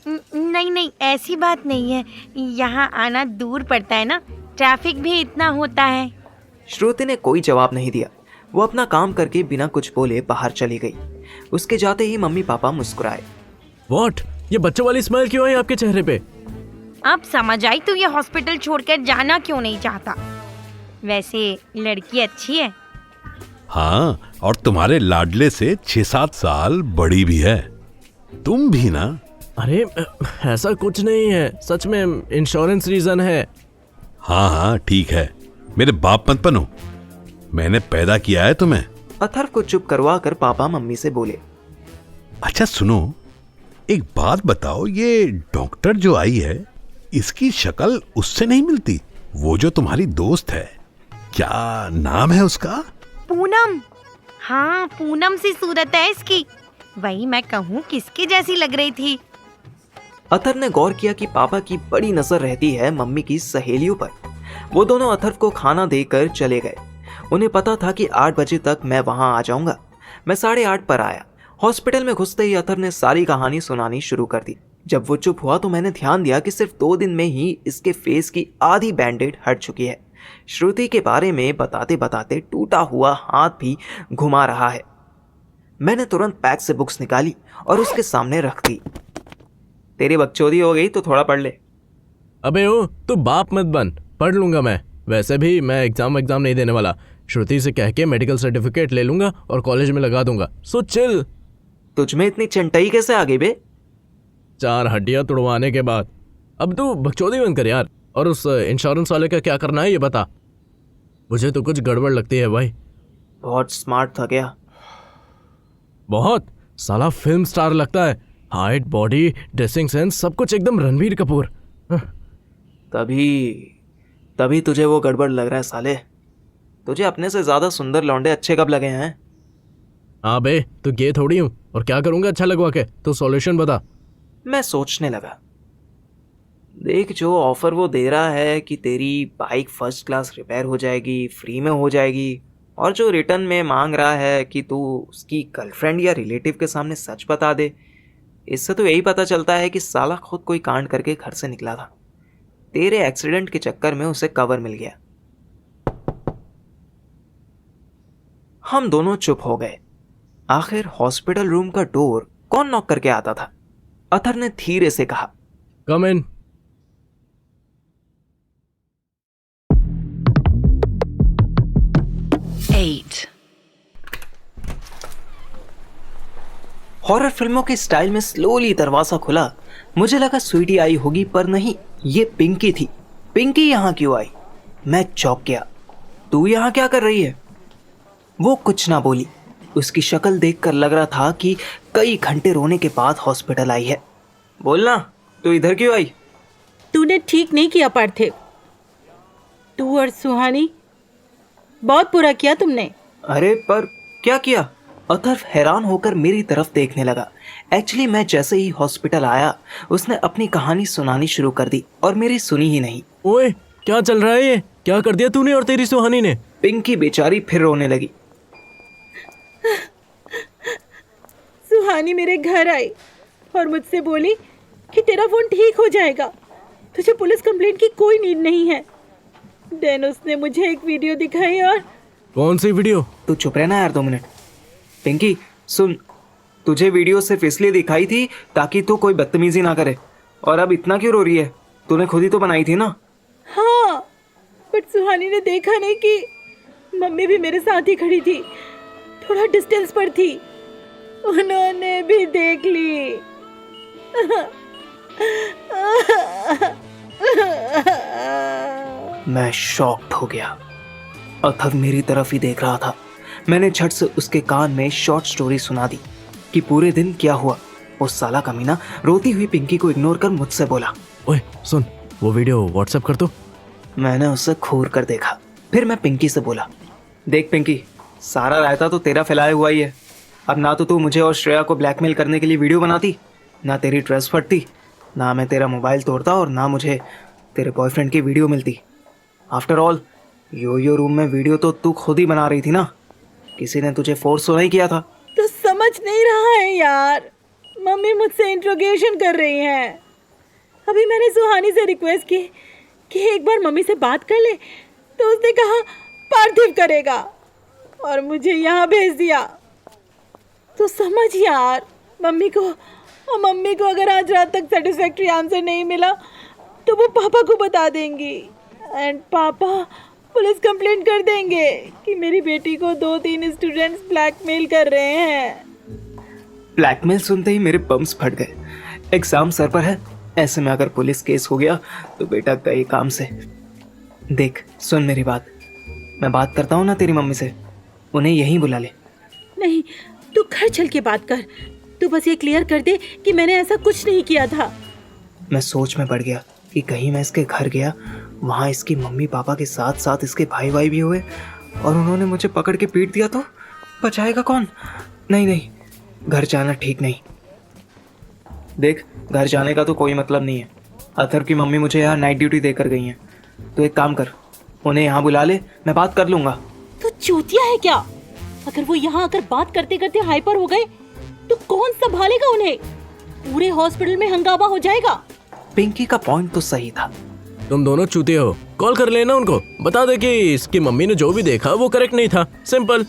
नहीं, ऐसी बात नहीं है। यहाँ आना दूर पड़ता है ना, ट्रैफिक भी इतना होता है। श्रुति ने कोई जवाब नहीं दिया। वो अपना काम करके बिना कुछ बोले बाहर चली गई। उसके जाते ही मम्मी पापा मुस्कुराए। व्हाट? ये बच्चों वाली स्माइल क्यों है आपके चेहरे पे? अब समझ आई तू ये हॉस्पिटल छोड़कर जाना क्यों नहीं चाहता। वैसे लड़की अच्छी है। हाँ, और तुम्हारे लाडले से 6-7 साल बड़ी भी है। तुम भी ना। अरे ऐसा कुछ नहीं है, सच में इंश्योरेंस रीजन है। हाँ हाँ ठीक है, मेरे बाप मत बनो, मैंने पैदा किया है तुम्हें। अथर्व को चुप करवा कर पापा मम्मी से बोले, अच्छा सुनो, एक बात बताओ, ये डॉक्टर जो आई है इसकी शक्ल उससे नहीं मिलती? वो जो तुम्हारी दोस्त है, क्या नाम है उसका? पूनम। हाँ, पूनम सी सूरत है इसकी। वही मैं कहूँ किसकी जैसी लग रही थी। अथर्व ने गौर किया कि पापा की बड़ी नजर रहती है मम्मी की सहेलियों पर। वो दोनों अथर्व को खाना देकर चले गए। उन्हें पता था कि 8 बजे तक मैं वहां आ जाऊंगा। मैं 8:30 पर आया। हॉस्पिटल में घुसते ही अथर्व ने सारी कहानी सुनानी शुरू कर दी। जब वो चुप हुआ तो मैंने ध्यान दिया कि सिर्फ 2 दिन में ही इसके फेस की आधी बैंडेड हट चुकी है। श्रुति के बारे में बताते बताते टूटा हुआ हाथ भी घुमा रहा है। मैंने तुरंत बैग से बुक्स निकाली और उसके सामने रख दी। तेरी बकचोदी हो गई तो थोड़ा पढ़ ले। अबे ओ, तू बाप मत बन, पढ़ लूंगा मैं। वैसे भी मैं एग्जाम नहीं देने वाला। श्रुति से कह के मेडिकल सर्टिफिकेट ले लूंगा और कॉलेज में लगा दूंगा। So chill. तुझमें इतनी चंटाई कैसे आ गई बे? 4 हड्डियां तुड़वाने के बाद। अब तू बकचोदी बंद कर यार। और उस इंश्योरेंस वाले का क्या करना है ये बता। मुझे तो कुछ गड़बड़ लगती है भाई। बहुत स्मार्ट था क्या? बहुत। साला फिल्म स्टार लगता है। हाइट, बॉडी, ड्रेसिंग सेंस, सब कुछ एकदम रणबीर कपूर। तभी तुझे वो गड़बड़ लग रहा है साले। तुझे अपने से ज्यादा सुंदर लौंडे अच्छे कब लगे हैं? हाँ बे, तू गे थोड़ी हूँ और क्या करूंगा अच्छा लगवा के। तू सॉल्यूशन बता। मैं सोचने लगा। देख, जो ऑफर वो दे रहा है कि तेरी बाइक फर्स्ट क्लास रिपेयर हो जाएगी, फ्री में हो जाएगी, और जो रिटर्न में मांग रहा है कि तू उसकी गर्लफ्रेंड या रिलेटिव के सामने सच बता दे, इससे तो यही पता चलता है कि साला खुद कोई कांड करके घर से निकला था। तेरे एक्सीडेंट के चक्कर में उसे कवर मिल गया। हम दोनों चुप हो गए। आखिर हॉस्पिटल रूम का डोर कौन नॉक करके आता था? अथर्व ने धीरे से कहा, कम इन। हॉरर फिल्मों के स्टाइल में स्लोली दरवाजा खुला। मुझे लगा स्वीटी आई होगी, पर नहीं, ये पिंकी थी। पिंकी यहाँ क्यों आई? मैं चौंक गया। तू यहाँ क्या कर रही है? वो कुछ ना बोली। उसकी शक्ल देखकर लग रहा था कि कई घंटे रोने के बाद हॉस्पिटल आई है। बोलना, तू इधर क्यों आई? तूने ठीक नहीं किया पार्थिव। तू और सुहानी बहुत बुरा किया तुमने। अरे पर क्या किया? अथर्व हैरान होकर मेरी तरफ देखने लगा। एक्चुअली मैं जैसे ही हॉस्पिटल आया, उसने अपनी कहानी सुनानी शुरू कर दी और मेरी सुनी ही नहीं। ओए, क्या चल रहा है ये? क्या कर दिया तूने और तेरी सुहानी ने? पिंकी बेचारी फिर रोने लगी। सुहानी मेरे घर आई और मुझसे बोली कि तेरा फोन ठीक हो जाएगा, तुझे पुलिस कंप्लेंट की कोई नीड नहीं है। देन उसने मुझे एक वीडियो दिखाई। और कौन सी वीडियो? तू चुप रहना यार 2 मिनट। पिंकी सुन, तुझे वीडियो सिर्फ इसलिए दिखाई थी ताकि तू कोई बदतमीजी ना करे। और अब इतना क्यों रो रही है? तूने खुद ही तो बनाई थी ना? हाँ, बट सुहानी ने देखा नहीं कि मम्मी भी मेरे साथ ही खड़ी थी, थोड़ा डिस्टेंस पर थी। उन्होंने भी देख ली। मैं शॉक्ड हो गया। अथर्व मेरी तरफ ही देख रहा था। मैंने झट से उसके कान में शॉर्ट स्टोरी सुना दी कि पूरे दिन क्या हुआ। उस साला कमीना रोती हुई पिंकी को इग्नोर कर मुझसे बोला, ओए सुन, वो वीडियो व्हाट्सएप कर दो। मैंने उसे घूर कर देखा। फिर मैं पिंकी से बोला, देख पिंकी, सारा रायता तो तेरा फैलाया हुआ ही है। अब ना तो तू मुझे और श्रेया को ब्लैकमेल करने के लिए वीडियो बनाती, ना तेरी ड्रेस फटती, ना मैं तेरा मोबाइल तोड़ता, और ना मुझे तेरे बॉयफ्रेंड की वीडियो मिलती। आफ्टर ऑल यो रूम में वीडियो तो तू खुद ही बना रही थी ना, किसी ने तुझे फोर्स तो नहीं किया था। तो समझ नहीं रहा है यार, मम्मी मुझसे इंट्रोगेशन कर रही हैं। अभी मैंने सुहानी से रिक्वेस्ट की कि एक बार मम्मी से बात कर ले, तो उसने कहा पार्थिव करेगा और मुझे यहाँ भेज दिया। तो समझ यार, मम्मी को अगर आज रात तक सेटिस्फैक्ट्री आंसर नहीं मिला तो वो पापा को बता देंगी, एंड पापा पुलिस कंप्लेंट कर देंगे कि मेरी बेटी को 2-3 स्टूडेंट्स ब्लैकमेल कर रहे हैं। ब्लैकमेल सुनते ही मेरे बम्स फट गए। एग्जाम सर पर है, ऐसे में अगर पुलिस केस हो गया तो बेटा गए काम से। देख सुन मेरी बात, मैं बात करता हूँ ना तेरी मम्मी से, उन्हें यहीं बुला ले। नहीं, तू घर चल के बात कर। तू बस ये क्लियर कर दे कि मैंने ऐसा कुछ नहीं किया था। मैं सोच में पड़ गया कि कहीं मैं इसके घर गया, वहाँ इसकी मम्मी पापा के साथ साथ इसके भाई भाई भी हुए और उन्होंने मुझे पकड़ के पीट दिया तो बचाएगा कौन? नहीं नहीं, घर जाना ठीक नहीं। देख, घर जाने का तो कोई मतलब नहीं है। अथर की मम्मी मुझे यहाँ नाइट ड्यूटी देकर गई हैं, तो एक काम कर, उन्हें यहाँ बुला ले, मैं बात कर लूँगा। तो चूतिया है क्या? अगर वो यहाँ आकर बात करते करते हाइपर हो गए तो कौन संभालेगा उन्हें? पूरे हॉस्पिटल में हंगामा हो जाएगा। पिंकी का पॉइंट तो सही था। तुम दोनों चूते हो, कॉल कर लेना उनको, बता दे कि इसकी मम्मी ने जो भी देखा वो करेक्ट नहीं था। सिंपल।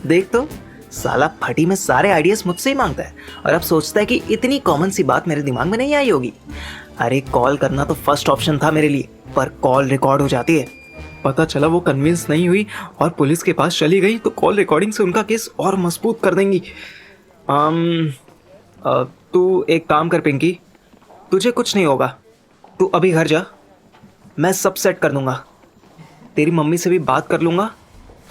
देख तो, साला फटी में सारे आइडियाज मुझसे ही मांगता है और अब सोचता है कि इतनी कॉमन सी बात मेरे दिमाग में नहीं आई होगी। अरे कॉल करना तो फर्स्ट ऑप्शन था मेरे लिए, पर कॉल रिकॉर्ड हो जाती है। पता चला वो कन्विंस नहीं हुई और पुलिस के पास चली गई तो कॉल रिकॉर्डिंग से उनका केस और मजबूत कर देंगी। तू एक काम कर पिंकी, तुझे कुछ नहीं होगा, तू अभी घर जा, मैं सब सेट कर दूंगा। तेरी मम्मी से भी बात कर लूँगा,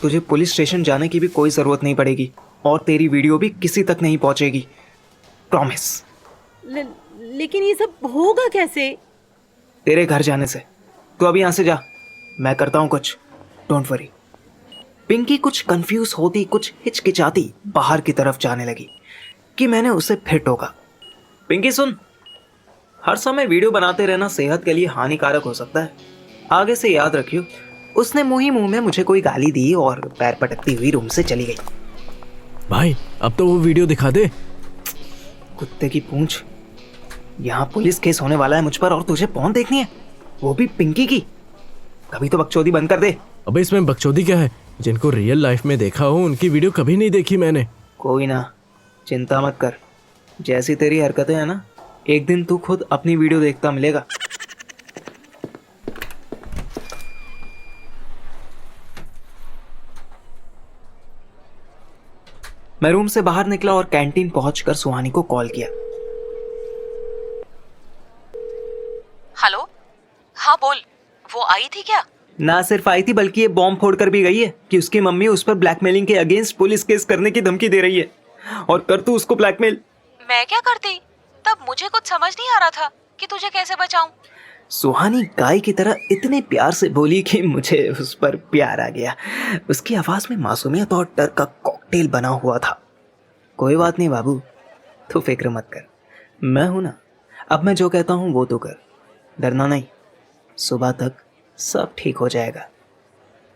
तुझे पुलिस स्टेशन जाने की भी कोई ज़रूरत नहीं पड़ेगी और तेरी वीडियो भी किसी तक नहीं पहुँचेगी, प्रॉमिस। लेकिन ये सब होगा कैसे? तेरे घर जाने से। तू अभी यहाँ से जा, मैं करता हूँ कुछ, डोंट वरी। पिंकी कुछ कंफ्यूज होती, कुछ हिचकिचाती बाहर की तरफ जाने लगी कि मैंने उसे फिर टोका। पिंकी सुन, हर समय वीडियो बनाते रहना सेहत के लिए हानिकारक हो सकता है, आगे से याद रखियो। उसने मुंह ही मुंह में मुझे कोई गाली दी और पैर पटकती हुई रूम से चली गई। भाई अब तो वो वीडियो दिखा दे। कुत्ते की पूंछ, यहाँ पुलिस केस होने वाला है मुझ पर और तुझे पॉन देखनी है, वो भी पिंकी की। कभी तो बकचोदी बंद कर दे। अबे इसमें बकचोदी क्या है? जिनको रियल लाइफ में देखा हो उनकी वीडियो कभी नहीं देखी मैंने। कोई ना, चिंता मत कर, जैसी तेरी हरकतें हैं ना, एक दिन तू खुद अपनी वीडियो देखता मिलेगा। मैं रूम से बाहर निकला और कैंटीन पहुंचकर सुहानी को कॉल किया। हेलो, हाँ बोल, वो आई थी क्या? ना सिर्फ आई थी बल्कि ये बॉम्ब फोड़कर भी गई है कि उसकी मम्मी उस पर ब्लैकमेलिंग के अगेंस्ट पुलिस केस करने की धमकी दे रही है। और कर तू उसको ब्लैकमेल। मैं क्या करती? तब मुझे कुछ समझ नहीं आ रहा था कि तुझे कैसे बचाऊं। सुहानी गाय की तरह इतने प्यार से बोली कि मुझे उस पर प्यार आ गया। उसकी आवाज में मासूमियत और डर का कॉकटेल बना हुआ था। कोई बात नहीं बाबू, तू फिक्र मत कर, मैं हूं ना। अब मैं जो कहता हूं वो तो कर, डरना नहीं, सुबह तक सब ठीक हो जाएगा।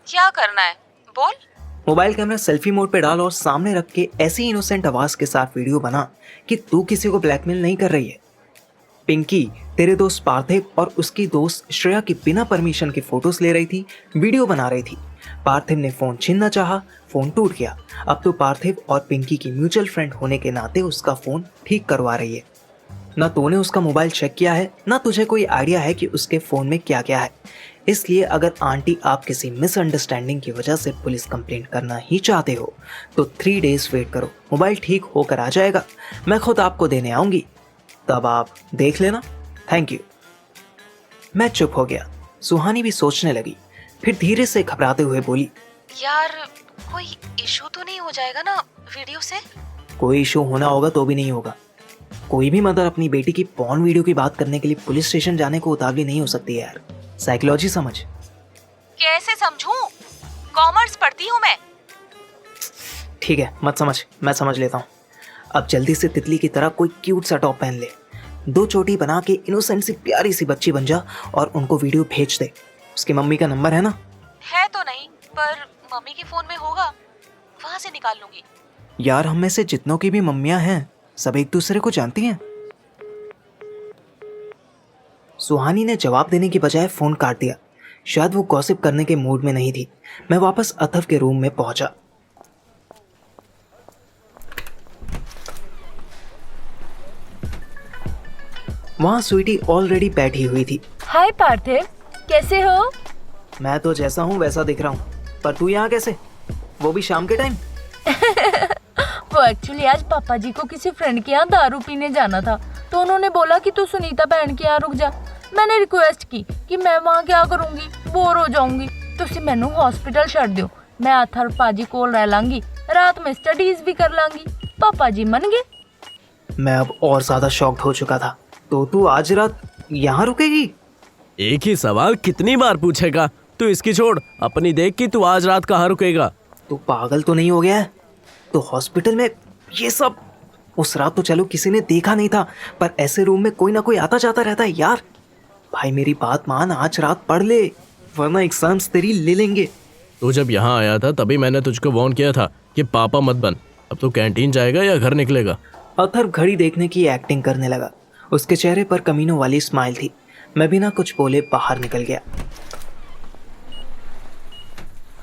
क्या करना है बोल। मोबाइल कैमरा सेल्फी मोड पे डाल और सामने रख के ऐसी इनोसेंट आवाज के साथ वीडियो बना कि तू किसी को ब्लैकमेल नहीं कर रही है। पिंकी तेरे दोस्त पार्थिव और उसकी दोस्त श्रेया की बिना परमिशन की फोटोज ले रही थी, वीडियो बना रही थी। पार्थिव ने फोन छीनना चाहा, फोन टूट गया। अब तो पार्थिव और पिंकी की म्यूचुअल फ्रेंड होने के नाते उसका फोन ठीक करवा रही है। ना तूने उसका मोबाइल चेक किया है, ना तुझे कोई आइडिया है कि उसके फोन में क्या क्या है। इसलिए अगर आंटी आप किसी मिसअंडरस्टैंडिंग की वजह से पुलिस कंप्लेंट करना ही चाहते हो तो 3 डेज वेट करो, मोबाइल ठीक होकर आ जाएगा। मैं खुद आपको देने आऊंगी, तब आप देख लेना। Thank you. मैं चुप हो गया। सुहानी भी सोचने लगी, फिर धीरे से घबराते हुए बोली, यार कोई इशू तो नहीं हो जाएगा ना वीडियो से? कोई इशू होना होगा तो भी नहीं होगा। कोई भी मदर अपनी बेटी की पॉर्न वीडियो की बात करने के लिए पुलिस स्टेशन जाने को उतावली नहीं हो सकती है यार। साइकोलॉजी समझ। कैसे समझूं? कॉमर्स पढ़ती हूँ मैं। ठीक है मत समझ, मैं समझ लेता हूँ। अब जल्दी से तितली की तरह कोई क्यूट सा टॉप पहन ले, 2 चोटी बना के इनोसेंट सी प्यारी सी बच्ची बन जा और उनको वीडियो भेज दे। उसकी मम्मी का नंबर है ना? है तो नहीं, पर मम्मी के फोन में होगा, वहां से निकाल लूंगी। यार हम में से जितनों की भी मम्मियां हैं सब एक दूसरे को जानती हैं। सुहानी ने जवाब देने की बजाय फोन काट दिया। शायद वो गॉसिप करने के मूड में नहीं थी। मैं वापस अथव के रूम में पहुंचा। वहां स्वीटी ऑलरेडी बैठी हुई थी। हाय पार्थिव, कैसे हो? मैं तो जैसा हूँ वैसा दिख रहा हूँ, पर तू यहाँ कैसे, वो भी शाम के टाइम? वो एक्चुअली आज पापा जी को किसी फ्रेंड के यहाँ दारू पीने जाना था, तो उन्होंने बोला कि तू सुनीता बहन के यहाँ रुक जा। मैंने रिक्वेस्ट की कि मैं वहाँ क्या करूँगी, बोर हो जाऊंगी, तुसी मैनू हॉस्पिटल छड़ दियो, मैं अथर्व पाजी कोल रह लांगी, रात में स्टडीज भी कर लांगी। पापा जी मन गए। मैं अब और ज्यादा शॉक्ड हो चुका था। तो तू आज रात यहाँ रुकेगी? एक ही सवाल कितनी बार पूछेगा? तू इसकी छोड़, अपनी देख कि तू आज रात कहाँ रुकेगा। तू पागल तो नहीं हो गया है? तो हॉस्पिटल में ये सब, उस रात तो चलो किसी ने देखा नहीं था, पर ऐसे रूम में कोई ना कोई आता जाता रहता है यार। भाई मेरी बात मान, आज रात पढ़ ले, वरना एग्जाम्स तेरी ले लेंगे। तू जब यहाँ आया था तभी मैंने तुझको वार्न किया था कि पापा मत बन। अब तू कैंटीन जाएगा या घर निकलेगा? अथर्व घड़ी देखने की एक्टिंग करने लगा। उसके चेहरे पर कमीनों वाली स्माइल थी। मैं बिना कुछ बोले बाहर निकल गया।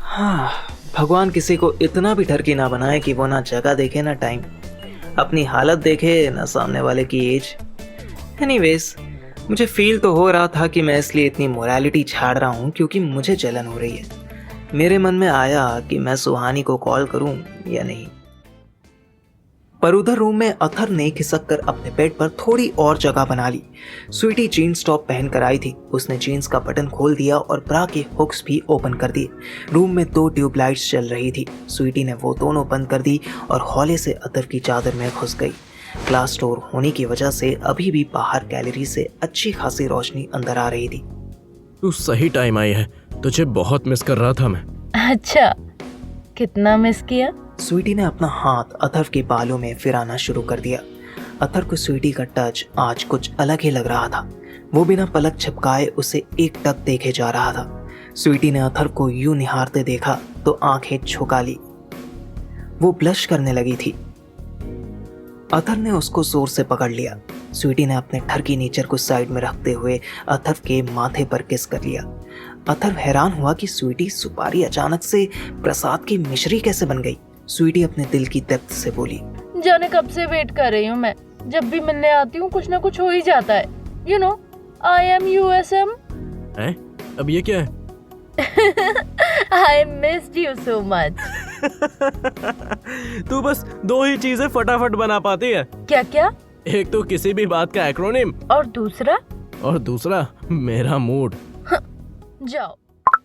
हाँ, भगवान किसी को इतना भी ठरकी ना बनाए कि वो ना जगह देखे ना टाइम, अपनी हालत देखे ना सामने वाले की एज। एनीवेज, मुझे फील तो हो रहा था कि मैं इसलिए इतनी मोरालिटी झाड़ रहा हूँ क्योंकि मुझे जलन हो रही है। मेरे मन में आया कि मैं सुहानी को कॉल करूं या नहीं, पर उधर रूम में अथर्व ने खिसक कर अपने बेड पर थोड़ी और जगह बना ली। स्वीटी जीन्स टॉप पहन कर आई थी। उसने जीन्स का बटन खोल दिया और ब्रा के हुक्स भी ओपन कर दिए। रूम में 2 ट्यूबलाइट्स चल रही थी। स्वीटी ने वो दोनों बंद कर दी और हौले से अथर्व की चादर में घुस गई। ग्लास डोर होने की वजह से अभी भी बाहर गैलरी से अच्छी खासी रोशनी अंदर आ रही थी। तू सही टाइम आई है, तुझे बहुत मिस कर रहा था मैं। अच्छा, कितना मिस किया? स्वीटी ने अपना हाथ अथर्व के बालों में फिराना शुरू कर दिया। अथर्व को स्वीटी का टच आज कुछ अलग ही लग रहा था। वो बिना पलक झपकाए उसे एक टक देखे जा रहा था। स्वीटी ने अथर्व को यूं निहारते देखा तो आंखें झुका ली। वो ब्लश करने लगी थी। अथर्व ने उसको जोर से पकड़ लिया। स्वीटी ने अपने ठरकी नेचर को साइड में रखते हुए अथर्व के माथे पर किस कर लिया। अथर्व हैरान हुआ कि स्वीटी सुपारी अचानक से प्रसाद की मिश्री कैसे बन गई। स्वीटी अपने दिल की डेप्थ से बोली, जाने कब से वेट कर रही हूँ मैं। जब भी मिलने आती हूँ कुछ ना कुछ हो ही जाता है। You know, I am USM। हैं? अब ये क्या है? I missed you so much। तू बस 2 ही चीजें फटाफट बना पाती है। क्या क्या? एक तो किसी भी बात का एक्रोनिम, और दूसरा मेरा मूड। जाओ,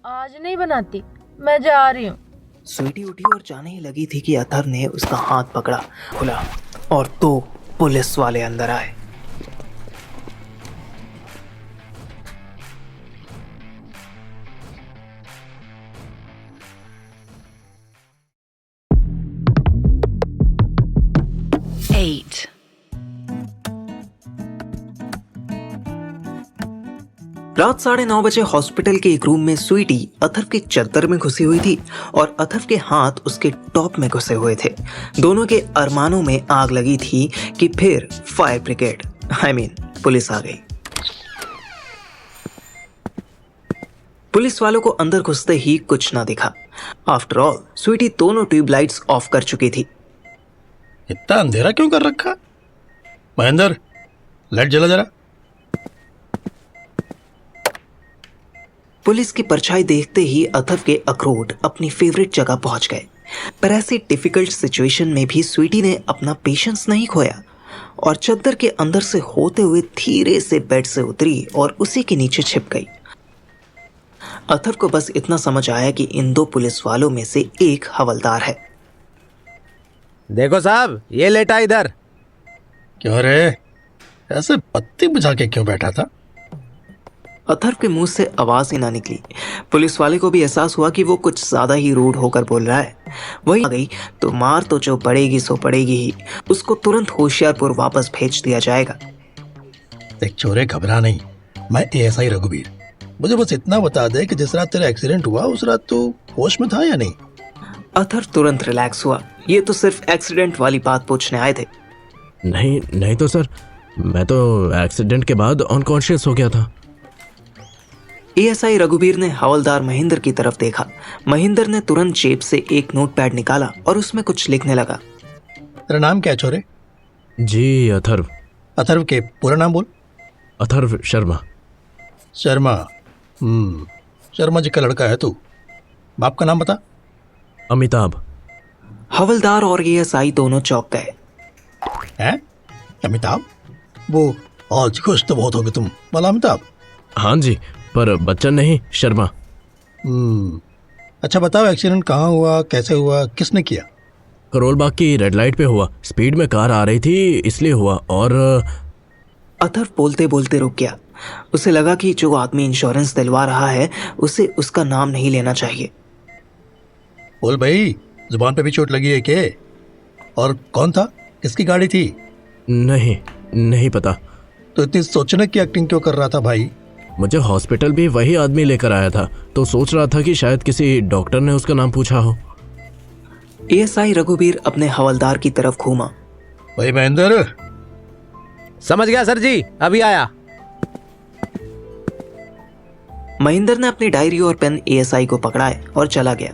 आज नहीं बनाती, मैं जा रही हूँ। स्वीटी उठी और जाने ही लगी थी कि अथर्व ने उसका हाथ पकड़ा, खुला और 2 पुलिस वाले अंदर आए। रात 9:30 बजे हॉस्पिटल के एक रूम में स्वीटी अथर्व के चद्दर में घुसी हुई थी और अथर्व के हाथ उसके टॉप में घुसे हुए थे। दोनों के अरमानों में आग लगी थी कि फिर फायर ब्रिगेड पुलिस आ गई। पुलिस वालों को अंदर घुसते ही कुछ ना दिखा। आफ्टर ऑल स्वीटी दोनों ट्यूबलाइट्स ऑफ कर चुकी थी। इतना अंधेरा क्यों कर रखा? महेंद्र, लाइट जला जरा। पुलिस की परछाई देखते ही अथर्व के अखरोट अपनी फेवरेट जगह पहुंच गए। पर ऐसी डिफिकल्ट सिचुएशन में भी स्वीटी ने अपना पेशेंस नहीं खोया और चद्दर के अंदर से होते हुए धीरे से बेड से उतरी और उसी के नीचे छिप गई। अथर्व को बस इतना समझ आया कि इन 2 पुलिस वालों में से एक हवलदार है। देखो साहब, ये लेटा इधर। क्यों रे, ऐसे पत्ती बुझा के क्यों बैठा था? अथर्व के मुंह से आवाज ही ना निकली। पुलिस वाले को भी एहसास हुआ कि वो कुछ ज्यादा ही रूड होकर बोल रहा है। वही आ गई तो मार तो जो पड़ेगी सो पड़ेगी ही। उसको तुरंत होशियारपुर वापस भेज दिया जाएगा। देख चोरे, घबरा नहीं, मैं ASI रघुवीर। मुझे बस इतना बता दे कि जिस रात तेरा एक्सीडेंट हुआ उस रात तू होश में था या नहीं? अथर्व तुरंत रिलैक्स हुआ। ये तो सिर्फ एक्सीडेंट वाली बात पूछने आए थे। नहीं तो सर, मैं तो एक्सीडेंट के बाद अनकॉन्शियस हो गया था। ASI रघुवीर ने हवलदार महेंद्र की तरफ देखा। महेंद्र ने तुरंत जेब से एक नोटपैड निकाला और उसमें कुछ लिखने लगा। तेरा नाम क्या है छोरे? जी अथर्व। अथर्व के पूरा नाम बोल। अथर्व शर्मा। शर्मा। शर्मा जी का लड़का है तू। बाप का नाम बता। अमिताभ। हवलदार और एएसआई दोनों चौंक गए। हैं? अमिताभ? वो आज खुश तो बहुत होगे तुम वाला अमिताभ। हाँ जी, पर बच्चन नहीं, शर्मा। अच्छा बताओ, एक्सीडेंट कहाँ हुआ, कैसे हुआ, किसने किया? करोल बाग की रेड लाइट पे हुआ। स्पीड में कार आ रही थी इसलिए हुआ। और अथर्व बोलते बोलते रुक गया। उसे लगा कि जो आदमी इंश्योरेंस दिलवा रहा है उसे उसका नाम नहीं लेना चाहिए। बोल भाई, जुबान पे भी चोट लगी है के? और कौन था, किसकी गाड़ी थी? नहीं पता। तो इतनी सोचने की एक्टिंग क्यों कर रहा था भाई? मुझे हॉस्पिटल भी वही आदमी लेकर आया था, तो सोच रहा था कि शायद किसी डॉक्टर ने उसका नाम पूछा हो। एएसआई रघुवीर अपने हवलदार की तरफ घूमा। भाई महेंद्र। समझ गया सर जी, अभी आया। महेंद्र ने अपनी डायरी और पेन एएसआई को पकड़ाए और चला गया,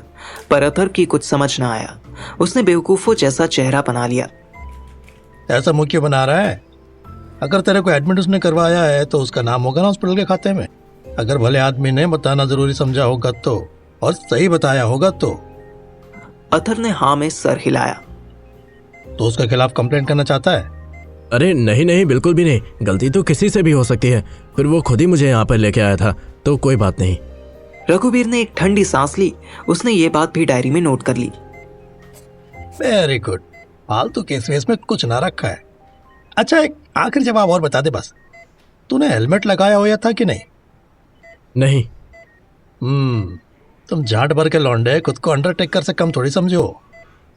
पर अथर्व की कुछ समझ ना आया। उसने बेवकूफों जैसा चेहरा बना लिया। ऐसा मुंह क्यों बना रहा है? अगर तेरे को एडमिट उसने करवाया है तो उसका नाम होगा ना हॉस्पिटल के खाते में। अगर भले आदमी ने बताना जरूरी समझा होगा तो, और सही बताया होगा तो। अथर्व ने हाँ में सर हिलाया। तो उसके खिलाफ कंप्लेंट करना चाहता है? अरे नहीं, बिल्कुल भी नहीं। गलती तो किसी से भी हो सकती है। फिर वो खुद ही मुझे यहाँ पर लेके आया था, तो कोई बात नहीं। रघुवीर ने एक ठंडी सांस ली। उसने ये बात भी डायरी में नोट कर ली। Very good. फालतू केस वेस में कुछ ना रखा है। अच्छा, एक आखिरी जवाब और बता दे बस, तूने हेलमेट लगाया हुआ था कि नहीं? नहीं। तुम झाट भर के लौंडे खुद को अंडरटेकर से कम थोड़ी समझो।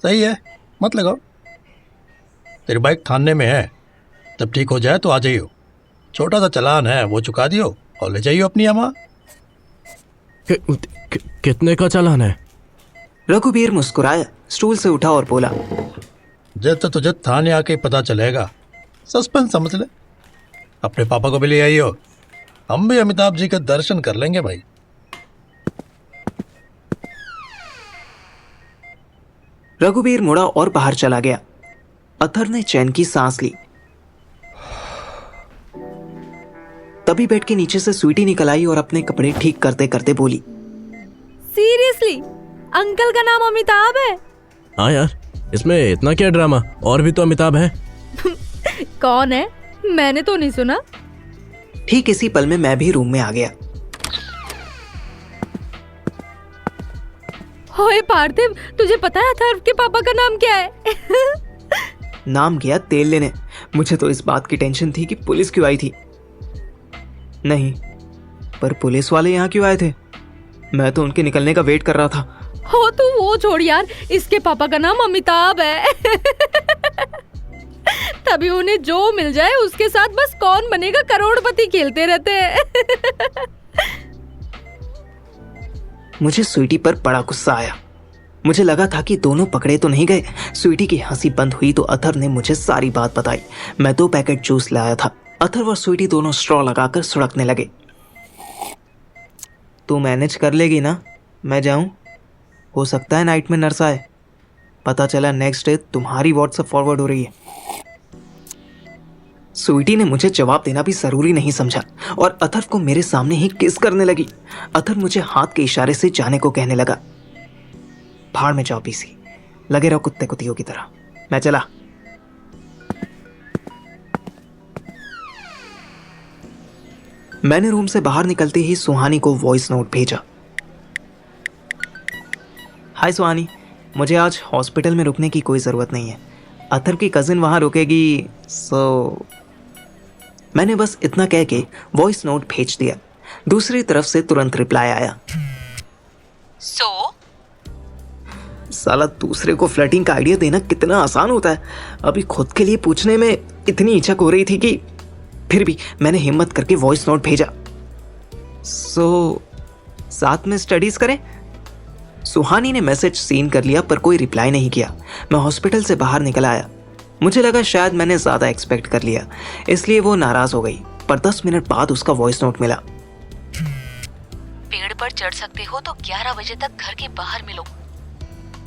सही है, मत लगाओ। तेरी बाइक थाने में है, जब ठीक हो जाए तो आ जाइयो। छोटा सा चालान है, वो चुका दियो और ले जाइयो अपनी अम्मा। कितने का चालान है? रघुवीर मुस्कुराया, स्टूल से उठा और बोला, जब तुझे थाने आके पता चलेगा। सस्पेंस समझ ले। अपने पापा को भी ले आइयो, हम भी अमिताभ जी के दर्शन कर लेंगे भाई। रघुवीर मुड़ा और बाहर चला गया। अथर्व ने चैन की सांस ली। तभी बेड के नीचे से स्वीटी निकल आई और अपने कपड़े ठीक करते करते बोली, सीरियसली अंकल का नाम अमिताभ है? हाँ यार, इसमें इतना क्या ड्रामा, और भी तो अमिताभ है। कौन है? मैंने तो नहीं सुना। ठीक इसी पल में मैं भी रूम में आ गया। ओए पार्थिव, तुझे पता है अथर्व के पापा का नाम क्या है? नाम गया तेल लेने। मुझे तो इस बात की टेंशन थी कि पुलिस क्यों आई थी। नहीं, पर पुलिस वाले यहाँ क्यों आए थे? मैं तो उनके निकलने का वेट कर रहा था। हो तू वो छोड़ यार, इसके पापा का नाम अमिताभ है। तभी उन्हें जो मिल जाए उसके साथ बस कौन बनेगा करोड़पति खेलते रहते हैं। मुझे स्वीटी पर बड़ा गुस्सा आया। मुझे लगा था कि दोनों पकड़े तो नहीं गए। स्वीटी की हंसी बंद हुई तो अथर्व ने मुझे सारी बात बताई। मैं 2 पैकेट जूस लाया था। अथर्व और स्वीटी दोनों स्ट्रॉ लगाकर सुड़कने लगे। तू मैनेज कर लेगी ना? मैं जाऊं? हो सकता है नाइट में नर्स आए। पता चला नेक्स्ट डे तुम्हारी व्हाट्सएप फॉरवर्ड हो रही है। स्वीटी ने मुझे जवाब देना भी जरूरी नहीं समझा और अथर्व को मेरे सामने ही किस करने लगी। अथर्व मुझे हाथ के इशारे से जाने को कहने लगा। भाड़ में जाओ पीसी, लगे रहो कुत्ते कुतियों की तरह। मैं चला। मैंने रूम से बाहर निकलते ही सुहानी को वॉइस नोट भेजा। हाय सुहानी, मुझे आज हॉस्पिटल में रुकने की कोई ज़रूरत नहीं है। अथर्व की कज़िन वहाँ रुकेगी, सो मैंने बस इतना कह के वॉइस नोट भेज दिया। दूसरी तरफ से तुरंत रिप्लाई आया। साला दूसरे को फ्लर्टिंग का आइडिया देना कितना आसान होता है। अभी खुद के लिए पूछने में इतनी हिचक हो रही थी कि फिर भी मैंने हिम्मत करके वॉइस नोट भेजा। साथ में स्टडीज करें? सुहानी ने मैसेज सीन कर लिया पर कोई रिप्लाई नहीं किया। मैं हॉस्पिटल से बाहर निकल आया। मुझे लगा शायद मैंने ज़्यादा एक्सपेक्ट कर लिया, इसलिए वो नाराज़ हो गई। पर 10 मिनट बाद उसका वॉइस नोट मिला। पेड़ पर चढ़ सकते हो तो 11 बजे तक घर के बाहर मिलो।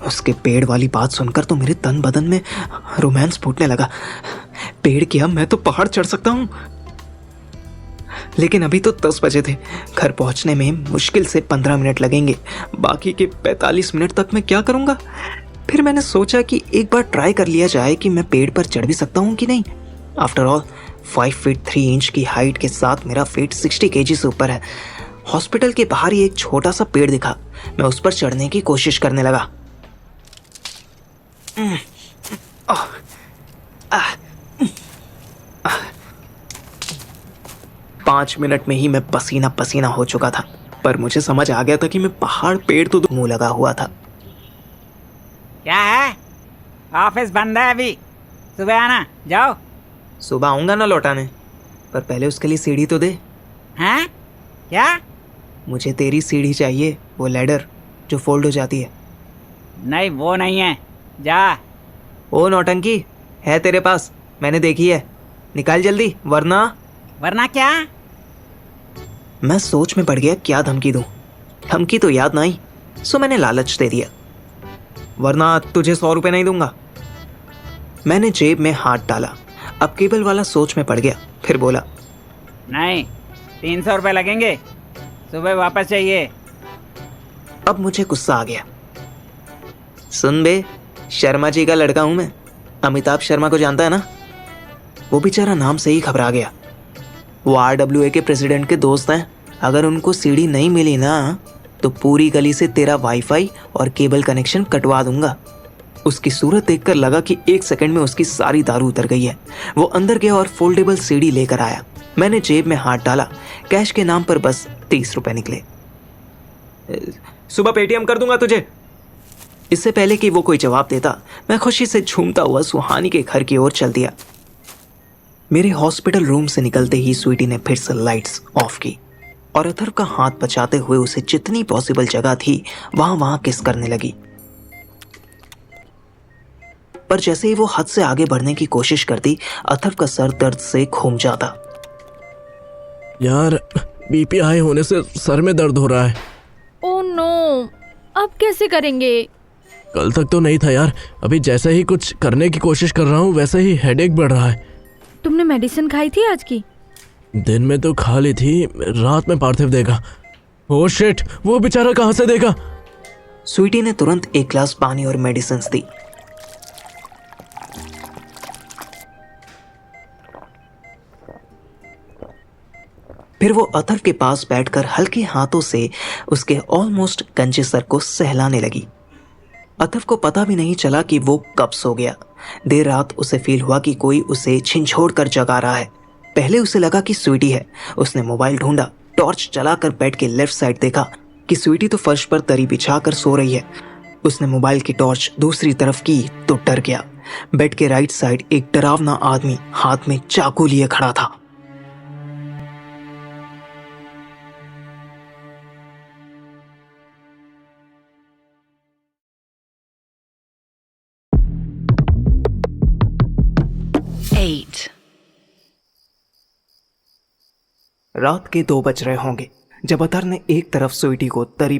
उसके पेड़ वाली बात सुनकर तो मेरे तन बदन में रोमांस फूटने लगा। पेड़ क्या, मैं तो पहाड़ चढ़ सकता हूँ। लेकिन अभी तो 10 बजे थे। घर पहुंचने में मुश्किल से 15 मिनट लगेंगे। बाकी के 45 मिनट तक मैं क्या करूंगा? फिर मैंने सोचा कि एक बार ट्राई कर लिया जाए कि मैं पेड़ पर चढ़ भी सकता हूँ कि नहीं। आफ्टर ऑल 5 फीट 3 इंच की हाइट के साथ मेरा वेट 60 kg से ऊपर है। हॉस्पिटल के बाहर ही एक छोटा सा पेड़ दिखा। मैं उस पर चढ़ने की कोशिश करने लगा। 5 मिनट में ही मैं पसीना पसीना हो चुका था, पर मुझे समझ आ गया था कि मैं पहाड़ पेड़ तो मुंह लगा हुआ था। क्या है? ऑफिस बंद है अभी, सुबह आना। जाओ। सुबह आऊंगा ना लौटाने, पर पहले उसके लिए सीढ़ी तो दे। हैं? क्या? मुझे तेरी सीढ़ी चाहिए, वो लैडर जो फोल्ड हो जाती है। नहीं, वो नहीं है, जा। ओ नौटंकी, है तेरे पास, मैंने देखी है। निकाल जल्दी, वरना क्या? मैं सोच में पड़ गया क्या धमकी दूं। धमकी तो याद ना आई, सो मैंने लालच दे दिया। वरना तुझे 100 रुपए नहीं दूंगा। मैंने जेब में हाथ डाला। अब केबल वाला सोच में पड़ गया, फिर बोला नहीं, 300 रुपए लगेंगे, सुबह वापस चाहिए। अब मुझे गुस्सा आ गया। सुन बे, शर्मा जी का लड़का हूं मैं। अमिताभ शर्मा को जानता है ना? वो बेचारा नाम से ही घबरा गया। वो RWA के प्रेसिडेंट के दोस्त हैं। अगर उनको सीढ़ी नहीं मिली ना तो पूरी गली से तेरा वाईफाई और केबल कनेक्शन कटवा दूंगा। उसकी सूरत देखकर लगा कि 1 सेकंड में उसकी सारी दारू उतर गई है। वो अंदर गया और फोल्डेबल सीढ़ी लेकर आया। मैंने जेब में हाथ डाला। कैश के नाम पर बस 30 रुपए निकले। सुबह पेटीएम कर दूंगा तुझे। इससे पहले कि वो कोई जवाब देता, मैं खुशी से झूमता हुआ सुहानी के घर की ओर चल दिया। मेरे हॉस्पिटल रूम से निकलते ही स्वीटी ने फिर से लाइट्स ऑफ की और अथर्व का हाथ बचाते हुए उसे जितनी पॉसिबल जगह थी वहां किस करने लगी। पर जैसे ही वो हद से आगे बढ़ने की कोशिश करती, अथर्व का सर दर्द से घूम जाता। यार, बीपी हाई होने से सर में दर्द हो रहा है। ओह नो, अब कैसे करेंगे? कल तक तो नहीं था यार, अभी जैसे ही कुछ करने की कोशिश कर रहा हूँ वैसे ही हेडेक बढ़ रहा है। तुमने मेडिसिन खाई थी आज की? दिन में तो खा ली थी, रात में पार्थिव देगा। ओह शिट, वो बेचारा कहाँ से देगा? स्वीटी ने तुरंत एक ग्लास पानी और मेडिसिन दी। फिर वो अथर्व के पास बैठकर हल्के हाथों से उसके ऑलमोस्ट गंजे सर को सहलाने लगी। अथर्व को पता भी नहीं चला कि वो कब सो गया। देर रात उसे फील हुआ कि कोई उसे झिझोड़ कर जगा रहा है। पहले उसे लगा कि स्वीटी है। उसने मोबाइल ढूंढा, टॉर्च जलाकर बेड के लेफ्ट साइड देखा कि स्वीटी तो फर्श पर दरी बिछाकर सो रही है। उसने मोबाइल की टॉर्च दूसरी तरफ की तो डर गया। बेड के राइट साइड एक डरावना आदमी हाथ में चाकू लिए खड़ा था। रात के 2 बज रहे होंगे जब अथर्व ने एक तरफ स्वीटी को दरी